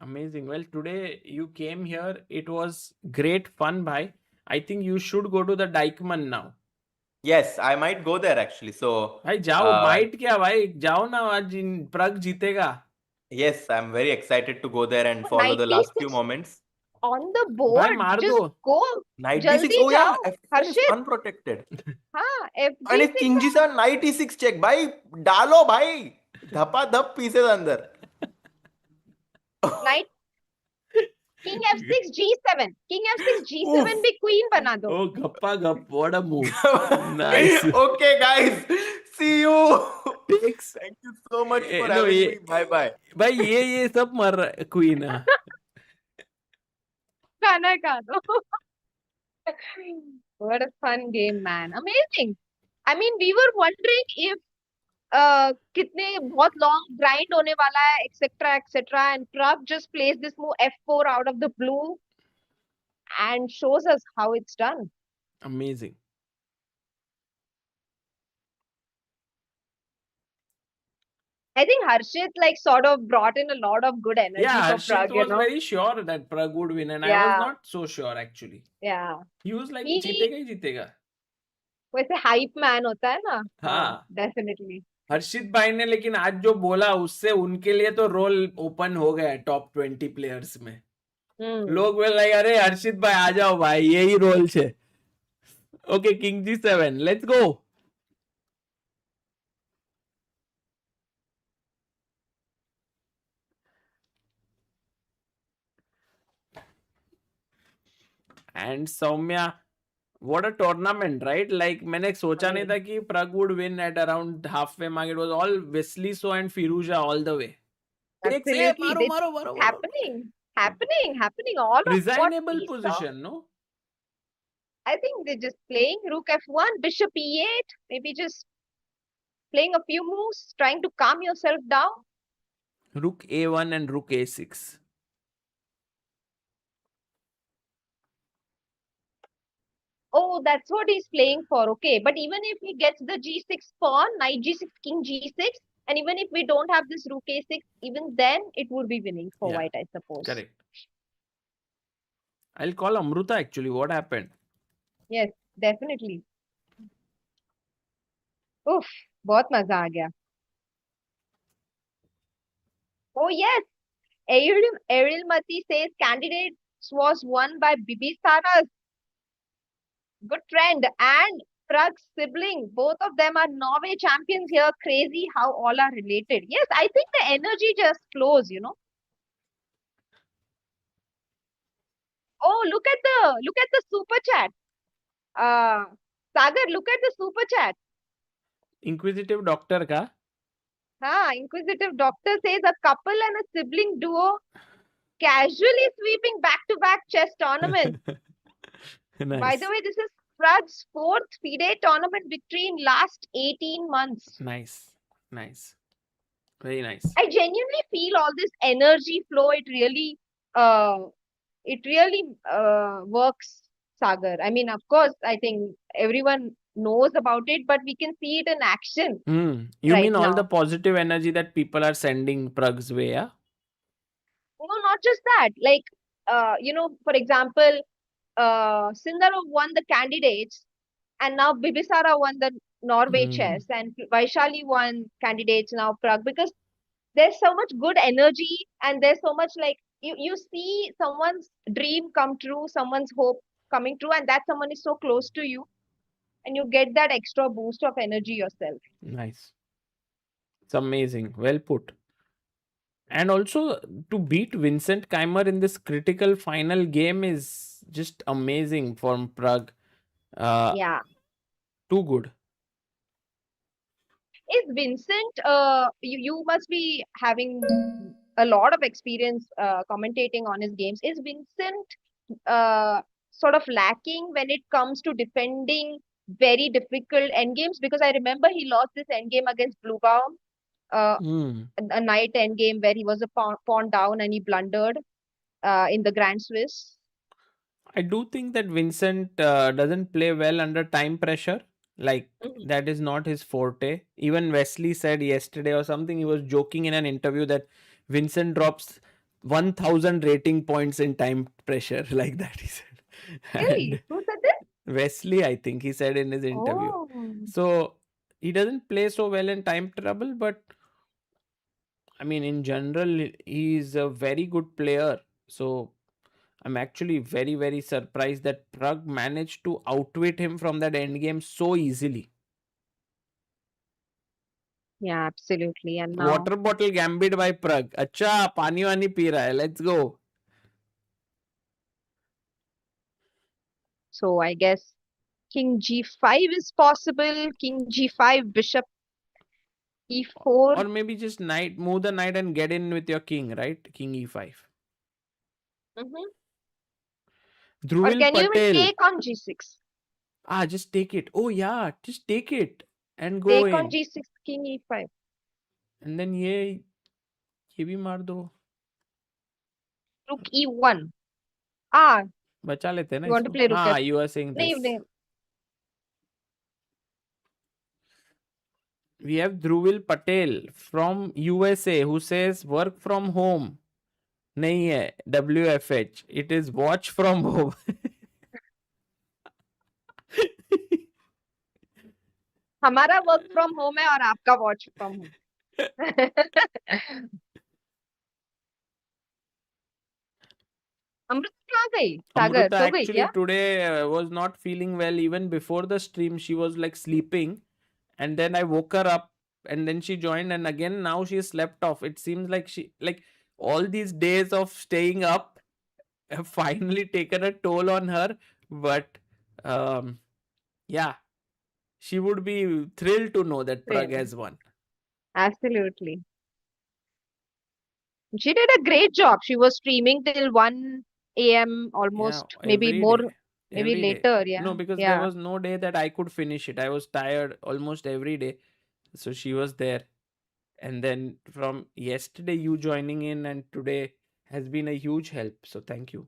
amazing. Well, today you came here. It was great fun, bhai. I think you should go to the Deichman now. Yes, I might go there actually. So भाई जाओ might क्या भाई जाओ ना आज प्रग जीतेगा yes, I'm very excited to go there and follow the last few 96 moments. on the भाई board. मार Just दो go. 96. जल्दी Oh yeah, जाओ. F1 is Harshit. unprotected. हाँ And FG6 King G7 96 check. भाई डालो भाई धपा धप pieces अंदर. Knight King f6 g7. King f6 g7 Oof. भी queen बना दो. ओ गप्पा गप what a move nice Okay, guys. See you. Takes Thank you so much for no having ये me. Bye bye. भाई ये सब मर क्वीन है खाना खा दो. What a fun game, man. Amazing. I mean, we were wondering if कितने बहुत long grind होने वाला है, etc. And Pragg just plays this move f4 out of the blue and shows us how it's done. amazing I think Harshit like sort of brought in a lot of good energy yeah for Harshit Pragg, you was know. very sure that Pragg would win and I Yeah. was not so sure actually Yeah. he was like He- जीतेगा ही जीतेगा वैसे hype man होता है ना. हाँ. Definitely. हर्षित भाई ने लेकिन आज जो बोला उससे उनके लिए तो रोल ओपन हो गया टॉप 20 प्लेयर्स में लोग बोल रहे अरे हर्षित भाई आ जाओ भाई यही रोल छे okay king G7 let's go and Saumya what a tournament right like मैंने सोचा नहीं था कि Pragg would win at around halfway mark it was all Wesley So and Firouzja all the way Absolutely. मारो It's मारो मारो happening all of resignable what we saw. position no I think they're just playing rook f1, bishop e8, maybe just playing a few moves, trying to calm yourself down. rook a1 and rook a6 Oh, that's what he's playing for. Okay, but even if he gets the g6 pawn, knight g6, king g6, and even if we don't have this rook a6, even then it would be winning for Yeah, white, I suppose. correct I'll call Amruta actually what happened Yes, definitely. Oof, बहुत मजा आ गया. Oh yes, Ariel Mati says candidate was won by Bibisara's good friend and Pragg's sibling. Both of them are Norway champions here. Crazy how all are related. Yes, I think the energy just flows, you know. Oh, look at the super chat. Sagar, look at the super chat. Inquisitive doctor ka? Inquisitive doctor says a couple and a sibling duo casually sweeping back-to-back chess tournaments. By Nice. the way, this is Pragg's fourth FIDE tournament victory in last 18 months. Nice. Nice. Very nice. I genuinely feel all this energy flow. It really works, Sagar. I mean, of course, I think everyone knows about it, but we can see it in action You right mean all the now. positive energy that people are sending Pragg's way, yeah? No, not just that. Like, for example, Sundarov won the candidates, and now Bibisara won the Norway Hmm. Chess, and Vaishali won candidates now Pragg, because there's so much good energy, and there's so much like you see someone's dream come true, someone's hope coming true, and that someone is so close to you, and you get that extra boost of energy yourself. Nice. It's amazing. Well put. And also to beat Vincent Keymer in this critical final game is just amazing from Pragg. Uh, Yeah. Too good. Is Vincent, you must be having a lot of experience commentating on his games. Is Vincent sort of lacking when it comes to defending very difficult endgames? Because I remember he lost this endgame against Bluebaum, uh, Hmm. a knight endgame where he was a pawn down and he blundered in the Grand Swiss. I do think that Vincent doesn't play well under time pressure. Like, Mhm. that is not his forte. Even Wesley said yesterday or something, he was joking in an interview that Vincent drops 1000 rating points in time pressure. Like that, he said. And Really? Who said this? Wesley, I think he said in his interview. Oh, So he doesn't play so well in time trouble, but I mean, in general, he's a very good player. So I'm actually very, very surprised that Pragg managed to outwit him from that endgame so easily. yeah, absolutely. And now, Water bottle gambit by Pragg. अच्छा पानी वानी P रहा है. Let's go. so I guess King G5 is possible. King G5, Bishop E4. Or maybe just move the knight and get in with your king, right? King e5. Mhm. Or Dhruvil can you even Patel. take on G6? Just take it. Oh yeah, just take it and go Take on in. G6, King E5. And then ये भी मार दो. Rook E1. Ah, बचा लेते हैं ना you want to इसको. play Rook F? हाँ, you are saying नहीं, this. नहीं. We have Dhruvil Patel from USA who says work from home. नहीं है WFH. It is watch from home. हमारा वर्क फ्रॉम होम है और आपका वॉच फ्रॉम होम. अमृत कहाँ गई? सागर Amrita सो गई actually क्या? today was not feeling well. Even before the stream, she was like sleeping. And then I woke her up and then she joined. And again, now she slept off. It seems like like all these days of staying up have finally taken a toll on her. But um, yeah, she would be thrilled to know that Pragg Really? has won. Absolutely. She did a great job. She was streaming till 1 a.m. Yeah, almost, maybe every more, day. maybe Every day. later. No, Yeah. because there Yeah. was no day that I could finish it. I was tired almost every day. So she was there. And then from yesterday, you joining in, and today has been a huge help. So thank you.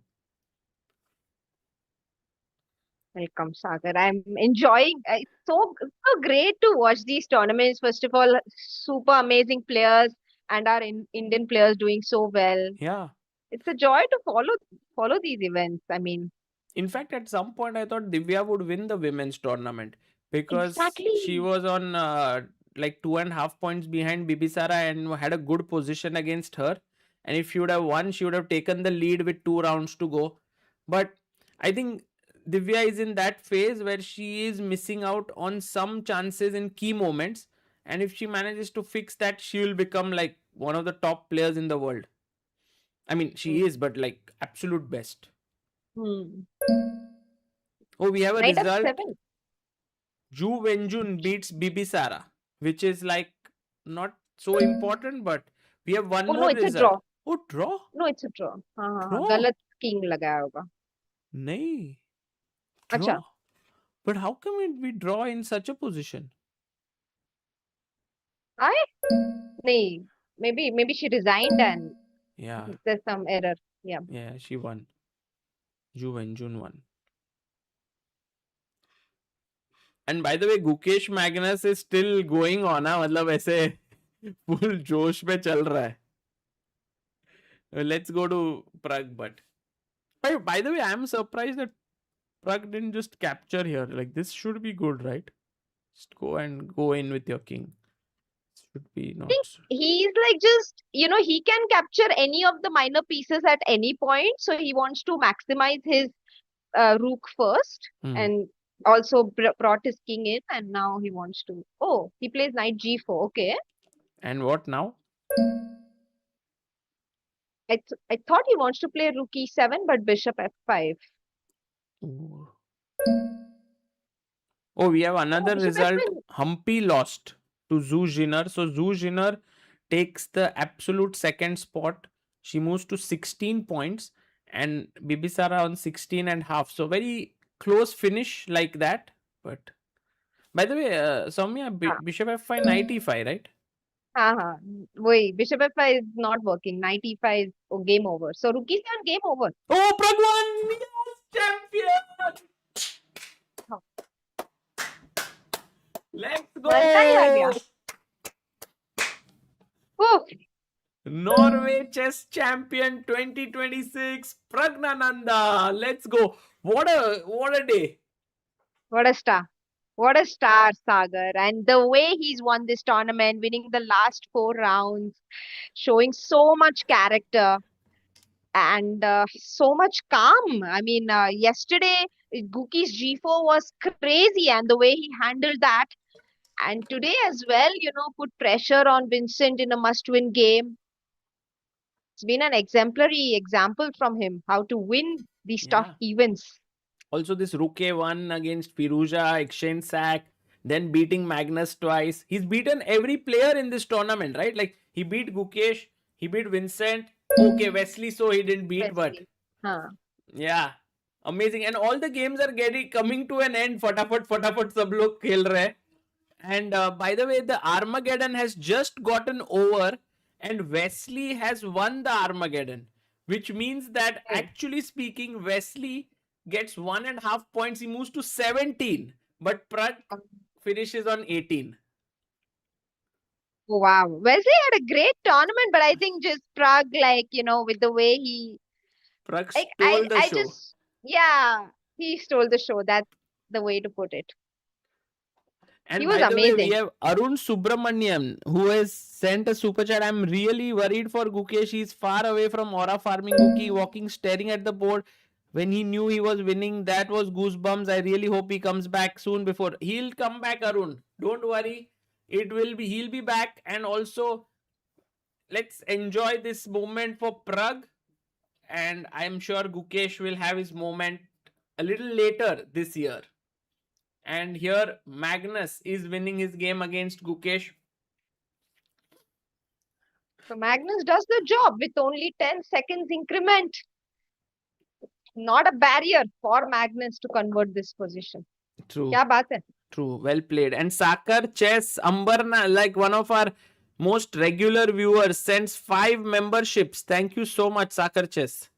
Welcome, Sagar. I'm enjoying. It's so great to watch these tournaments. First of all, super amazing players and our Indian players doing so well. Yeah. It's a joy to follow these events. I mean, In fact, at some point, I thought Divya would win the women's tournament because she exactly. was on like 2.5 points behind Bibisara and had a good position against her. And if she would have won, she would have taken the lead with 2 rounds to go. But I think Divya is in that phase where she is missing out on some chances in key moments, and if she manages to fix that, she will become like one of the top players in the world. I mean, she is, but like absolute best. Hmm. Oh, we have a Knight result. f7. Ju Wenjun beats Bibisara, which is like not so important, but we have one Oh no, more it's a result. draw. Oh, draw? No, it's a draw. हाँ Draw? गलत king लगाया होगा. नहीं. अच्छा. Draw? But how come we draw in such a position? नहीं. Maybe she resigned and Yeah, there's some error. Yeah. yeah, she won. Ju Wenjun won. And by the way, Gukesh Magnus is still going on. मतलब ऐसे full जोश में चल रहा है. Let's go to Pragg, but by the way, I am surprised that Pragg didn't just capture here. Like, this should be good, right? Just go in with your king. Should be not. He's like just, he can capture any of the minor pieces at any point. So he wants to maximize his rook first and also brought his king in, and now he wants to. Oh, he plays knight g4. Okay. And what now? I thought he wants to play rook e7, but bishop f5. Ooh. Oh, we have another result. Humpy lost to Zhu Jinner. So Zhu Jinner takes the absolute second spot. She moves to 16 points and Bibisara on 16 and half. So very close finish like that. But by the way, Soumya, bishop f5, knight e5, right? Wait, bishop f5 is not working. Knight e5 is game over. So rook e7, game over. Oh, Pragg won! Yes, champion! Let's go! Oh. Norway Chess Champion 2026, Praggnanandhaa. Let's go! What a day! What a star! What a star, Sagar! And the way he's won this tournament, winning the last 4 rounds, showing so much character and so much calm. I mean, yesterday Gukesh g4 was crazy, and the way he handled that. And today as well, put pressure on Vincent in a must-win game. It's been an exemplary example from him, how to win these tough events. Also, this Rook A1 against Firouzja, exchange sack, then beating Magnus twice. He's beaten every player in this tournament, right? Like, he beat Gukesh, he beat Vincent. Okay, Wesley So he didn't beat, Wesley. but yeah, amazing. And all the games are coming to an end. Fatafat sab log khel rahe. And by the way, the Armageddon has just gotten over and Wesley has won the Armageddon, which means that actually speaking, Wesley gets 1.5 points. He moves to 17, but Pragg finishes on 18. Oh, wow. Wesley had a great tournament, but I think just Pragg, with the way he... Pragg stole the show. He stole the show. That's the way to put it. And he was by the amazing. way, we have Arun Subramaniam who has sent a super chat. I'm really worried for Gukesh. He's far away from aura farming. Guki walking, staring at the board. When he knew he was winning, that was goosebumps. I really hope he comes back soon. Before he'll come back, Arun. Don't worry. He'll be back. And also, let's enjoy this moment for Pragg. And I'm sure Gukesh will have his moment a little later this year. And here Magnus is winning his game against Gukesh. So Magnus does the job with only 10 seconds increment. Not a barrier for Magnus to convert this position. True. Kya baat hai? True. Well played. And Sakar Chess Ambarna, like one of our most regular viewers, sends 5 memberships. Thank you so much, Sakar Chess.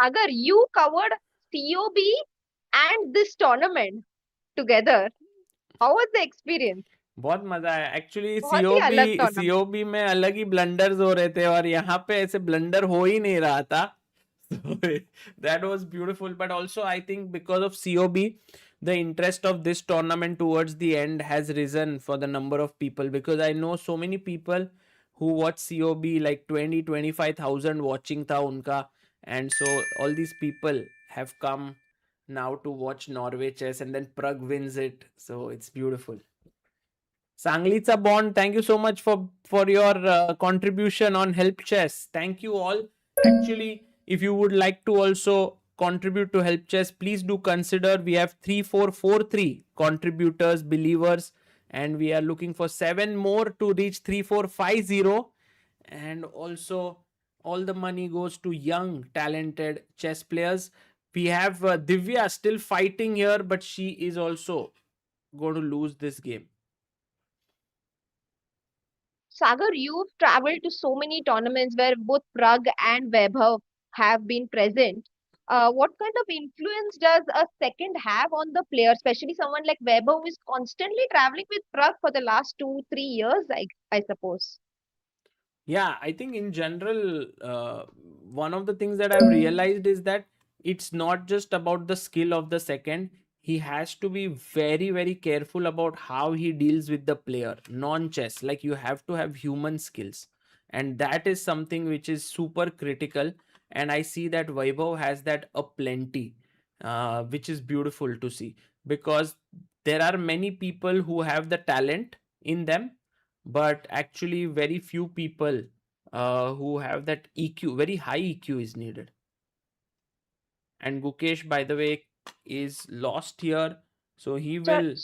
Agar you covered COB and this tournament together, how was the experience? बहुत मजा आया actually COB में अलग ही blunders हो रहे थे और यहाँ पे ऐसे ब्लंडर हो ही नहीं रहा था. So that was beautiful, but also I think because of COB, the interest of this tournament towards the end has risen for the number of people, because I know so many people who watch COB, like 20-25,000 watching tha unka, and so all these people have come now to watch Norway Chess, and then Pragg wins it, so it's beautiful. Sanglitsa Bond, thank you so much for your contribution on Help Chess. Thank you all. Actually, if you would like to also contribute to Help Chess, please do consider. We have 3443 contributors, believers, and we are looking for 7 more to reach 3450. And also, all the money goes to young, talented chess players. We have Divya still fighting here, but she is also going to lose this game. Sagar, you've traveled to so many tournaments where both Pragg and Vaibhav have been present. What kind of influence does a second have on the player, especially someone like Vaibhav who is constantly traveling with Pragg for the last 2-3 years, I suppose? Yeah, I think in general, one of the things that I've realized is that it's not just about the skill of the second. He has to be very, very careful about how he deals with the player, non chess. Like, you have to have human skills, and that is something which is super critical. And I see that Vaibhav has that aplenty, which is beautiful to see, because there are many people who have the talent in them, but actually very few people who have that EQ. Very high EQ is needed. And Gukesh, by the way, is lost here, so he So, will.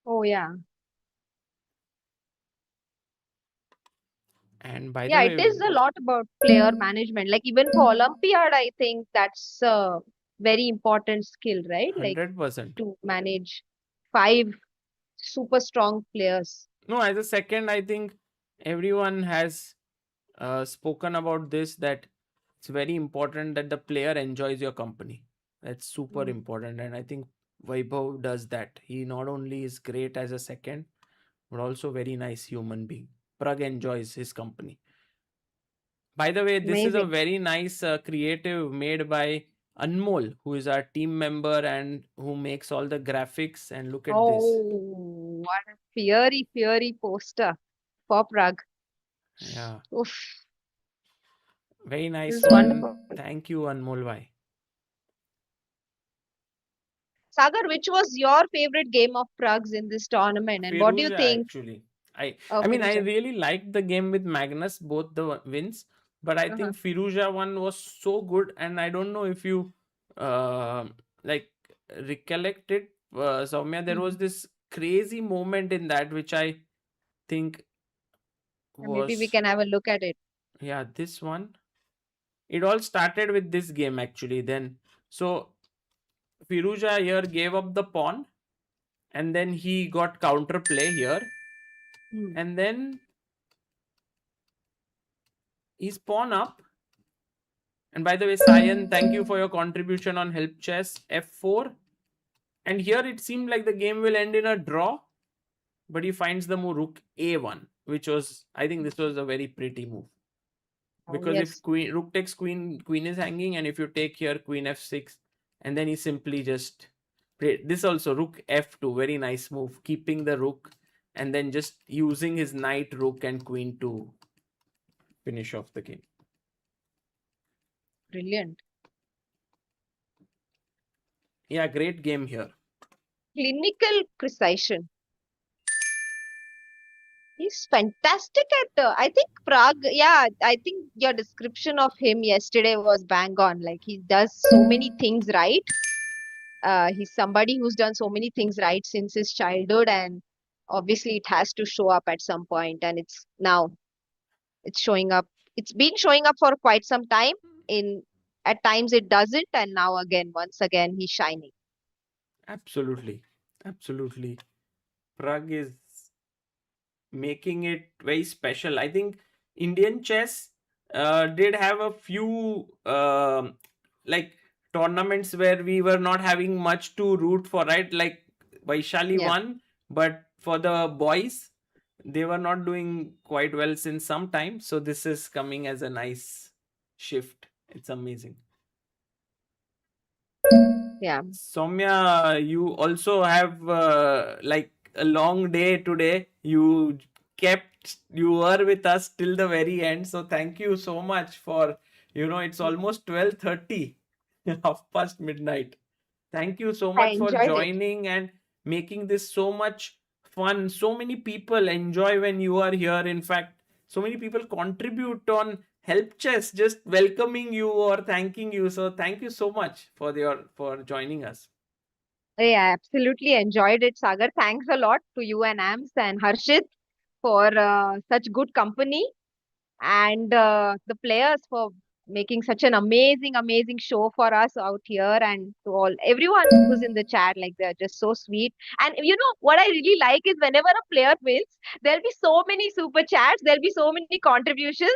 oh yeah. And by the Yeah, it way, is a lot about player management. Like even for Olympiad, I think that's a very important skill, right? Like 100%. to manage five super strong players. No, as a second, I think everyone has spoken about this, that it's very important that the player enjoys your company. That's super Mm, important. And I think Vaibhav does that. He not only is great as a second, but also very nice human being. Pragg enjoys his company. By the way, this is a amazing. very nice creative made by Anmol, who is our team member and who makes all the graphics. And look at this. Oh, what a fiery poster for Pragg. Yeah, Oof, very this nice is one. wonderful. Thank you, Anmol bhai. Sagar, which was your favorite game of Prague's in this tournament, and what do you Firouzja, think actually. I of I mean, I Firouzja? really liked the game with Magnus, both the wins, but I Uh-huh. think Firouzja one was so good, and I don't know if you uh, like recollect it, Soumya. There was Mhm. this crazy moment in that which I think Maybe we was, can have a look at it. yeah, this one. It all started with this game actually. Then, so Firouzja here gave up the pawn, and then he got counterplay here, Hmm. and then he's pawn up. And by the way, Sayan, thank you for your contribution on Help Chess. F4. And here it seemed like the game will end in a draw, but he finds the move Rook A1, which was, I think this was a very pretty move. Oh, Because if yes. queen Rook takes queen, queen is hanging, and if you take here Queen F6, and then he simply just played this also Rook F2, very nice move, keeping the rook, and then just using his knight, rook, and queen to finish off the game. Brilliant. Yeah, great game here. Clinical precision. He's fantastic at, I think Prague. Yeah, I think your description of him yesterday was bang on. Like he does so many things right. He's somebody who's done so many things right since his childhood, and obviously it has to show up at some point, and it's now it's showing up. It's been showing up for quite some time. In at times it doesn't, and now again, once again, he's shining. Absolutely. Absolutely. Pragg is making it very special. I think Indian chess did have a few like tournaments where we were not having much to root for, right? Like Vaishali Yeah, won, but for the boys, they were not doing quite well since some time. So this is coming as a nice shift. It's amazing. yeah. Soumya, you also have like a long day today. You were with us till the very end. So thank you so much for, it's almost 12:30, half past midnight. Thank you so I much for enjoyed it. joining and making this so much fun. So many people enjoy when you are here. In fact, so many people contribute on Help Chess, just welcoming you or thanking you. So thank you so much for joining us. Yeah, absolutely enjoyed it, Sagar. Thanks a lot to you and Ams and Harshit for such good company, and the players for making such an amazing show for us out here, and to all everyone who's in the chat. Like, they're just so sweet. And you know what I really like is whenever a player wins, there'll be so many super chats, there'll be so many contributions,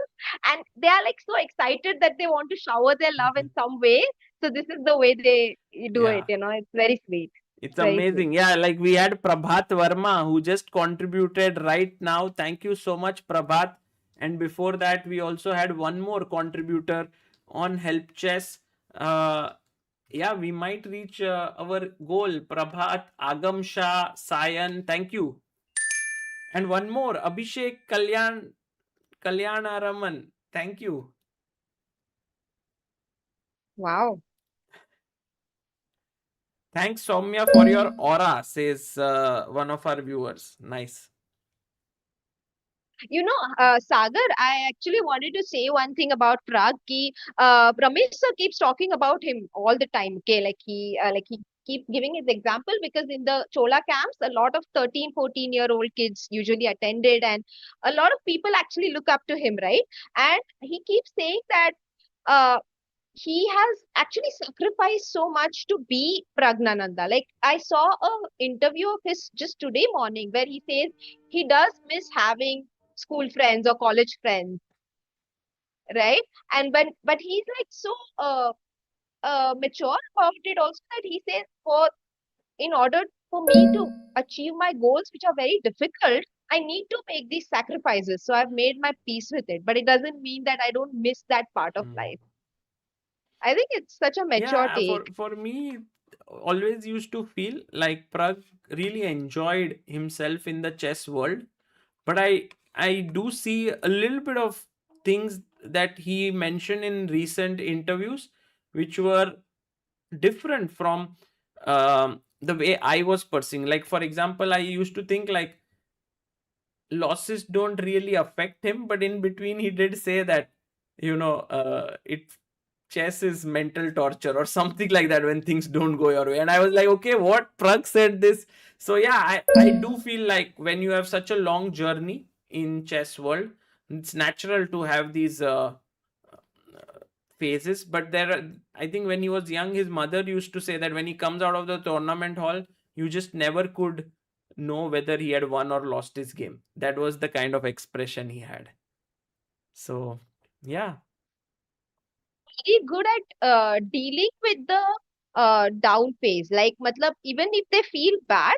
and they are like so excited that they want to shower their love in some way. So this is the way they do it. Yeah. It's very sweet. It's Very sweet. amazing. Yeah, like we had Prabhat Verma who just contributed right now. Thank you so much, Prabhat. And before that, we also had one more contributor on Help Chess. Yeah, we might reach our goal. Prabhat, Agam Shah, Sayan, thank you. And one more, Abhishek Kalyanaraman. Thank you. Wow. Thanks, Soumya, for your aura, says one of our viewers. Nice. Sagar, I actually wanted to say one thing about Pragg. Ramesh sir keeps talking about him all the time. Okay, like he keep giving his example, because in the Chola camps, a lot of 13, 14-year-old kids usually attended, and a lot of people actually look up to him, right? And he keeps saying that uh, he has actually sacrificed so much to be Praggnanandhaa. Like, I saw a interview of his just today morning where he says he does miss having school friends or college friends, right? And but he's like so mature about it also, that he says, for in order for me to achieve my goals, which are very difficult, I need to make these sacrifices. So I've made my peace with it, but it doesn't mean that I don't miss that part of life. I think it's such a mature Yeah, take. for me, always used to feel like Pragg really enjoyed himself in the chess world, but I do see a little bit of things that he mentioned in recent interviews, which were different from the way I was perceiving. Like, for example, I used to think like losses don't really affect him, but in between he did say that, it chess is mental torture or something like that when things don't go your way. And I was like, okay, what? Pragg said this. So yeah, I do feel like when you have such a long journey in chess world, it's natural to have these phases. But I think when he was young, his mother used to say that when he comes out of the tournament hall, you just never could know whether he had won or lost his game. That was the kind of expression he had. So yeah. Very good at dealing with the down phase. Like, matlab, even if they feel bad,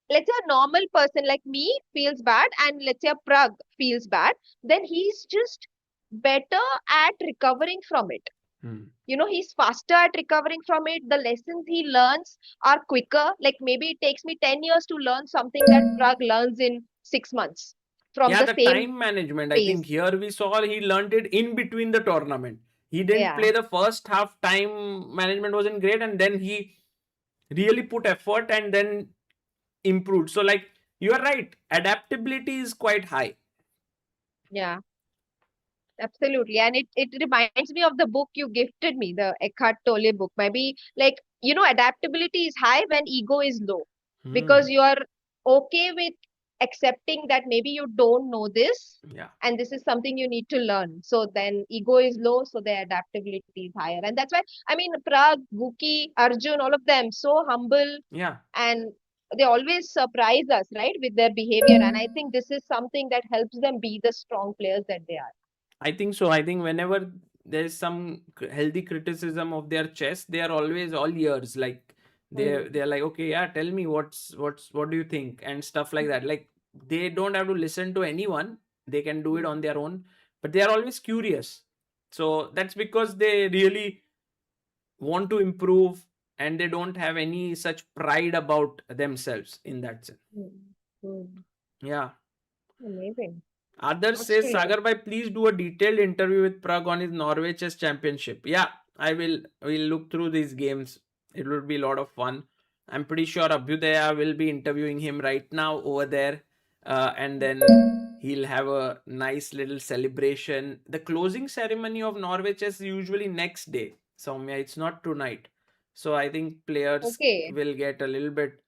let's say a normal person like me feels bad, and let's say a Pragg feels bad, then he's just better at recovering from it. He's faster at recovering from it. The lessons he learns are quicker. Like, maybe it takes me 10 years to learn something that Pragg learns in 6 months from Yeah, the the same time management. I think phase. here we saw he learned it in between the tournament. He didn't Yeah. play the first half, time management wasn't great, and then he really put effort and then improved. So, like, you are right, adaptability is quite high. Yeah. Absolutely. And it reminds me of the book you gifted me, the Eckhart Tolle book. Maybe, like, adaptability is high when ego is low, because you are okay with accepting that maybe you don't know this, Yeah. and this is something you need to learn. So then ego is low, so the adaptability is higher. And that's why, I mean, Pragg, Guki, Arjun, all of them, so humble, Yeah. and they always surprise us, right, with their behavior. And I think this is something that helps them be the strong players that they are. I think so. I think whenever there's some healthy criticism of their chess, they are always all ears. Like they're like, okay, yeah, tell me what do you think and stuff like that. Like they don't have to listen to anyone. They can do it on their own, but they are always curious. So that's because they really want to improve. and they don't have any such pride about themselves in that sense. Yeah. Amazing. Others says, Sagar bhai, please do a detailed interview with Pragg on his Norway Chess Championship. Yeah, I will. We'll look through these games. It will be a lot of fun. I'm pretty sure Abhyudaya will be interviewing him right now over there, and then he'll have a nice little celebration. The closing ceremony of Norway Chess is usually next day. Soumya, it's not tonight. So I think players will get a little bit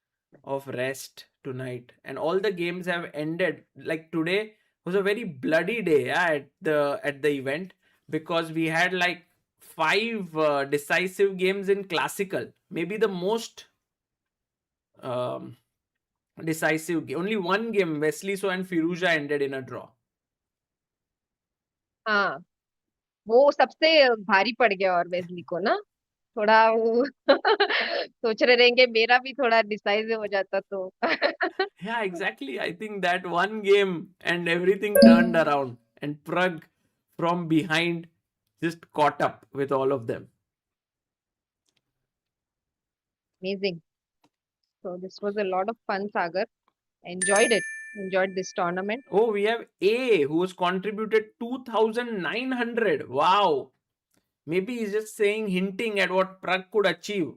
of rest tonight, and all the games have ended. Like today was a very bloody day at the event, because we had like 5 decisive games in classical, maybe the most decisive game. Only one game, Wesley So and Firouzja, ended in a draw. हाँ, वो सबसे भारी पड़ गया और Wesley को ना, थोड़ा वो सोच रहे रहेंगे मेरा भी थोड़ा डिसाइसिव हो जाता तो Yeah, exactly. I think that one game and everything turned around, and Pragg from behind just caught up with all of them. Amazing. So this was a lot of fun, Sagar. Enjoyed it. Enjoyed this tournament. Oh, we have A, who has contributed 2,900. Wow. Maybe he's just saying, hinting at what Pragg could achieve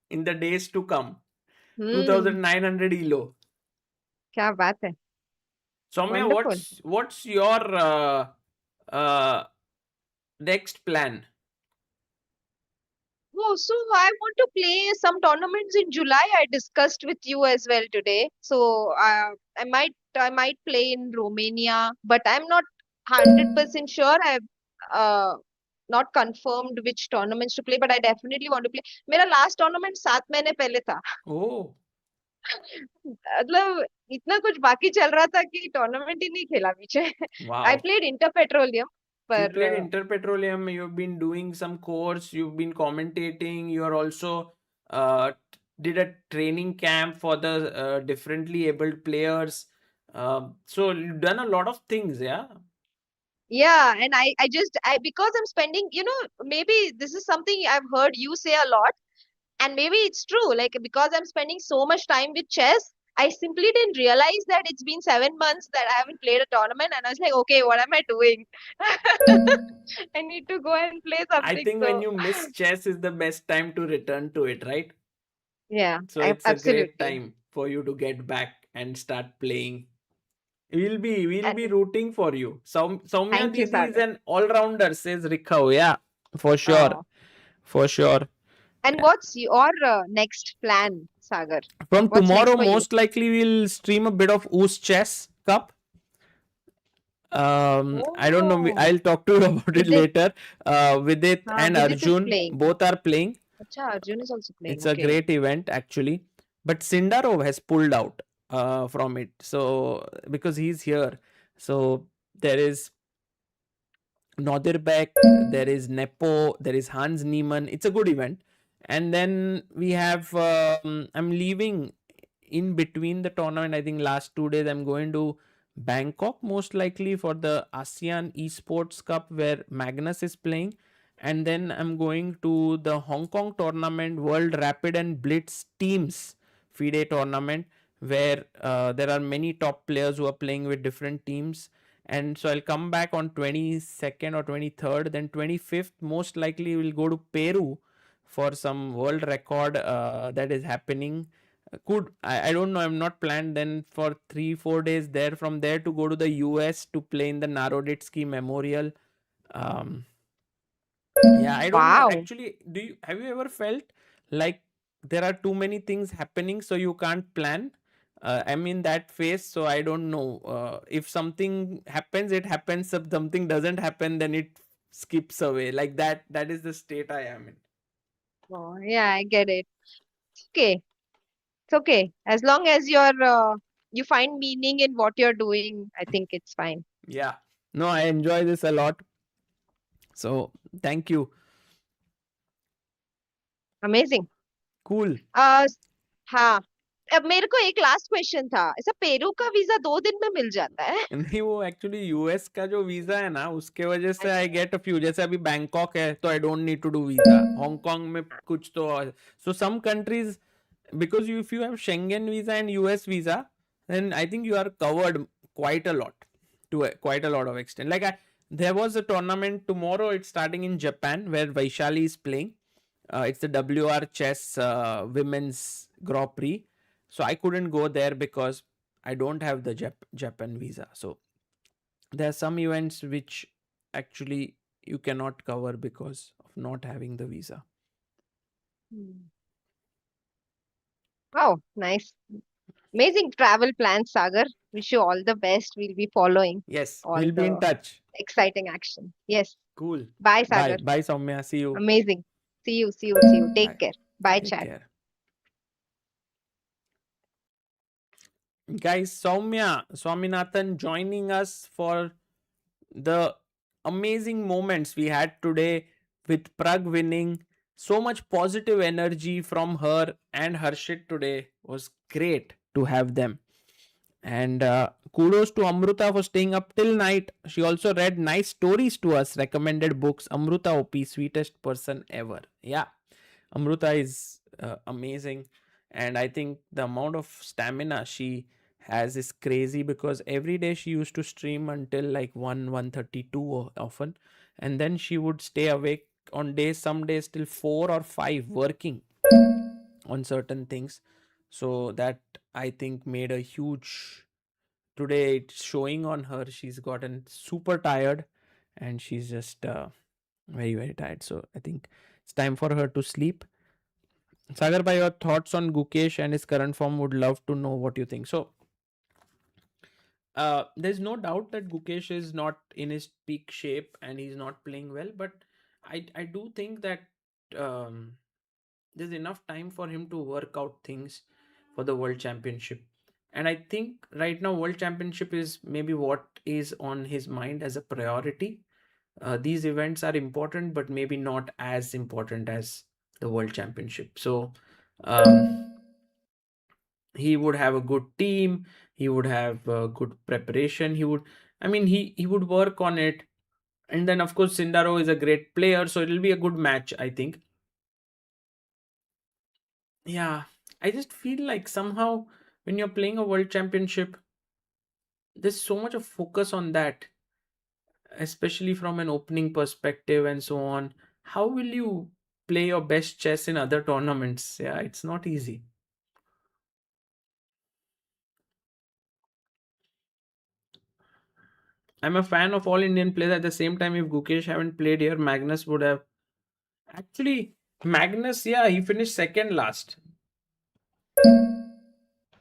in the days to come. 2,900 ELO. क्या बात है. Soumya, Wonderful. what's your next plan? Oh, so I want to play some tournaments in July. I discussed with you as well today. So I might play in Romania, but I'm not 100% sure. I've not confirmed which tournaments to play, but I definitely want to play. मेरा last tournament 7 महीने पहले था. Oh. मतलब इतना कुछ बाकी चल रहा था कि टूर्नामेंट ही नहीं खेला पीछे. Wow. I played Inter Petroleum. You played Inter Petroleum, you've been doing some course, you've been commentating, you're also did a training camp for the differently abled players. So you've done a lot of things, yeah? Yeah, and I because I'm spending, maybe this is something I've heard you say a lot, and maybe it's true. Like, because I'm spending so much time with chess, I simply didn't realize that it's been 7 months that I haven't played a tournament, and I was like, okay, what am I doing? I need to go and play something. I think when you miss chess is the best time to return to it, right? Yeah, So it's absolutely. a great time for you to get back and start playing. We'll be rooting for you. Soumya Thank you, Didi is Sagar. an all-rounder, says Rikhav. Yeah, for sure. Oh. For sure. And what's your next plan, Sagar? From What's next tomorrow, for you? most likely we'll stream a bit of Oos Chess Cup. I don't know. I'll talk to you about it later. Vidit and Vidit is Arjun playing. both are playing. Acha, Arjun is also playing. It's a great event actually, but Sindarov has pulled out from it. So because he's here, so there is Nodirbeck, there is Nepo, there is Hans Niemann. It's a good event. And then we have, I'm leaving in between the tournament. I think last 2 days I'm going to Bangkok most likely for the ASEAN Esports Cup where Magnus is playing. And then I'm going to the Hong Kong tournament, World Rapid and Blitz Teams FIDE tournament, where there are many top players who are playing with different teams. And so I'll come back on 22nd or 23rd. Then 25th, most likely we'll go to Peru for some world record that is happening. I don't know, I'm not planned then for 3-4 days there. From there to go to the US to play in the Naroditsky Memorial. Yeah, I don't know. Actually, have you ever felt like there are too many things happening so you can't plan? I'm in that phase, so I don't know. If something happens, it happens. If something doesn't happen, then it skips away. Like that. That is the state I am in. Oh, yeah, I get it. Okay. It's okay. As long as you find meaning in what you're doing, I think it's fine. Yeah. No, I enjoy this a lot. So thank you. Amazing. Cool. Ha. अब मेरे को एक last question था, ऐसा Peru का visa 2 दिन में मिल जाता है? नहीं, वो एक्चुअली यूएस का जो वीजा है ना, उसके वजह से आई गेट अ फ्यू. जैसे अभी बैंकॉक है तो I don't need to do visa. Hong Kong में कुछ तो, so some countries, because if you have Schengen visa and US visa, then I think you are covered quite a lot, to quite a lot of extent. Like there was a tournament tomorrow. It's starting in Japan where Vaishali is playing. It's the WR Chess Women's Grand Prix. So I couldn't go there because I don't have the Japan visa. So there are some events which actually you cannot cover because of not having the visa. Oh, nice. Amazing travel plans, Sagar. Wish you all the best. We'll be following Yes, all we'll be in the touch. exciting action. Yes. Cool. Bye, Bye. Sagar. Bye, Soumya. See you. Amazing. See you, see you, see you. Take Bye. care. Bye, Take chat. care. Guys, Soumya Swaminathan joining us for the amazing moments we had today with Pragg winning. So much positive energy from her and Harshit today. Was great to have them. And kudos to Amruta for staying up till night. She also read nice stories to us, recommended books. Amruta OP, sweetest person ever. Yeah, Amruta is amazing. And I think the amount of stamina she has is crazy, because every day she used to stream until like 1:32 often. And then she would stay awake on days, some days till 4 or 5, working on certain things. So that, I think, made a huge, today it's showing on her. She's gotten super tired and she's just very, very tired. So I think it's time for her to sleep. Sagar bhai, your thoughts on Gukesh and his current form, would love to know what you think. So there's no doubt that Gukesh is not in his peak shape and he's not playing well, but I do think that um, there's enough time for him to work out things for the World Championship. And I think right now World Championship is maybe what is on his mind as a priority. These events are important, but maybe not as important as the World Championship. So um, he would have a good team. He would have good preparation. He would work on it. And then of course Sindaro is a great player, so it'll be a good match, I think. Yeah, I just feel like somehow when you're playing a World Championship, there's so much of focus on that, especially from an opening perspective and so on. How will you play your best chess in other tournaments? Yeah, it's not easy. I'm a fan of all Indian players. At the same time, if Gukesh haven't played here, Magnus would have. Actually, Magnus, yeah, he finished second last.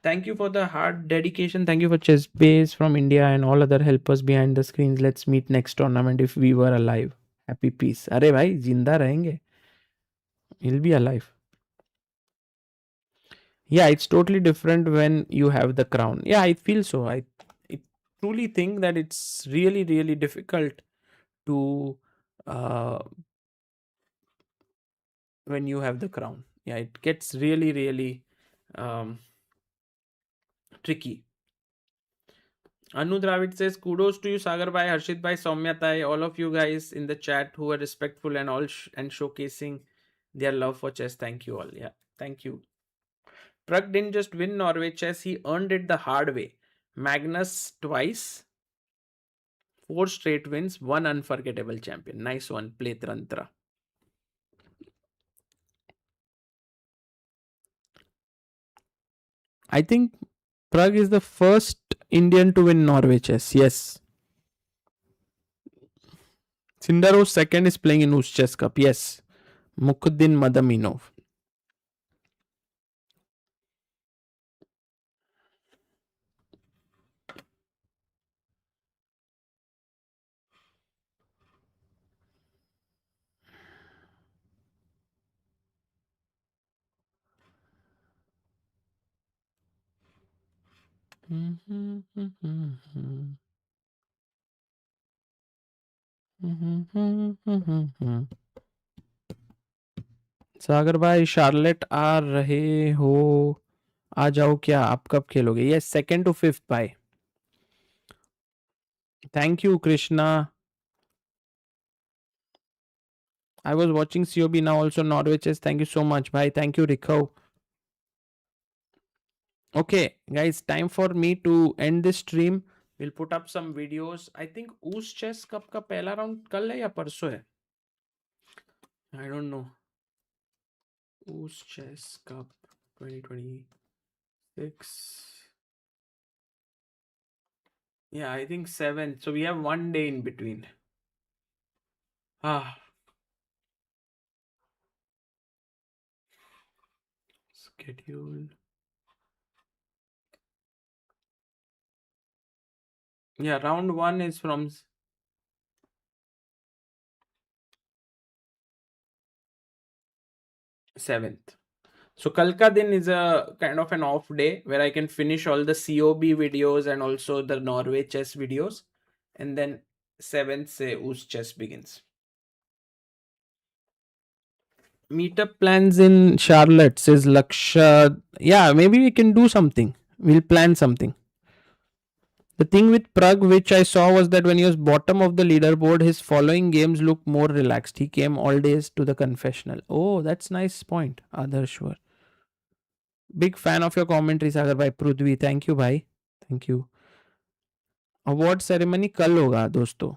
Thank you for the hard dedication. Thank you for ChessBase from India and all other helpers behind the screens. Let's meet next tournament if we were alive. Happy peace. अरे भाई जिंदा रहेंगे. He'll be alive. Yeah, it's totally different when you have the crown. Yeah, I feel so. I truly think that it's really, really difficult to uh, when you have the crown. Yeah, it gets really, really tricky. Anu Dravid says, kudos to you, Sagar Bhai, Harshit Bhai, Soumya Tai, all of you guys in the chat who are respectful and all and showcasing their love for chess. Thank you all. Yeah, thank you. Pragg didn't just win Norway Chess, he earned it the hard way. Magnus twice, 4 straight wins, 1 unforgettable champion. Nice one, Play Tantra. I think Pragg is the first Indian to win Norway Chess. Yes. Sindaro's second is playing in US Chess Cup. Yes. Mukhuddin Madaminov. सागर भाई Charlotte आ रहे हो, आ जाओ क्या, आप कब खेलोगे? Yes, 2nd to 5th भाई. Thank you, Krishna. I was watching COB, now also Norway Chess. Thank you so much, bhai. Thank you, Rico. Okay, guys, time for me to end this stream. We'll put up some videos. I think Us Chess Cup का पहला round कल है या परसों है? I don't know. Us Chess Cup 2026. Yeah, I think 7th. So we have one day in between. Ah, schedule. Yeah, round 1 is from 7th. So kal ka din is a kind of an off day where I can finish all the COB videos and also the Norway chess videos. And then 7th say Us chess begins. Meetup plans in Charlotte, says Laksha. Yeah, maybe we can do something. We'll plan something. The thing with Pragg, which I saw, was that when he was bottom of the leaderboard, his following games looked more relaxed. He came all days to the confessional. Oh, that's nice point, Adarshwar. Big fan of your commentary, Sagar bhai. Prudvi, thank you, bhai. Thank you. Award ceremony कल होगा दोस्तों.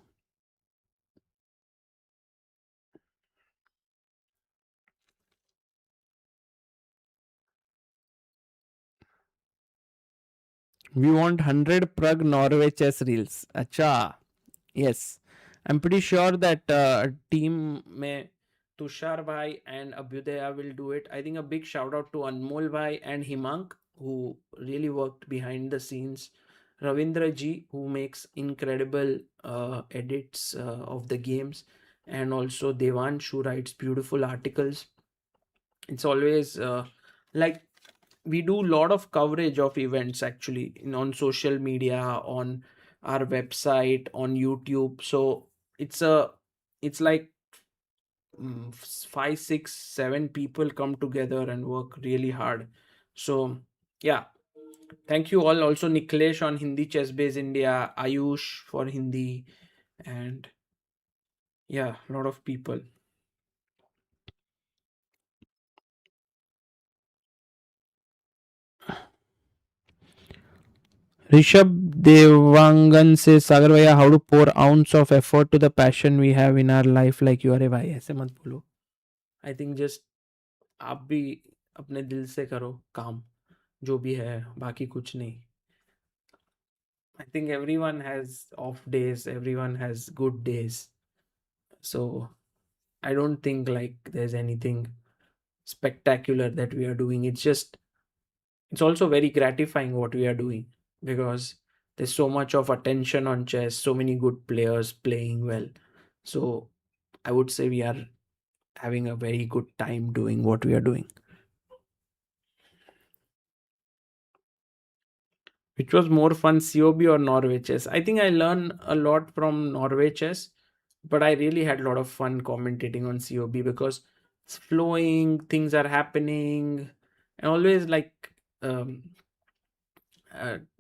We want 100 Pragg Norway chess reels. अच्छा, yes. I'm pretty sure that team में Tushar bhai and Abhyudaya will do it. I think a big shout out to Anmol bhai and Himank, who really worked behind the scenes. Ravindra ji, who makes incredible edits of the games, and also Devansh, who writes beautiful articles. It's always like we do a lot of coverage of events actually on social media, on our website, on YouTube. So it's like 5, 6, 7 people come together and work really hard. So yeah, thank you all. Also Niklesh on Hindi ChessBase India, Ayush for Hindi, and yeah, a lot of people. Rishabh Devangan says, Sagar bhaiya, how to pour ounce of effort to the passion we have in our life like you are. भाई ऐसे मत बोलो. I think just आप भी अपने दिल से करो काम जो भी है, बाकी कुछ नहीं. I think everyone has off days, everyone has good days. So I don't think like there's anything spectacular that we are doing. It's also very gratifying what we are doing because there's so much of attention on chess, so many good players playing well. So I would say we are having a very good time doing what we are doing. Which was more fun, COB or Norway chess? I think I learned a lot from Norway chess, but I really had a lot of fun commentating on COB because it's flowing, things are happening, and always like um,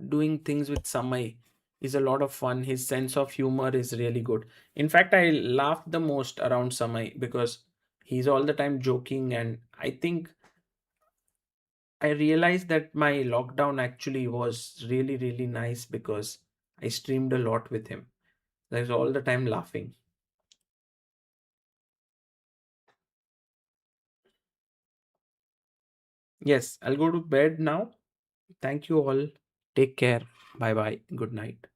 doing things with Samay is a lot of fun. His sense of humor is really good. In fact, I laughed the most around Samay because he's all the time joking, and I think I realized that my lockdown actually was really, really nice because I streamed a lot with him. I was all the time laughing. Yes, I'll go to bed now. Thank you all. Take care. Bye bye. Good night.